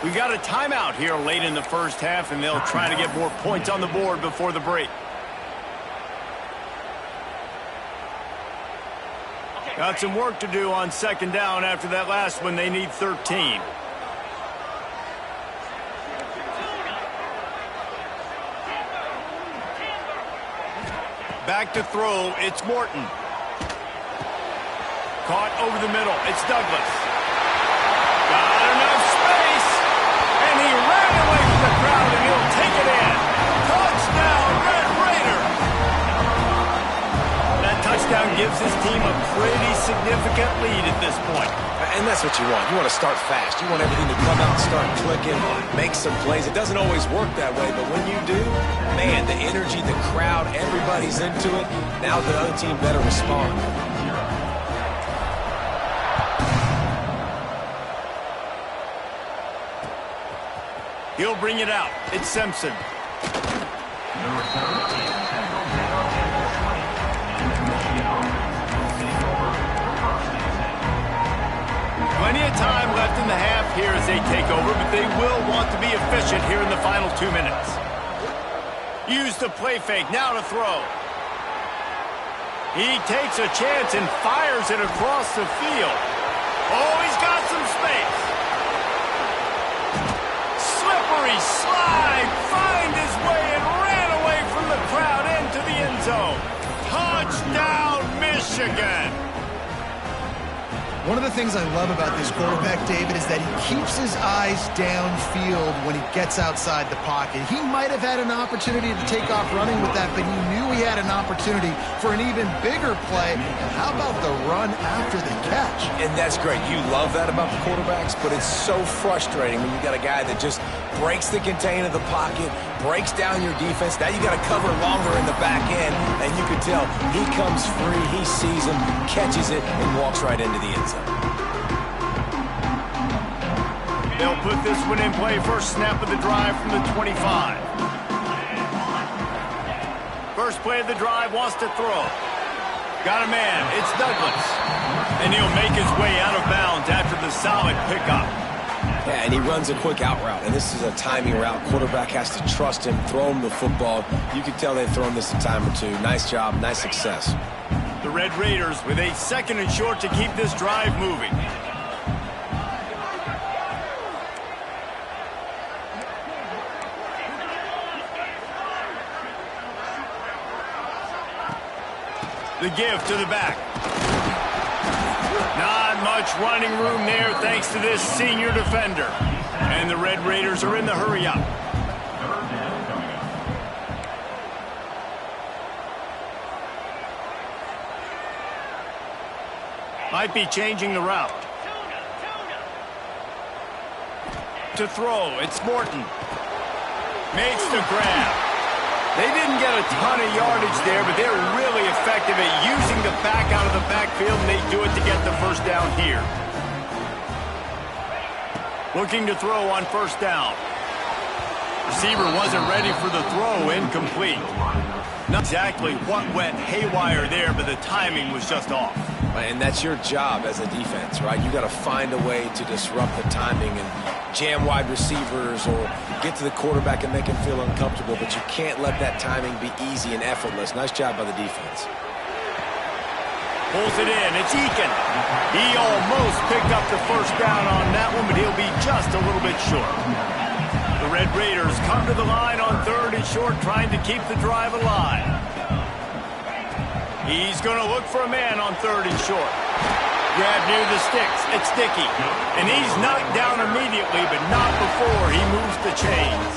We've got a timeout here late in the first half, and they'll try to get more points on the board before the break. Got some work to do on 2nd down after that last one. They need 13. Back to throw. It's Morton. Caught over the middle. It's Douglas. Got enough space. And he ran away from the crowd, and he'll take it in. Touchdown, Red Raiders. That touchdown gives his team a pretty significant lead at this point. And that's what you want. You want to start fast. You want everything to come out and start clicking, make some plays. It doesn't always work that way, but when you do, man, the energy, the crowd, everybody's into it. Now the other team better respond. He'll bring it out. It's Simpson. Plenty of time left in the half here as they take over, but they will want to be efficient here in the final 2 minutes. Use the play fake, now to throw. He takes a chance and fires it across the field. Oh, he's got some space. Slippery slide, find his way and ran away from the crowd into the end zone. Touchdown, Michigan. One of the things I love about this quarterback, David, is that he keeps his eyes downfield when he gets outside the pocket. He might have had an opportunity to take off running with that, but he knew he had an opportunity for an even bigger play. And how about the run after the catch? And that's great. You love that about the quarterbacks, but it's so frustrating when you got a guy that just breaks the contain of the pocket, breaks down your defense. Now you got to cover longer in the back end, and you can tell he comes free, he sees him, catches it, and walks right into the end zone. They'll put this one in play. First snap of the drive from the 25. First play of the drive, wants to throw. Got a man, it's Douglas. And he'll make his way out of bounds after the solid pickup. Yeah, and he runs a quick out route, and this is a timing route. Quarterback has to trust him, throw him the football. You can tell they've thrown this a time or two. Nice job, nice success. The Red Raiders with a 2nd and short to keep this drive moving. The give to the back. Not much much running room there thanks to this senior defender. And the Red Raiders are in the hurry-up. Might be changing the route. To throw, it's Morton. Makes the grab. They didn't get a ton of yardage there, but they're really effective at using the back out of the backfield, and they do it to get the first down here. Looking to throw on first down. Receiver wasn't ready for the throw, incomplete. Not exactly what went haywire there, but the timing was just off. And that's your job as a defense, right? You got to find a way to disrupt the timing and jam wide receivers or get to the quarterback and make him feel uncomfortable, but you can't let that timing be easy and effortless. Nice job by the defense. Pulls it in. It's Eakin. He almost picked up the first down on that one, but he'll be just a little bit short. The Red Raiders come to the line on 3rd and short, trying to keep the drive alive. He's going to look for a man on 3rd and short. Grab near the sticks. It's Dickey. And he's knocked down immediately, but not before he moves the chains.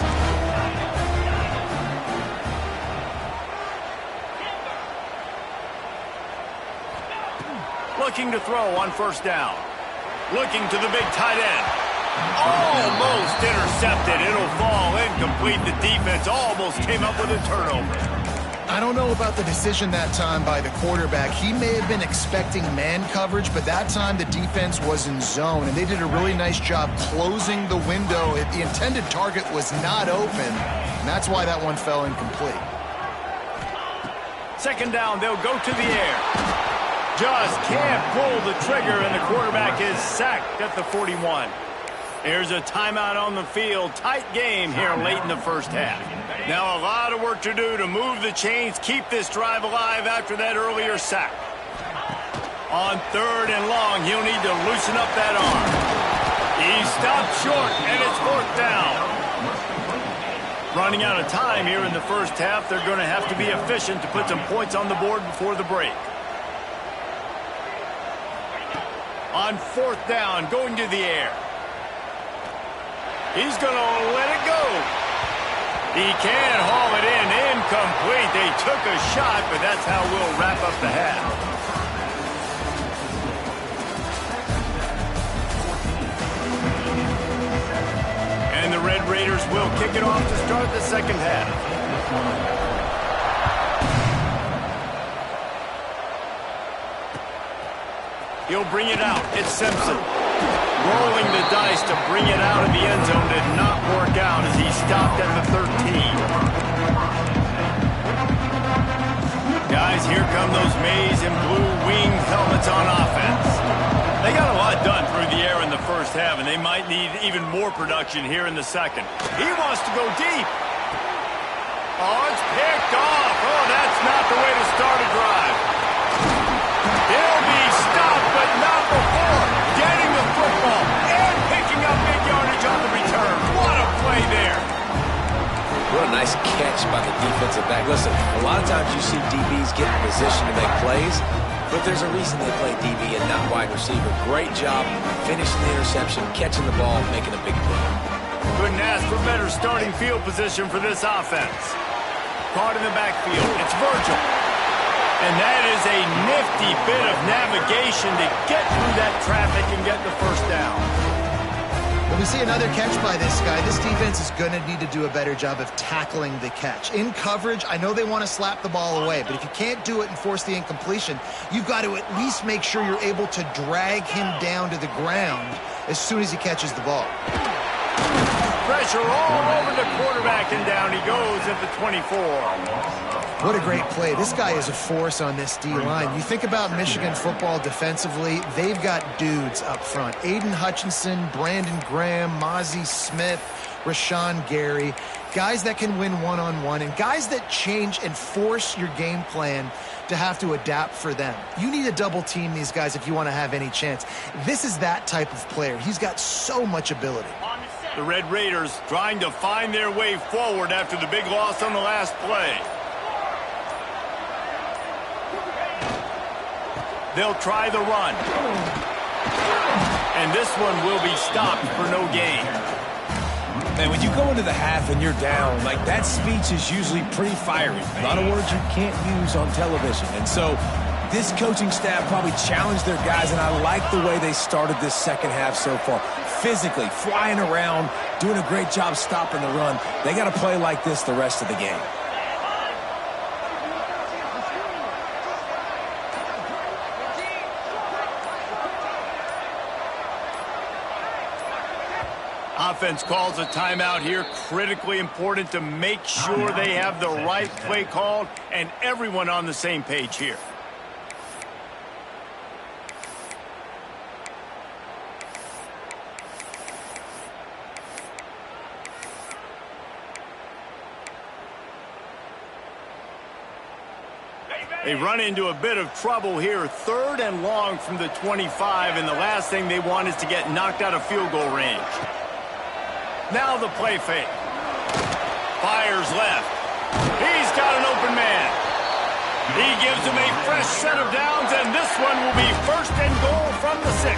Looking to throw on first down. Looking to the big tight end. Almost intercepted. It'll fall incomplete. The defense almost came up with a turnover. I don't know about the decision that time by the quarterback. He may have been expecting man coverage, but that time the defense was in zone, and they did a really nice job closing the window. The intended target was not open, and that's why that one fell incomplete. Second down, they'll go to the air. Just can't pull the trigger, and the quarterback is sacked at the 41. There's a timeout on the field. Tight game here late in the first half. Now a lot of work to do to move the chains, keep this drive alive after that earlier sack. On 3rd and long, he'll need to loosen up that arm. He stopped short, and it's 4th down. Running out of time here in the first half, they're going to have to be efficient to put some points on the board before the break. On 4th down, going to the air. He's going to let it go. He can haul it in. Incomplete. They took a shot, but that's how we'll wrap up the half. And the Red Raiders will kick it off to start the second half. He'll bring it out. It's Simpson. Rolling the dice to bring it out of the end zone did not work out as he stopped at the 13. Guys, here come those maize and blue winged helmets on offense. They got a lot done through the air in the first half, and they might need even more production here in the second. He wants to go deep. Oh, it's picked off. Oh, that's not the way to start a drive. He'll be stopped, but not before getting the football and picking up big yardage on the return. What a play there. What a nice catch by the defensive back. Listen, a lot of times you see DBs get in position to make plays, but there's a reason they play DB and not wide receiver. Great job finishing the interception, catching the ball, making a big play. Couldn't ask for better starting field position for this offense. Caught in the backfield. It's Virgil. And that is a nifty bit of navigation to get through that traffic and get the first down. When we see another catch by this guy, this defense is going to need to do a better job of tackling the catch. In coverage, I know they want to slap the ball away, but if you can't do it and force the incompletion, you've got to at least make sure you're able to drag him down to the ground as soon as he catches the ball. Pressure all over the quarterback, and down he goes at the 24. What a great play. This guy is a force on this D-line. You think about Michigan football defensively, they've got dudes up front. Aiden Hutchinson, Brandon Graham, Mozzie Smith, Rashawn Gary. Guys that can win one-on-one and guys that change and force your game plan to have to adapt for them. You need to double team these guys if you want to have any chance. This is that type of player. He's got so much ability. The Red Raiders trying to find their way forward after the big loss on the last play. They'll try the run. And this one will be stopped for no gain. And when you go into the half and you're down, like, that speech is usually pretty fiery. A lot of words you can't use on television. And so this coaching staff probably challenged their guys, and I like the way they started this second half so far. Physically, flying around, doing a great job stopping the run. They got to play like this the rest of the game. Offense calls a timeout here. Critically important to make sure they have the right play called and everyone on the same page here. They run into a bit of trouble here. 3rd and long from the 25, and the last thing they want is to get knocked out of field goal range. Now the play fake. Fires left. He's got an open man. He gives him a fresh set of downs, and this one will be 1st and goal from the 6.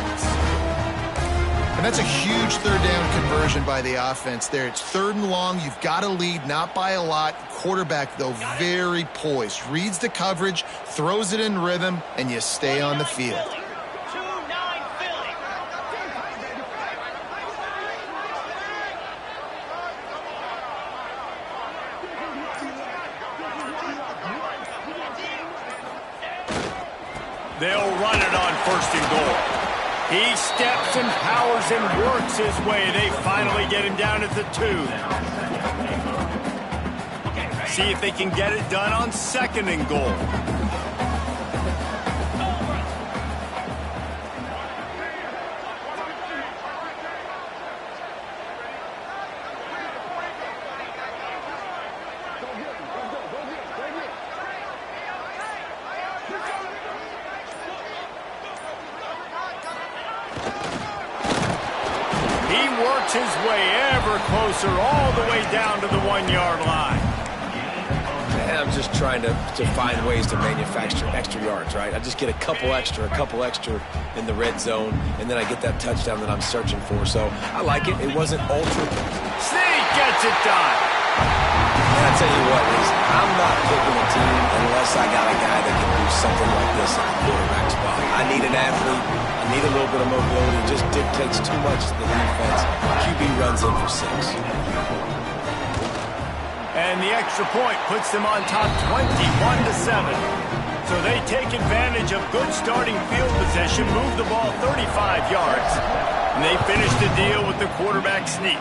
And that's a huge 3rd down conversion by the offense there. It's 3rd and long. You've got to lead, not by a lot. Quarterback, though, very poised. Reads the coverage, throws it in rhythm, and you stay on the field. They'll run it on 1st and goal. He steps and powers and works his way. They finally get him down at the 2. See if they can get it done on 2nd and goal. His way ever closer, all the way down to the 1-yard line. And I'm just trying to find ways to manufacture extra yards, right? I just get a couple extra in the red zone, and then I get that touchdown that I'm searching for. So I like it. It wasn't ultra. Sneak gets it done. And I tell you what, I'm not picking a team unless I got a guy that can do something like this at the quarterback spot. I need an athlete. I need a little bit of mobility. It just dictates too much to the defense. QB runs in for 6. And the extra point puts them on top 21-7. So they take advantage of good starting field position, move the ball 35 yards, and they finish the deal with the quarterback sneak.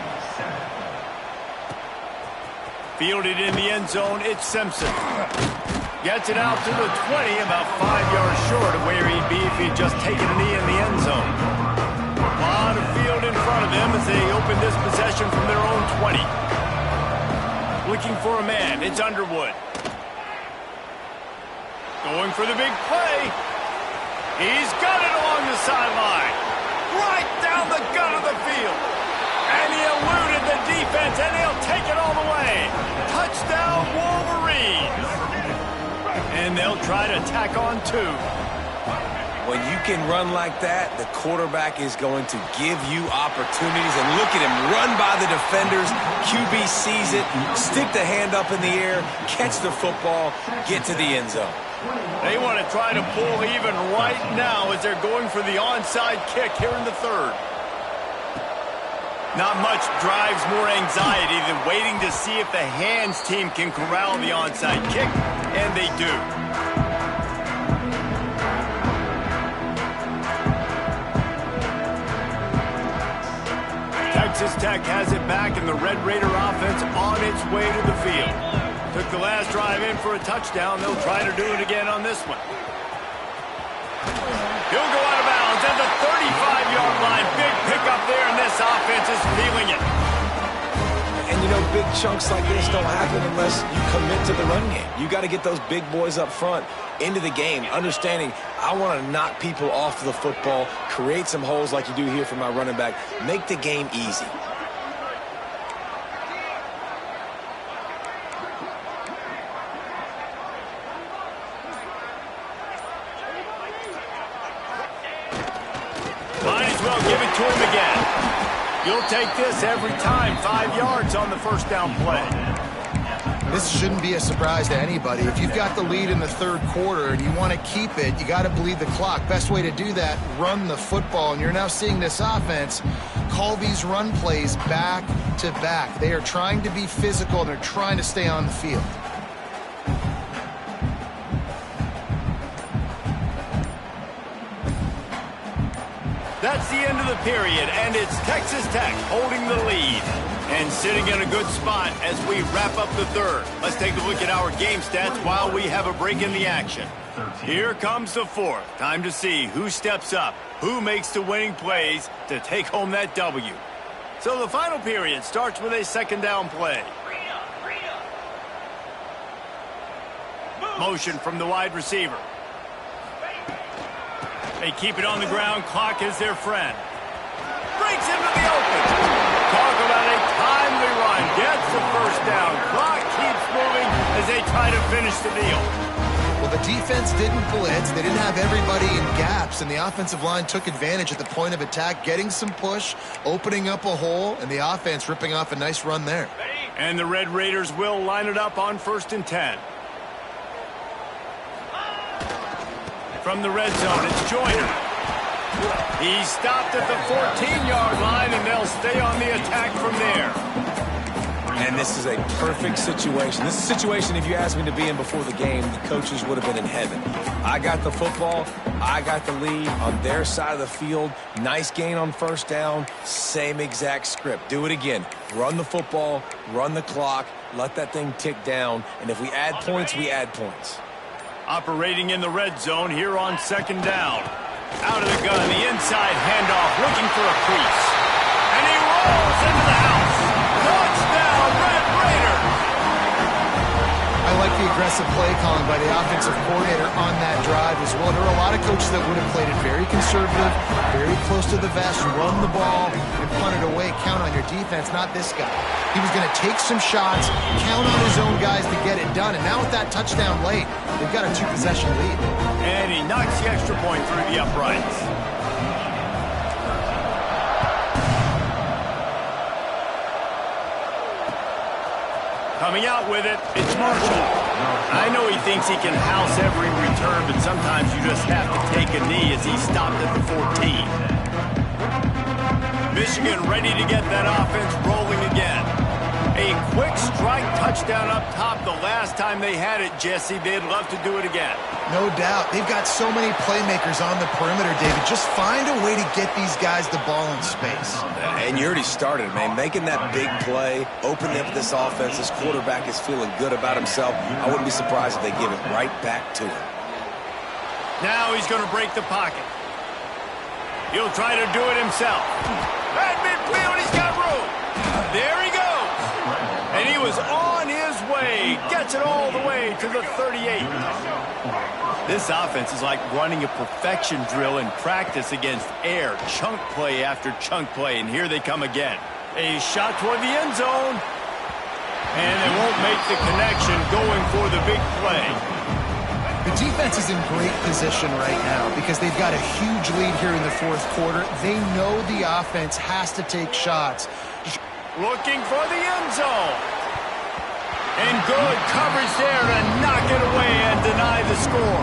Fielded in the end zone, it's Simpson. Gets it out to the 20, about 5 yards short of where he'd be if he'd just taken a knee in the end zone. A lot of field in front of them as they open this possession from their own 20. Looking for a man, it's Underwood. Going for the big play. He's got it along the sideline. Right down the gut of the field. And he eluded the defense, and he'll take it all the way. Touchdown, Wolverines. And they'll try to tack on 2. When you can run like that, the quarterback is going to give you opportunities. And look at him run by the defenders. QB sees it, stick the hand up in the air, catch the football, get to the end zone. They want to try to pull even right now as they're going for the onside kick here in the 3rd. Not much drives more anxiety than waiting to see if the hands team can corral the onside kick, and they do. Texas Tech has it back, and the Red Raider offense on its way to the field. Took the last drive in for a touchdown. They'll try to do it again on this one. He'll go out of bounds at the 35-yard line. Big pickup there, and this offense is feeling it. And, you know, big chunks like this don't happen unless you commit to the run game. You got to get those big boys up front into the game, understanding I want to knock people off the football, create some holes like you do here for my running back, make the game easy. You'll take this every time. 5 yards on the first down play. This shouldn't be a surprise to anybody. If you've got the lead in the third quarter and you want to keep it, you got to bleed the clock. Best way to do that, run the football. And you're now seeing this offense call these run plays back to back. They are trying to be physical, and they're trying to stay on the field. That's the end of the period, and it's Texas Tech holding the lead and sitting in a good spot as we wrap up the third. Let's take a look at our game stats while we have a break in the action. Here comes the fourth. Time to see who steps up, who makes the winning plays to take home that W. So the final period starts with a second down play. Motion from the wide receiver. They keep it on the ground. Clock is their friend. Breaks into the open. Talk about a timely run. Gets the first down. Clock keeps moving as they try to finish the deal. Well, the defense didn't blitz. They didn't have everybody in gaps, and the offensive line took advantage at the point of attack, getting some push, opening up a hole, and the offense ripping off a nice run there. And the Red Raiders will line it up on 1st and 10. From the red zone, it's Joyner. He stopped at the 14-yard line, and they'll stay on the attack from there. And this is a perfect situation. This is a situation, if you asked me to be in before the game, the coaches would have been in heaven. I got the football. I got the lead on their side of the field. Nice gain on first down. Same exact script. Do it again. Run the football, run the clock, let that thing tick down. And if we add points, we add points. Operating in the red zone here on 2nd down. Out of the gun, the inside handoff, looking for a crease. And he rolls into the house. Touchdown, Red Raiders! I like the aggressive play calling by the offensive coordinator on that drive as well. There are a lot of coaches that would have played it very conservative, very close to the vest, run the ball, and punt it away. Count on your defense, not this guy. He was going to take some shots, count on his own guys to get it done. And now with that touchdown late, they've got a 2-possession lead. And he knocks the extra point through the uprights. Coming out with it, it's Marshall. I know he thinks he can house every return, but sometimes you just have to take a knee as he stopped at the 14. Michigan ready to get that offense rolling again. A quick strike touchdown up top the last time they had it, Jesse. They'd love to do it again. No doubt. They've got so many playmakers on the perimeter, David. Just find a way to get these guys the ball in space. And you already started, man. Making that big play, opening up this offense. This quarterback is feeling good about himself. I wouldn't be surprised if they give it right back to him. Now he's going to break the pocket. He'll try to do it himself. At midfield, he's got room. There he goes. And he was on his way. Gets it all the way to the 38. This offense is like running a perfection drill in practice against air. Chunk play after chunk play. And here they come again. A shot toward the end zone. And they won't make the connection going for the big play. The defense is in great position right now because they've got a huge lead here in the fourth quarter. They know the offense has to take shots. Looking for the end zone. And good coverage there to knock it away and deny the score.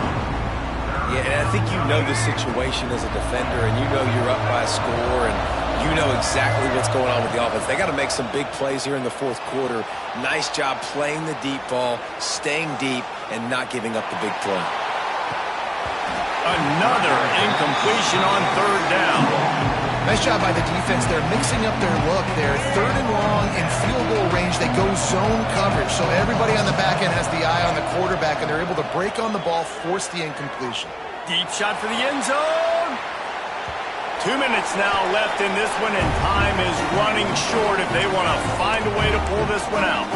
Yeah, and I think you know the situation as a defender, and you know you're up by a score, and you know exactly what's going on with the offense. They got to make some big plays here in the fourth quarter. Nice job playing the deep ball, staying deep, and not giving up the big play. Another incompletion on 3rd down. Nice job by the defense. They're mixing up their look. They're 3rd and long in field goal range. They go zone coverage. So everybody on the back end has the eye on the quarterback, and they're able to break on the ball, force the incompletion. Deep shot for the end zone. 2 minutes now left in this one, and time is running short if they want to find a way to pull this one out.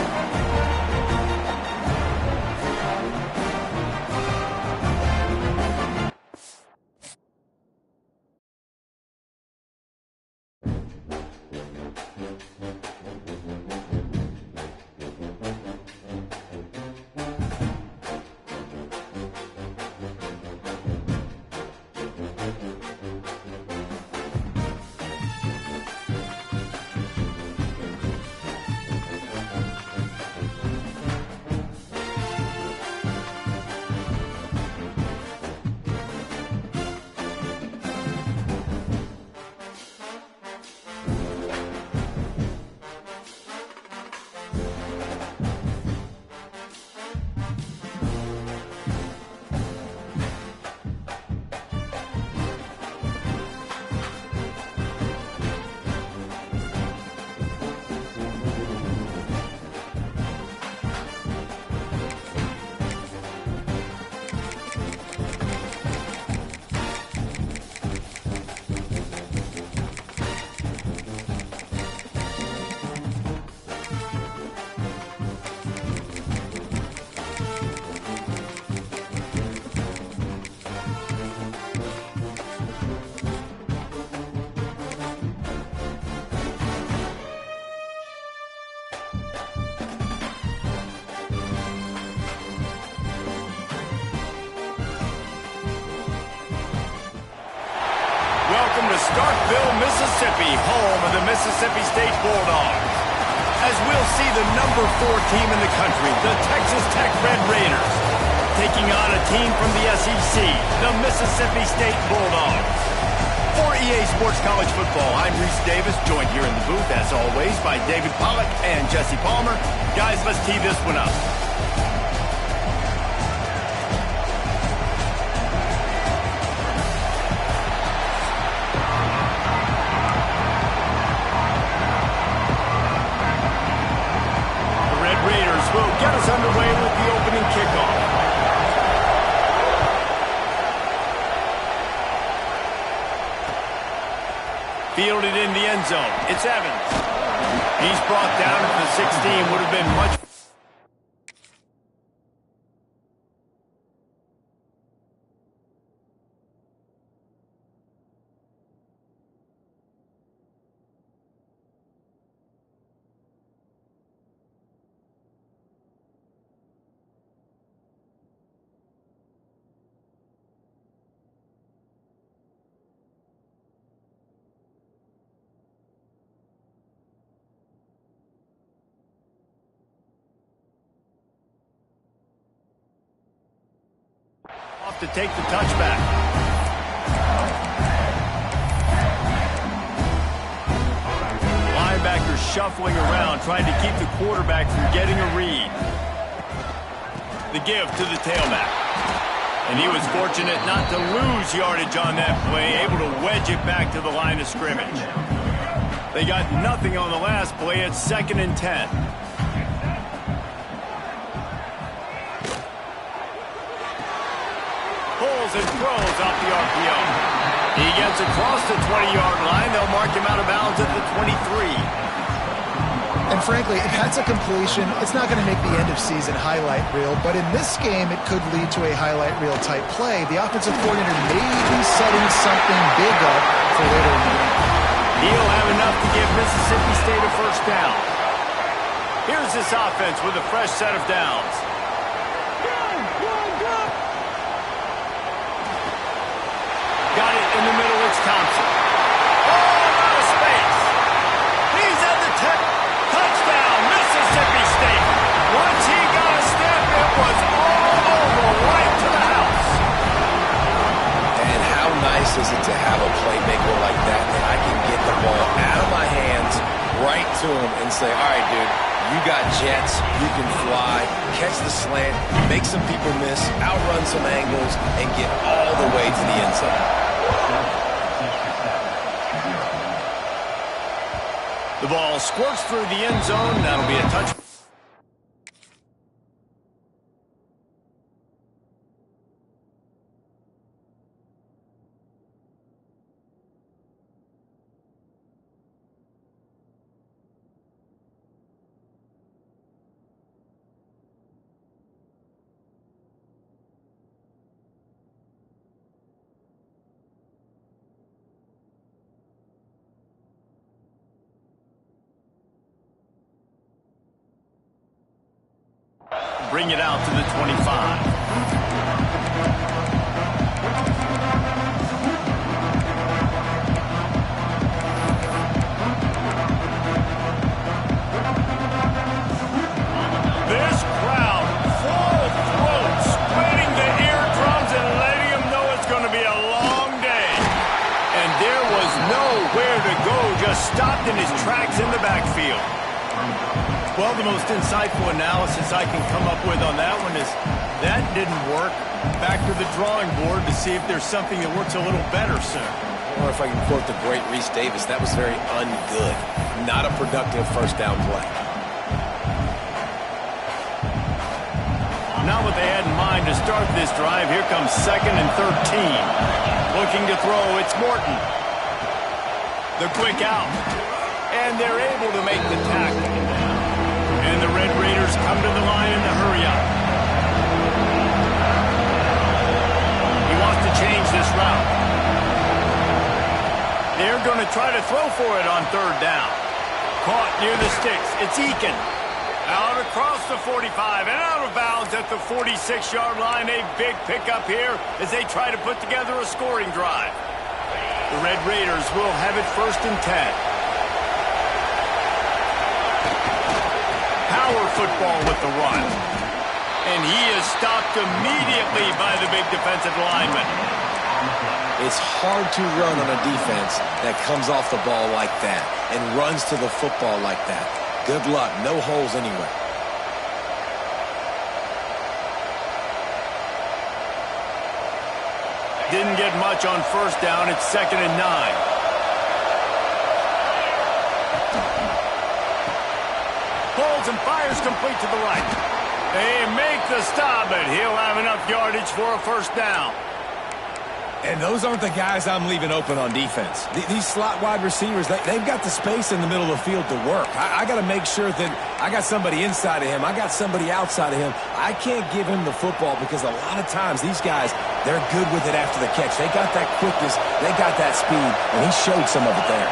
Starkville, Mississippi, home of the Mississippi State Bulldogs. As we'll see the number 4 team in the country, the Texas Tech Red Raiders, taking on a team from the SEC, the Mississippi State Bulldogs. For EA Sports College Football, I'm Reese Davis, joined here in the booth, as always, by David Pollack and Jesse Palmer. Guys, let's tee this one up. The Red Raiders will get us underway with the opening kickoff. Fielded in the end zone. It's Evans. He's brought down at the 16. Would have been much. To take the touchback. Linebackers shuffling around, trying to keep the quarterback from getting a read. The give to the tailback. And he was fortunate not to lose yardage on that play, able to wedge it back to the line of scrimmage. They got nothing on the last play. It's 2nd and 10. Pulls and throws off the RPO. He gets across the 20-yard line. They'll mark him out of bounds at the 23. And frankly, if that's a completion, it's not going to make the end of season highlight reel. But in this game, it could lead to a highlight reel type play. The offensive coordinator may be setting something big up for later in the game. He'll have enough to give Mississippi State a first down. Here's this offense with a fresh set of downs. Got it in the middle, it's Thompson. Oh, out of space. He's at the touchdown, Mississippi State. Once he got a step, it was all over, right to the house. And how nice is it to have a playmaker like that I can get the ball out of my hands, right to him, and say, all right, dude, you got jets, you can fly, catch the slant, make some people miss, outrun some angles, and get all the way to the end zone. The ball squirts through the end zone. That'll be a touch. Bring it out to the 25. This crowd, full throat, spreading the eardrums and letting them know it's going to be a long day. And there was nowhere to go, just stopped in his tracks in the backfield. Well, the most insightful analysis I can come up with on that one is that didn't work. Back to the drawing board to see if there's something that works a little better soon. Or if I can quote the great Reese Davis, that was very ungood. Not a productive first down play. Not what they had in mind to start this drive. Here comes 2nd and 13. Looking to throw, it's Morton. The quick out. And they're able to make the tackle. And the Red Raiders come to the line in the hurry-up. He wants to change this route. They're going to try to throw for it on 3rd down. Caught near the sticks. It's Eakin. Out across the 45 and out of bounds at the 46-yard line. A big pickup here as they try to put together a scoring drive. The Red Raiders will have it 1st and 10. Power football with the run. And he is stopped immediately by the big defensive lineman. It's hard to run on a defense that comes off the ball like that and runs to the football like that. Good luck. No holes anywhere. Didn't get much on 1st down. It's 2nd and 9. Pulls and fires complete to the right. They make the stop, but he'll have enough yardage for a 1st down. And those aren't the guys I'm leaving open on defense. These slot wide receivers, they've got the space in the middle of the field to work. I got to make sure that I got somebody inside of him. I got somebody outside of him. I can't give him the football because a lot of times these guys, they're good with it after the catch. They got that quickness. They got that speed, and he showed some of it there.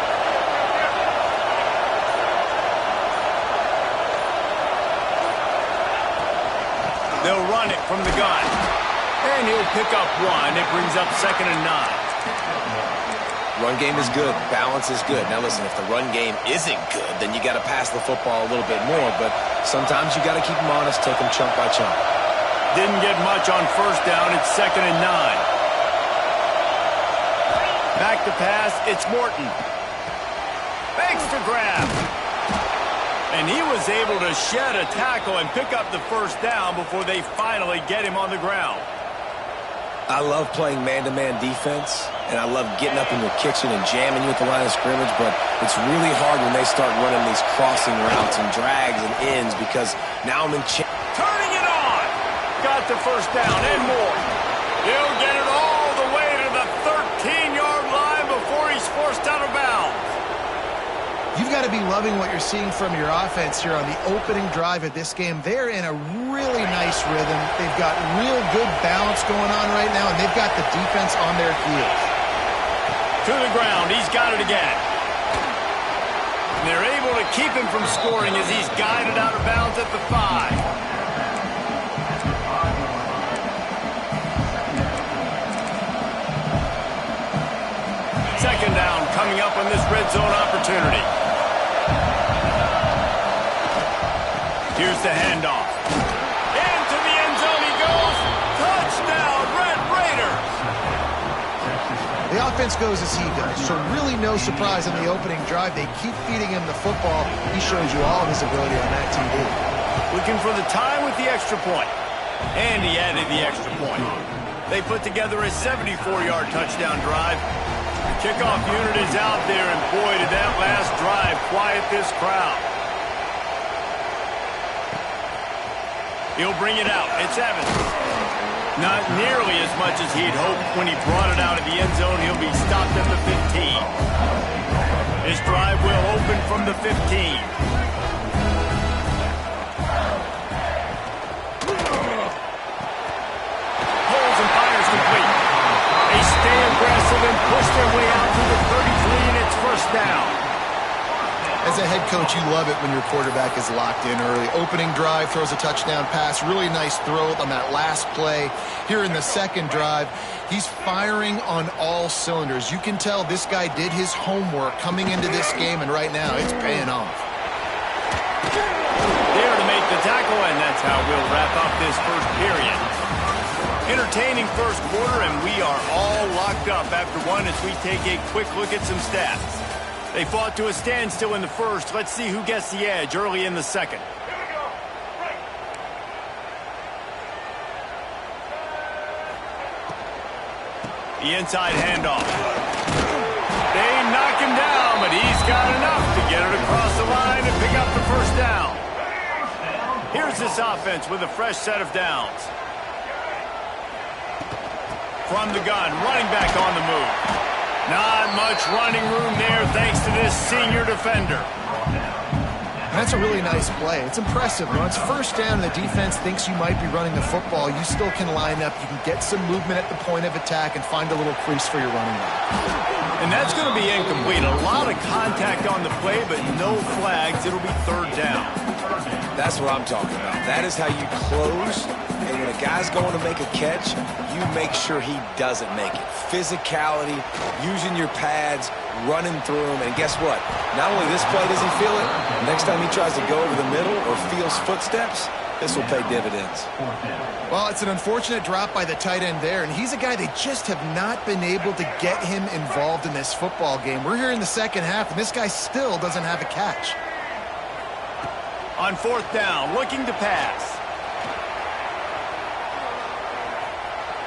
They'll run it from the gun. And he'll pick up 1. It brings up 2nd and 9. Run game is good. Balance is good. Now listen, if the run game isn't good, then you got to pass the football a little bit more. But sometimes you got to keep them honest, take them chunk by chunk. Didn't get much on 1st down. It's 2nd and 9. Back to pass. It's Morton. Makes the grab. And he was able to shed a tackle and pick up the 1st down before they finally get him on the ground. I love playing man-to-man defense, and I love getting up in your kitchen and jamming you at the line of scrimmage, but it's really hard when they start running these crossing routes and drags and ends because now I'm in turning it on. Got the 1st down and more. He'll get it all the way to the 13-yard line before he's forced out of bounds. You've got to be loving what you're seeing from your offense here on the opening drive of this game. They're in a really nice rhythm. They've got real good balance going on right now, and they've got the defense on their heels. To the ground. He's got it again. And they're able to keep him from scoring as he's guided out of bounds at the 5. 2nd down coming up on this red zone opportunity. Here's the handoff. Into the end zone he goes. Touchdown, Red Raiders. The offense goes as he does, so really no surprise on the opening drive. They keep feeding him the football. He shows you all of his ability on that TV. Looking for the time with the extra point. And he added the extra point. They put together a 74-yard touchdown drive. The kickoff unit is out there, and boy, did that last drive quiet this crowd. He'll bring it out. It's Evans. Not nearly as much as he'd hoped when he brought it out of the end zone. He'll be stopped at the 15. His drive will open from the 15. Pulls and fires complete. They stay aggressive and push their way out to the 33, and it's 1st down. As a head coach, you love it when your quarterback is locked in early. Opening drive, throws a touchdown pass. Really nice throw on that last play. Here in the 2nd drive, he's firing on all cylinders. You can tell this guy did his homework coming into this game, and right now it's paying off. There to make the tackle, and that's how we'll wrap up this 1st period. Entertaining 1st quarter, and we are all locked up after 1 as we take a quick look at some stats. They fought to a standstill in the 1st. Let's see who gets the edge early in the 2nd. The inside handoff. They knock him down, but he's got enough to get it across the line and pick up the 1st down. Here's this offense with a fresh set of downs. From the gun, running back on the move. Not much running room there thanks to this senior defender. That's a really nice play. It's impressive. When it's 1st down and the defense thinks you might be running the football, you still can line up. You can get some movement at the point of attack and find a little crease for your running back. And that's going to be incomplete. A lot of contact on the play, but no flags. It'll be third down. That's what I'm talking about. That is how you close. And when a guy's going to make a catch, you make sure he doesn't make it. Physicality, using your pads, running through them. And guess what? Not only this play does he feel it, next time he tries to go over the middle or feels footsteps, this will pay dividends. Well, it's an unfortunate drop by the tight end there, and he's a guy they just have not been able to get him involved in this football game. We're here in the second half, and this guy still doesn't have a catch. On fourth down, looking to pass.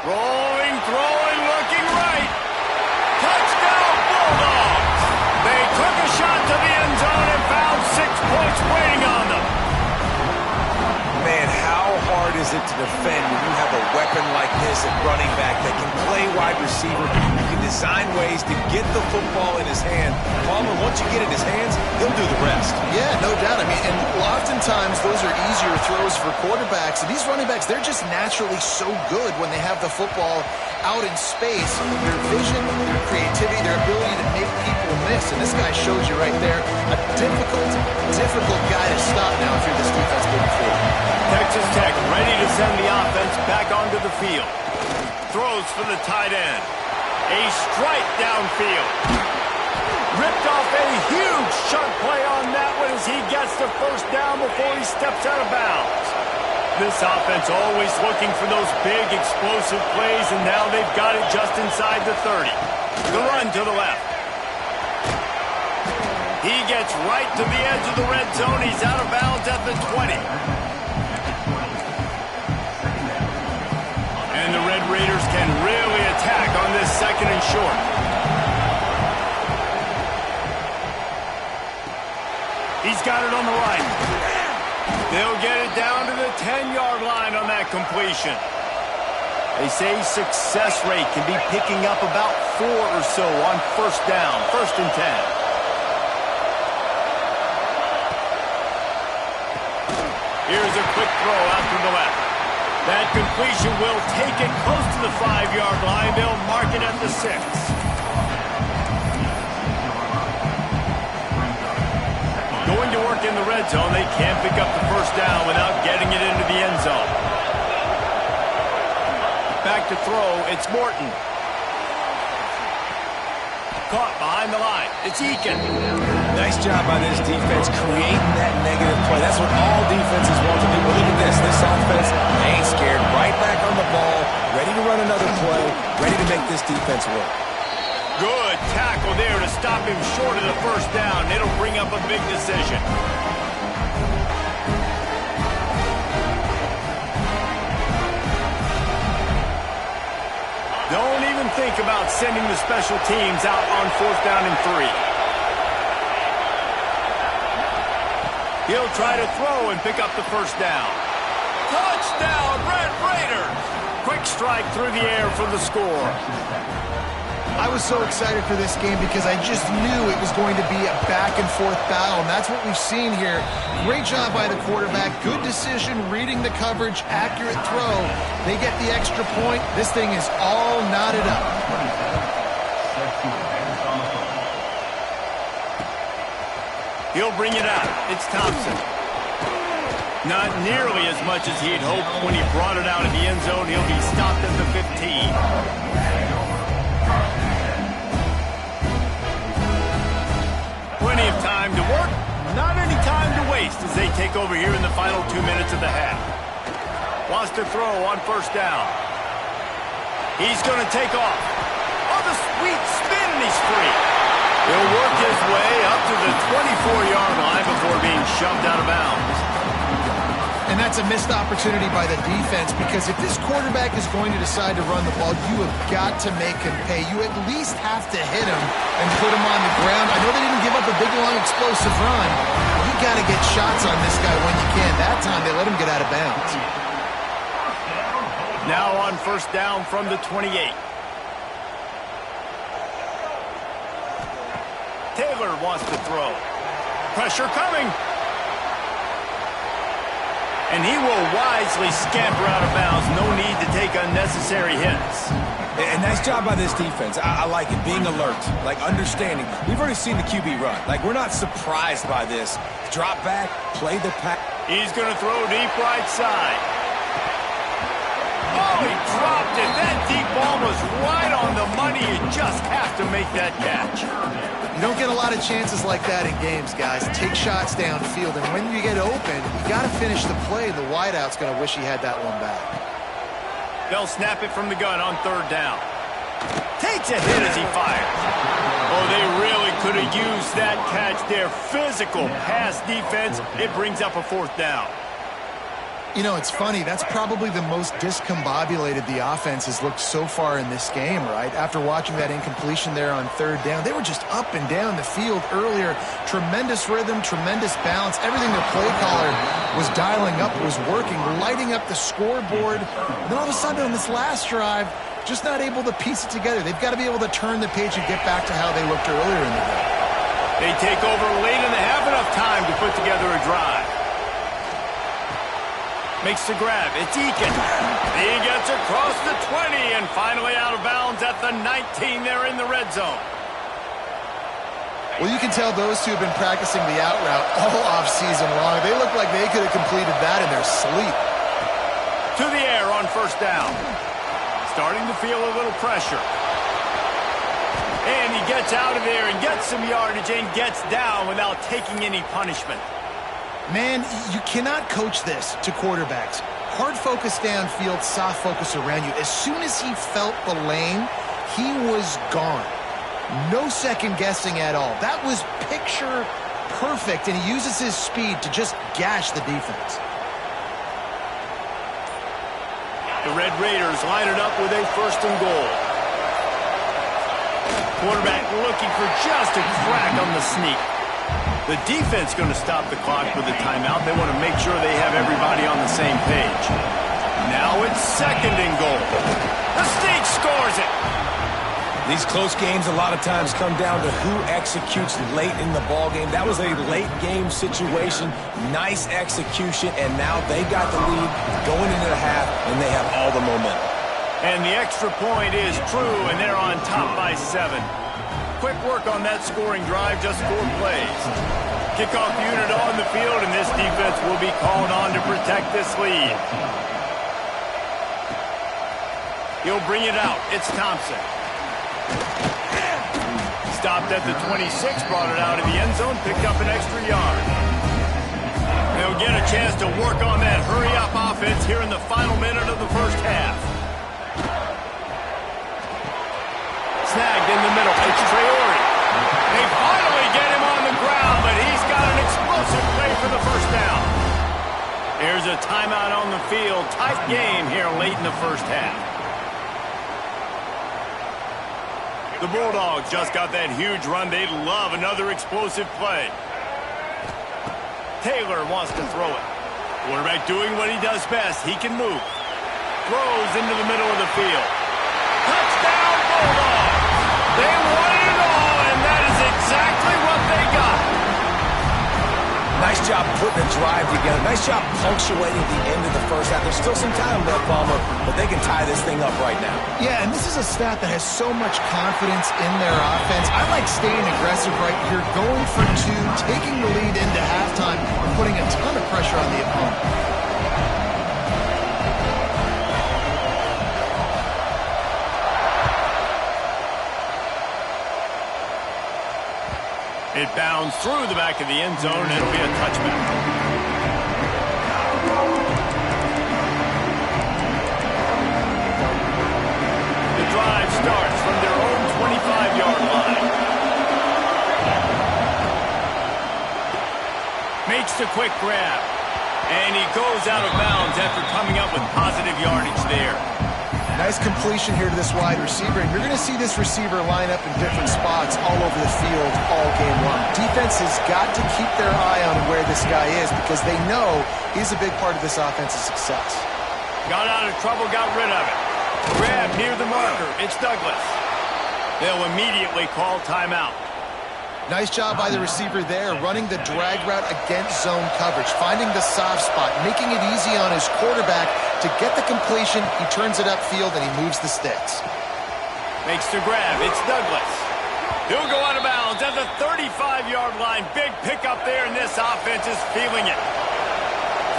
Rolling, throwing, looking right. Touchdown, Bulldogs! They took a shot to the end zone and found 6 points waiting on them. Man, how hard is it to defend when you have a weapon like this at running back that can play wide receiver? You can design ways to get the football in his hand. Palmer, once you get it in his hands, he'll do the rest. Yeah, no doubt. I mean, and oftentimes those are easier throws for quarterbacks. And these running backs, they're just naturally so good when they have the football out in space. Their vision, their creativity, their ability to make people miss. And this guy shows you right there a difficult guy to stop now if you're this defense moving forward. Texas Tech ready to send the offense back onto the field. Throws for the tight end. A strike downfield. Ripped off a huge chunk play on that one as he gets the first down before he steps out of bounds. This offense always looking for those big explosive plays, and now they've got it just inside the 30. The run to the left. He gets right to the edge of the red zone. He's out of bounds at the 20. And the Red Raiders can really attack on this second and short. He's got it on the right. They'll get it down to the 10-yard line on that completion. They say success rate can be picking up about 4 or so on first down, 1st and 10. Here's a quick throw out to the left. That completion will take it close to the 5-yard line. They'll mark it at the 6. Going to work in the red zone. They can't pick up the first down without getting it into the end zone. Back to throw. It's Morton. Caught behind the line. It's Eakin. Nice job by this defense creating that negative play. That's what all defenses want to do. But look at this. This offense ain't scared. Right back on the ball, ready to run another play, ready to make this defense work. Good tackle there to stop him short of the first down. It'll bring up a big decision. Don't even think about sending the special teams out on 4th down and 3. He'll try to throw and pick up the first down. Touchdown, Red Raiders! Quick strike through the air for the score. I was so excited for this game because I just knew it was going to be a back-and-forth battle, and that's what we've seen here. Great job by the quarterback. Good decision, reading the coverage, accurate throw. They get the extra point. This thing is all knotted up. He'll bring it out. It's Thompson. Not nearly as much as he had hoped when he brought it out of the end zone. He'll be stopped at the 15. Plenty of time to work, not any time to waste as they take over here in the final 2 minutes of the half. Wants to throw on first down. He's going to take off. Oh, the sweet spin, and he's free. He'll work his way up to the 24-yard line before being shoved out of bounds. And that's a missed opportunity by the defense, because if this quarterback is going to decide to run the ball, you have got to make him pay. You at least have to hit him and put him on the ground. I know they didn't give up a big, long, explosive run. You got to get shots on this guy when you can. That time they let him get out of bounds. Now on first down from the 28. Taylor wants to throw. Pressure coming. And he will wisely scamper out of bounds. No need to take unnecessary hits. And nice job by this defense. I like it, being alert, like understanding. We've already seen the QB run. Like, we're not surprised by this. Drop back, play the pass. He's going to throw deep right side. Oh, he dropped it. That deep ball was right on the money. You just have to make that catch. You don't get a lot of chances like that in games, guys. Take shots downfield, and when you get open, you got to finish the play. The wideout's going to wish he had that one back. They'll snap it from the gun on third down. Takes a hit as he fires. Oh, they really could have used that catch there. Physical pass defense. It brings up a fourth down. You know, it's funny. That's probably the most discombobulated the offense has looked so far in this game, right? After watching that incompletion there on third down, they were just up and down the field earlier. Tremendous rhythm, tremendous balance. Everything their play caller was dialing up was working, lighting up the scoreboard. And then all of a sudden on this last drive, just not able to piece it together. They've got to be able to turn the page and get back to how they looked earlier in the game. They take over late and they have enough time to put together a drive. Makes the grab. It's Eakin. He gets across the 20 and finally out of bounds at the 19 there in the red zone. Well, you can tell those two have been practicing the out route all offseason long. They look like they could have completed that in their sleep. To the air on first down. Starting to feel a little pressure. And he gets out of there and gets some yardage and gets down without taking any punishment. Man, you cannot coach this to quarterbacks. Hard focus downfield, soft focus around you. As soon as he felt the lane, he was gone. No second guessing at all. That was picture perfect, and he uses his speed to just gash the defense. The Red Raiders line it up with a first and goal. Quarterback looking for just a crack on the sneak. The defense going to stop the clock with a timeout. They want to make sure they have everybody on the same page. Now it's second and goal. The sneak scores it. These close games a lot of times come down to who executes late in the ball game. That was a late game situation. Nice execution, and now they got the lead going into the half, and they have all the momentum. And the extra point is true, and they're on top by 7. Quick work on that scoring drive, just 4 plays. Kickoff unit on the field, and this defense will be called on to protect this lead. He'll bring it out. It's Thompson. Stopped at the 26, brought it out of the end zone, picked up an extra yard. They'll get a chance to work on that hurry-up offense here in the final minute of the first half. Snagged in the middle. It's Traore. They finally get him on the ground, but he's got an explosive play for the first down. There's a timeout on the field. Tight game here late in the first half. The Bulldogs just got that huge run. They'd love another explosive play. Taylor wants to throw it. Quarterback doing what he does best. He can move. Throws into the middle of the field. Touchdown, Bulldogs! They won it all, and that is exactly what they got. Nice job putting a drive together. Nice job punctuating the end of the first half. There's still some time left, Palmer, but they can tie this thing up right now. Yeah, and this is a staff that has so much confidence in their offense. I like staying aggressive right here, going for 2, taking the lead into halftime, and putting a ton of pressure on the opponent. It bounds through the back of the end zone, and it'll be a touchback. The drive starts from their own 25-yard line. Makes the quick grab, and he goes out of bounds after coming up with positive yardage there. Nice completion here to this wide receiver, and you're going to see this receiver line up in different spots all over the field all game long. Defense has got to keep their eye on where this guy is because they know he's a big part of this offense's success. Got out of trouble, got rid of it. Grab near the marker. It's Douglas. They'll immediately call timeout. Nice job by the receiver there, running the drag route against zone coverage, finding the soft spot, making it easy on his quarterback to get the completion. He turns it upfield, and he moves the sticks. Makes the grab. It's Douglas. He'll go out of bounds at the 35-yard line. Big pickup there, and this offense is feeling it.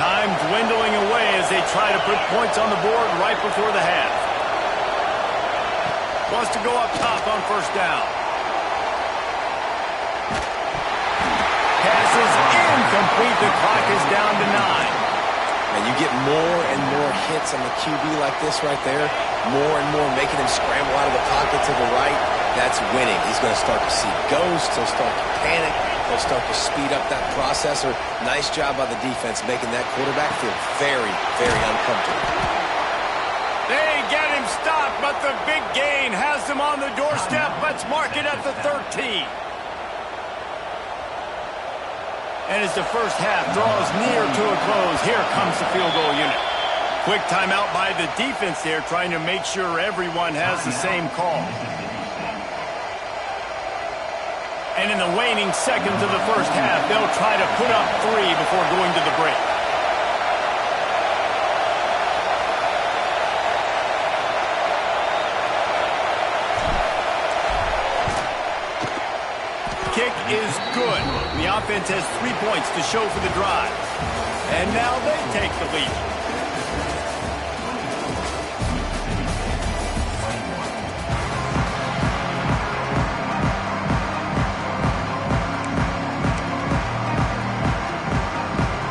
Time dwindling away as they try to put points on the board right before the half. Wants to go up top on first down. Pass is incomplete. The clock is down to 9. And you get more and more hits on the QB like this right there, more and more making him scramble out of the pocket to the right. That's winning. He's going to start to see ghosts. He'll start to panic. He'll start to speed up that processor. Nice job by the defense making that quarterback feel very, very uncomfortable. They get him stopped, but the big gain has him on the doorstep. Let's mark it at the 13. And as the first half draws near to a close, here comes the field goal unit. Quick timeout by the defense there, trying to make sure everyone has the same call. And in the waning seconds of the first half, they'll try to put up 3 before going to the break. Kick is good. The offense has 3 points to show for the drive. And now they take the lead.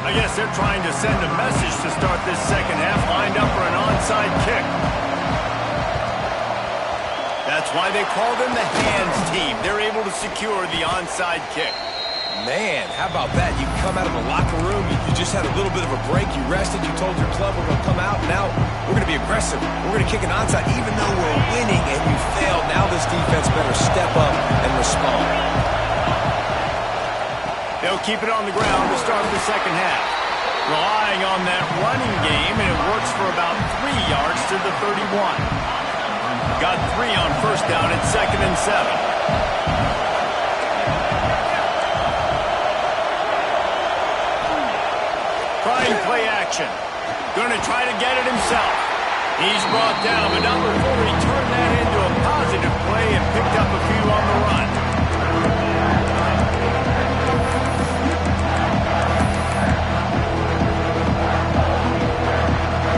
I guess they're trying to send a message to start this second half, lined up for an onside kick. That's why they call them the hands team. They're able to secure the onside kick. Man, how about that? You come out of the locker room, you just had a little bit of a break, you rested, you told your club we're going to come out, now we're going to be aggressive. We're going to kick an onside, even though we're winning and you failed. Now this defense better step up and respond. They'll keep it on the ground to start the second half. Relying on that running game, and it works for about 3 yards to the 31. Got 3 on first down at 2nd and 7. Trying play action. Going to try to get it himself. He's brought down, but not before he turned that into a positive play and picked up a few on the run.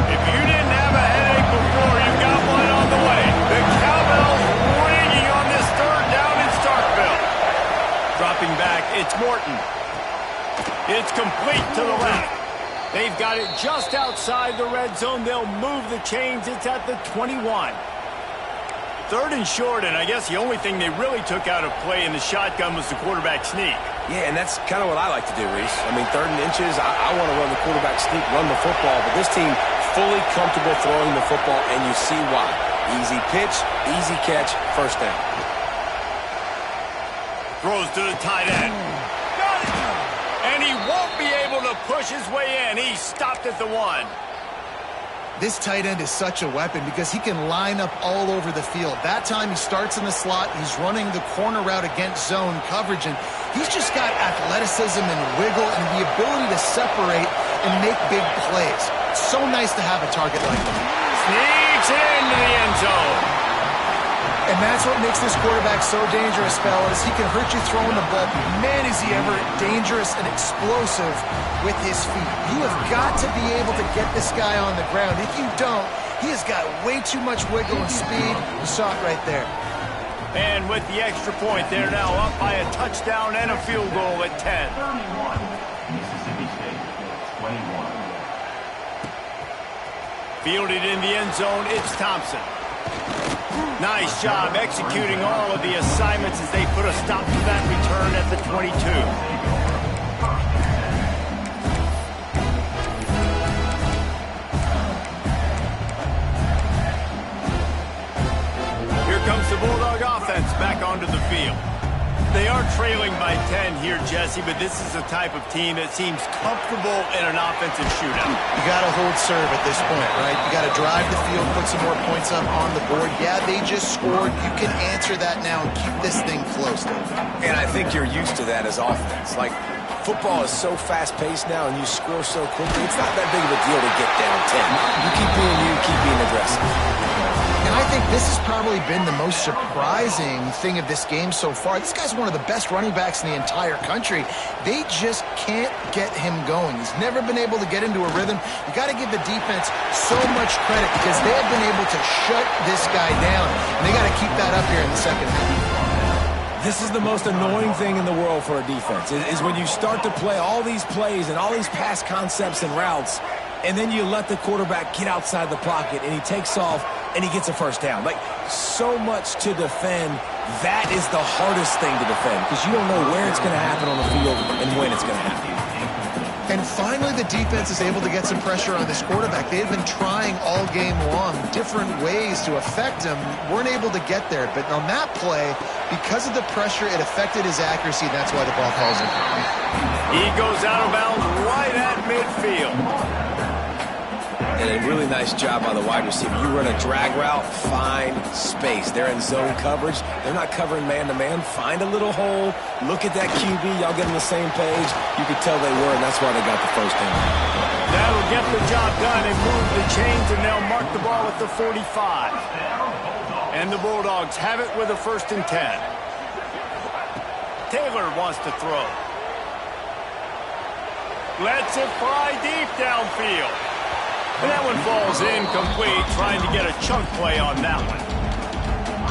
If you didn't have a headache before, you got one on the way. The cowbell's ringing on this 3rd down in Starkville. Dropping back, it's Morton. It's complete to the left. They've got it just outside the red zone. They'll move the chains. It's at the 21. 3rd and short, and I guess the only thing they really took out of play in the shotgun was the quarterback sneak. Yeah, and that's kind of what I like to do, Reese. I mean, 3rd and inches, I want to run the quarterback sneak, run the football, but this team fully comfortable throwing the football, and you see why. Easy pitch, easy catch, first down. Throws to the tight end. And he won't be able to push his way in. He's stopped at the 1. This tight end is such a weapon because he can line up all over the field. That time he starts in the slot. He's running the corner route against zone coverage, and he's just got athleticism and wiggle and the ability to separate and make big plays. It's so nice to have a target like that. Sneaks into the end zone. And that's what makes this quarterback so dangerous, fellas. He can hurt you throwing the ball. Man, is he ever dangerous and explosive with his feet. You have got to be able to get this guy on the ground. If you don't, he has got way too much wiggle and speed. You saw it right there. And with the extra point, they're now up by a touchdown and a field goal at 10. 31. Mississippi State. 21. Fielded in the end zone, it's Thompson. Nice job executing all of the assignments as they put a stop to that return at the 22. Here comes the Bulldog offense back onto the field. They are trailing by 10 here, Jesse, but this is the type of team that seems comfortable in an offensive shootout. You got to hold serve at this point, right? You got to drive the field, put some more points up on the board. Yeah, they just scored. You can answer that now and keep this thing close, Dave. And I think you're used to that as offense. Like, Football is so fast-paced now, and you score so quickly, it's not that big of a deal to get down 10. You keep being aggressive. And I think this has probably been the most surprising thing of this game so far. This guy's one of the best running backs in the entire country. They just can't get him going. He's never been able to get into a rhythm. You got to give the defense so much credit because they have been able to shut this guy down. And they got to keep that up here in the second half. This is the most annoying thing in the world for a defense, is when you start to play all these plays and all these pass concepts and routes, and then you let the quarterback get outside the pocket, and he takes off, and he gets a first down. Like, so much to defend. That is the hardest thing to defend because you don't know where it's going to happen on the field and when it's going to happen. And finally, the defense is able to get some pressure on this quarterback. They had been trying all game long different ways to affect him. Weren't able to get there. But on that play, because of the pressure, it affected his accuracy, and that's why the ball falls in. He goes out of bounds right at midfield. And a really nice job by the wide receiver. You run a drag route, find space. They're in zone coverage. They're not covering man-to-man. Find a little hole. Look at that QB. Y'all get on the same page. You could tell they were, and that's why they got the first down. That'll get the job done and move the chains, and they'll mark the ball at the 45. And the Bulldogs have it with a 1st and 10. Taylor wants to throw. Lets it fly deep downfield. And that one falls incomplete, trying to get a chunk play on that one.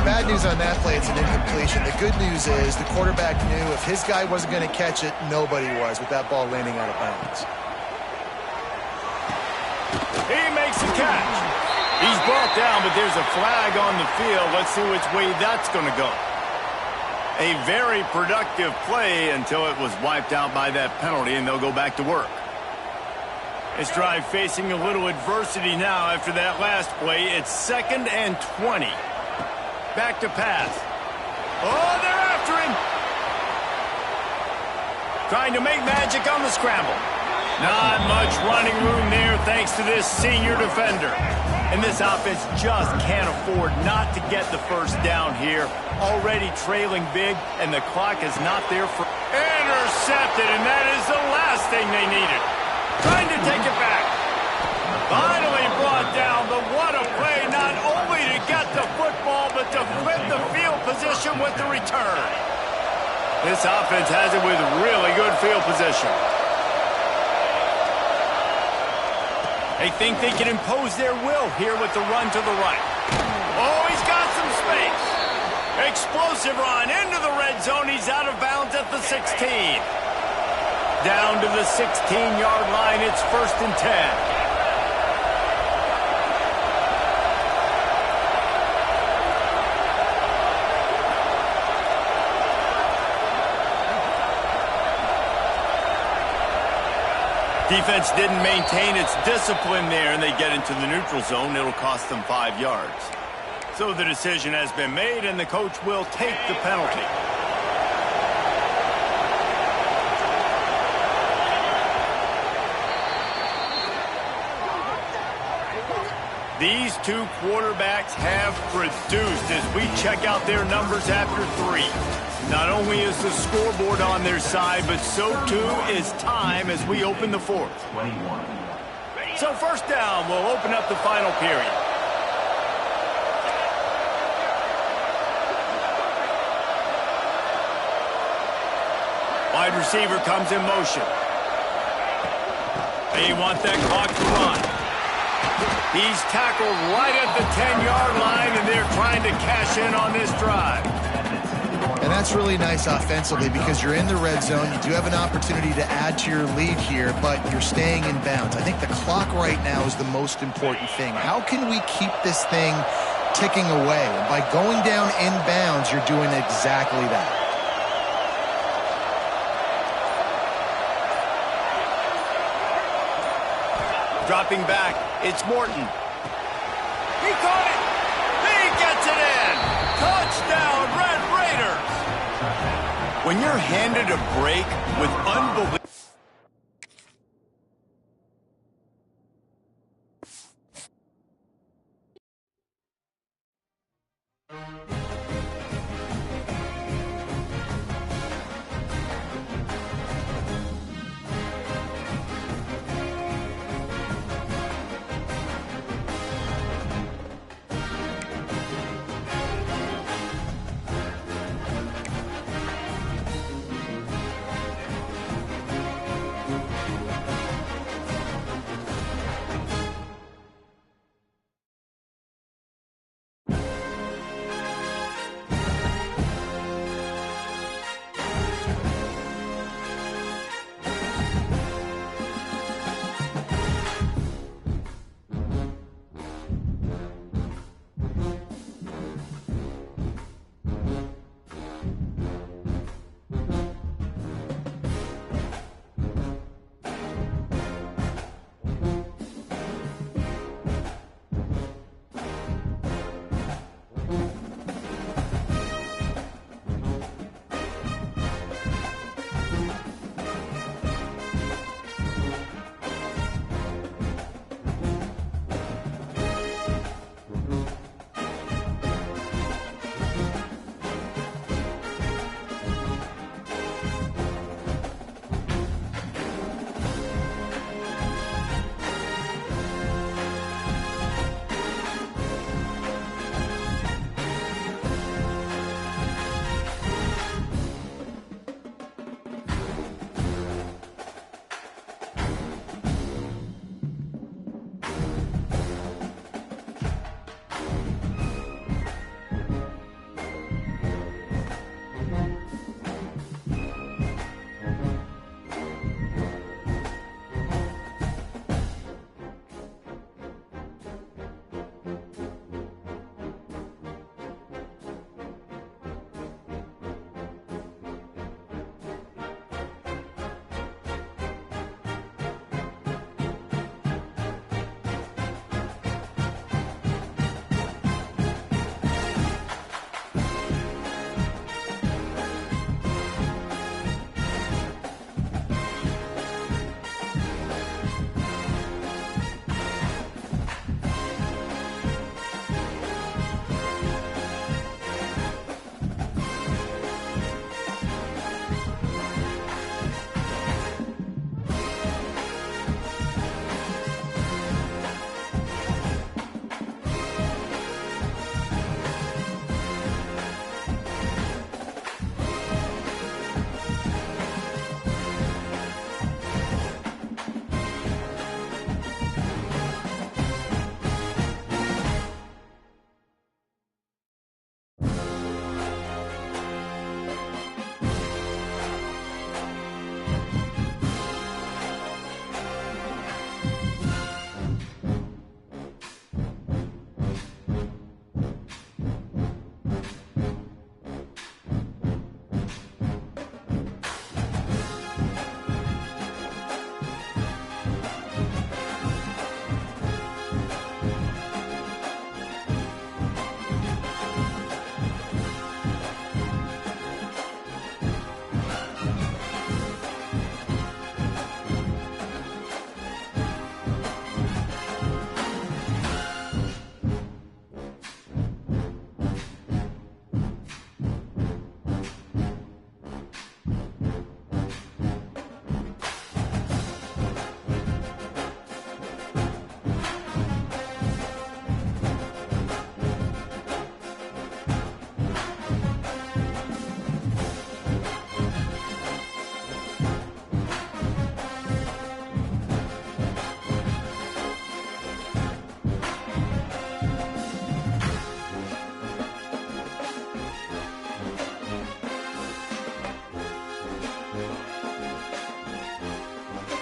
Bad news on that play, it's an incompletion. The good news is the quarterback knew if his guy wasn't going to catch it, nobody was with that ball landing out of bounds. He makes a catch. He's brought down, but there's a flag on the field. Let's see which way that's going to go. A very productive play until it was wiped out by that penalty, and they'll go back to work. This drive facing a little adversity now after that last play. It's 2nd and 20. Back to pass. Oh, they're after him. Trying to make magic on the scramble. Not much running room there thanks to this senior defender. And this offense just can't afford not to get the first down here. Already trailing big, and the clock is not there for... Intercepted, and that is the last thing they needed. Trying to take it back. Finally brought down, but what a play, not only to get the football, but to flip the field position with the return. This offense has it with really good field position. They think they can impose their will here with the run to the right. Oh, he's got some space. Explosive run into the red zone. He's out of bounds at the 16. Down to the 16-yard line. It's 1st and 10. Defense didn't maintain its discipline there, and they get into the neutral zone. It'll cost them 5 yards. So the decision has been made, and the coach will take the penalty. These two quarterbacks have produced as we check out their numbers after 3. Not only is the scoreboard on their side, but so too is time as we open the 4th. 21. So 1st down will open up the final period. Wide receiver comes in motion. They want that clock to run. He's tackled right at the 10-yard line, and they're trying to cash in on this drive. And that's really nice offensively because you're in the red zone. You do have an opportunity to add to your lead here, but you're staying in bounds. I think the clock right now is the most important thing. How can we keep this thing ticking away? And by going down in bounds, you're doing exactly that. Dropping back, it's Morton. He caught it. He gets it in. Touchdown, Red Raiders. When you're handed a break with unbelievable...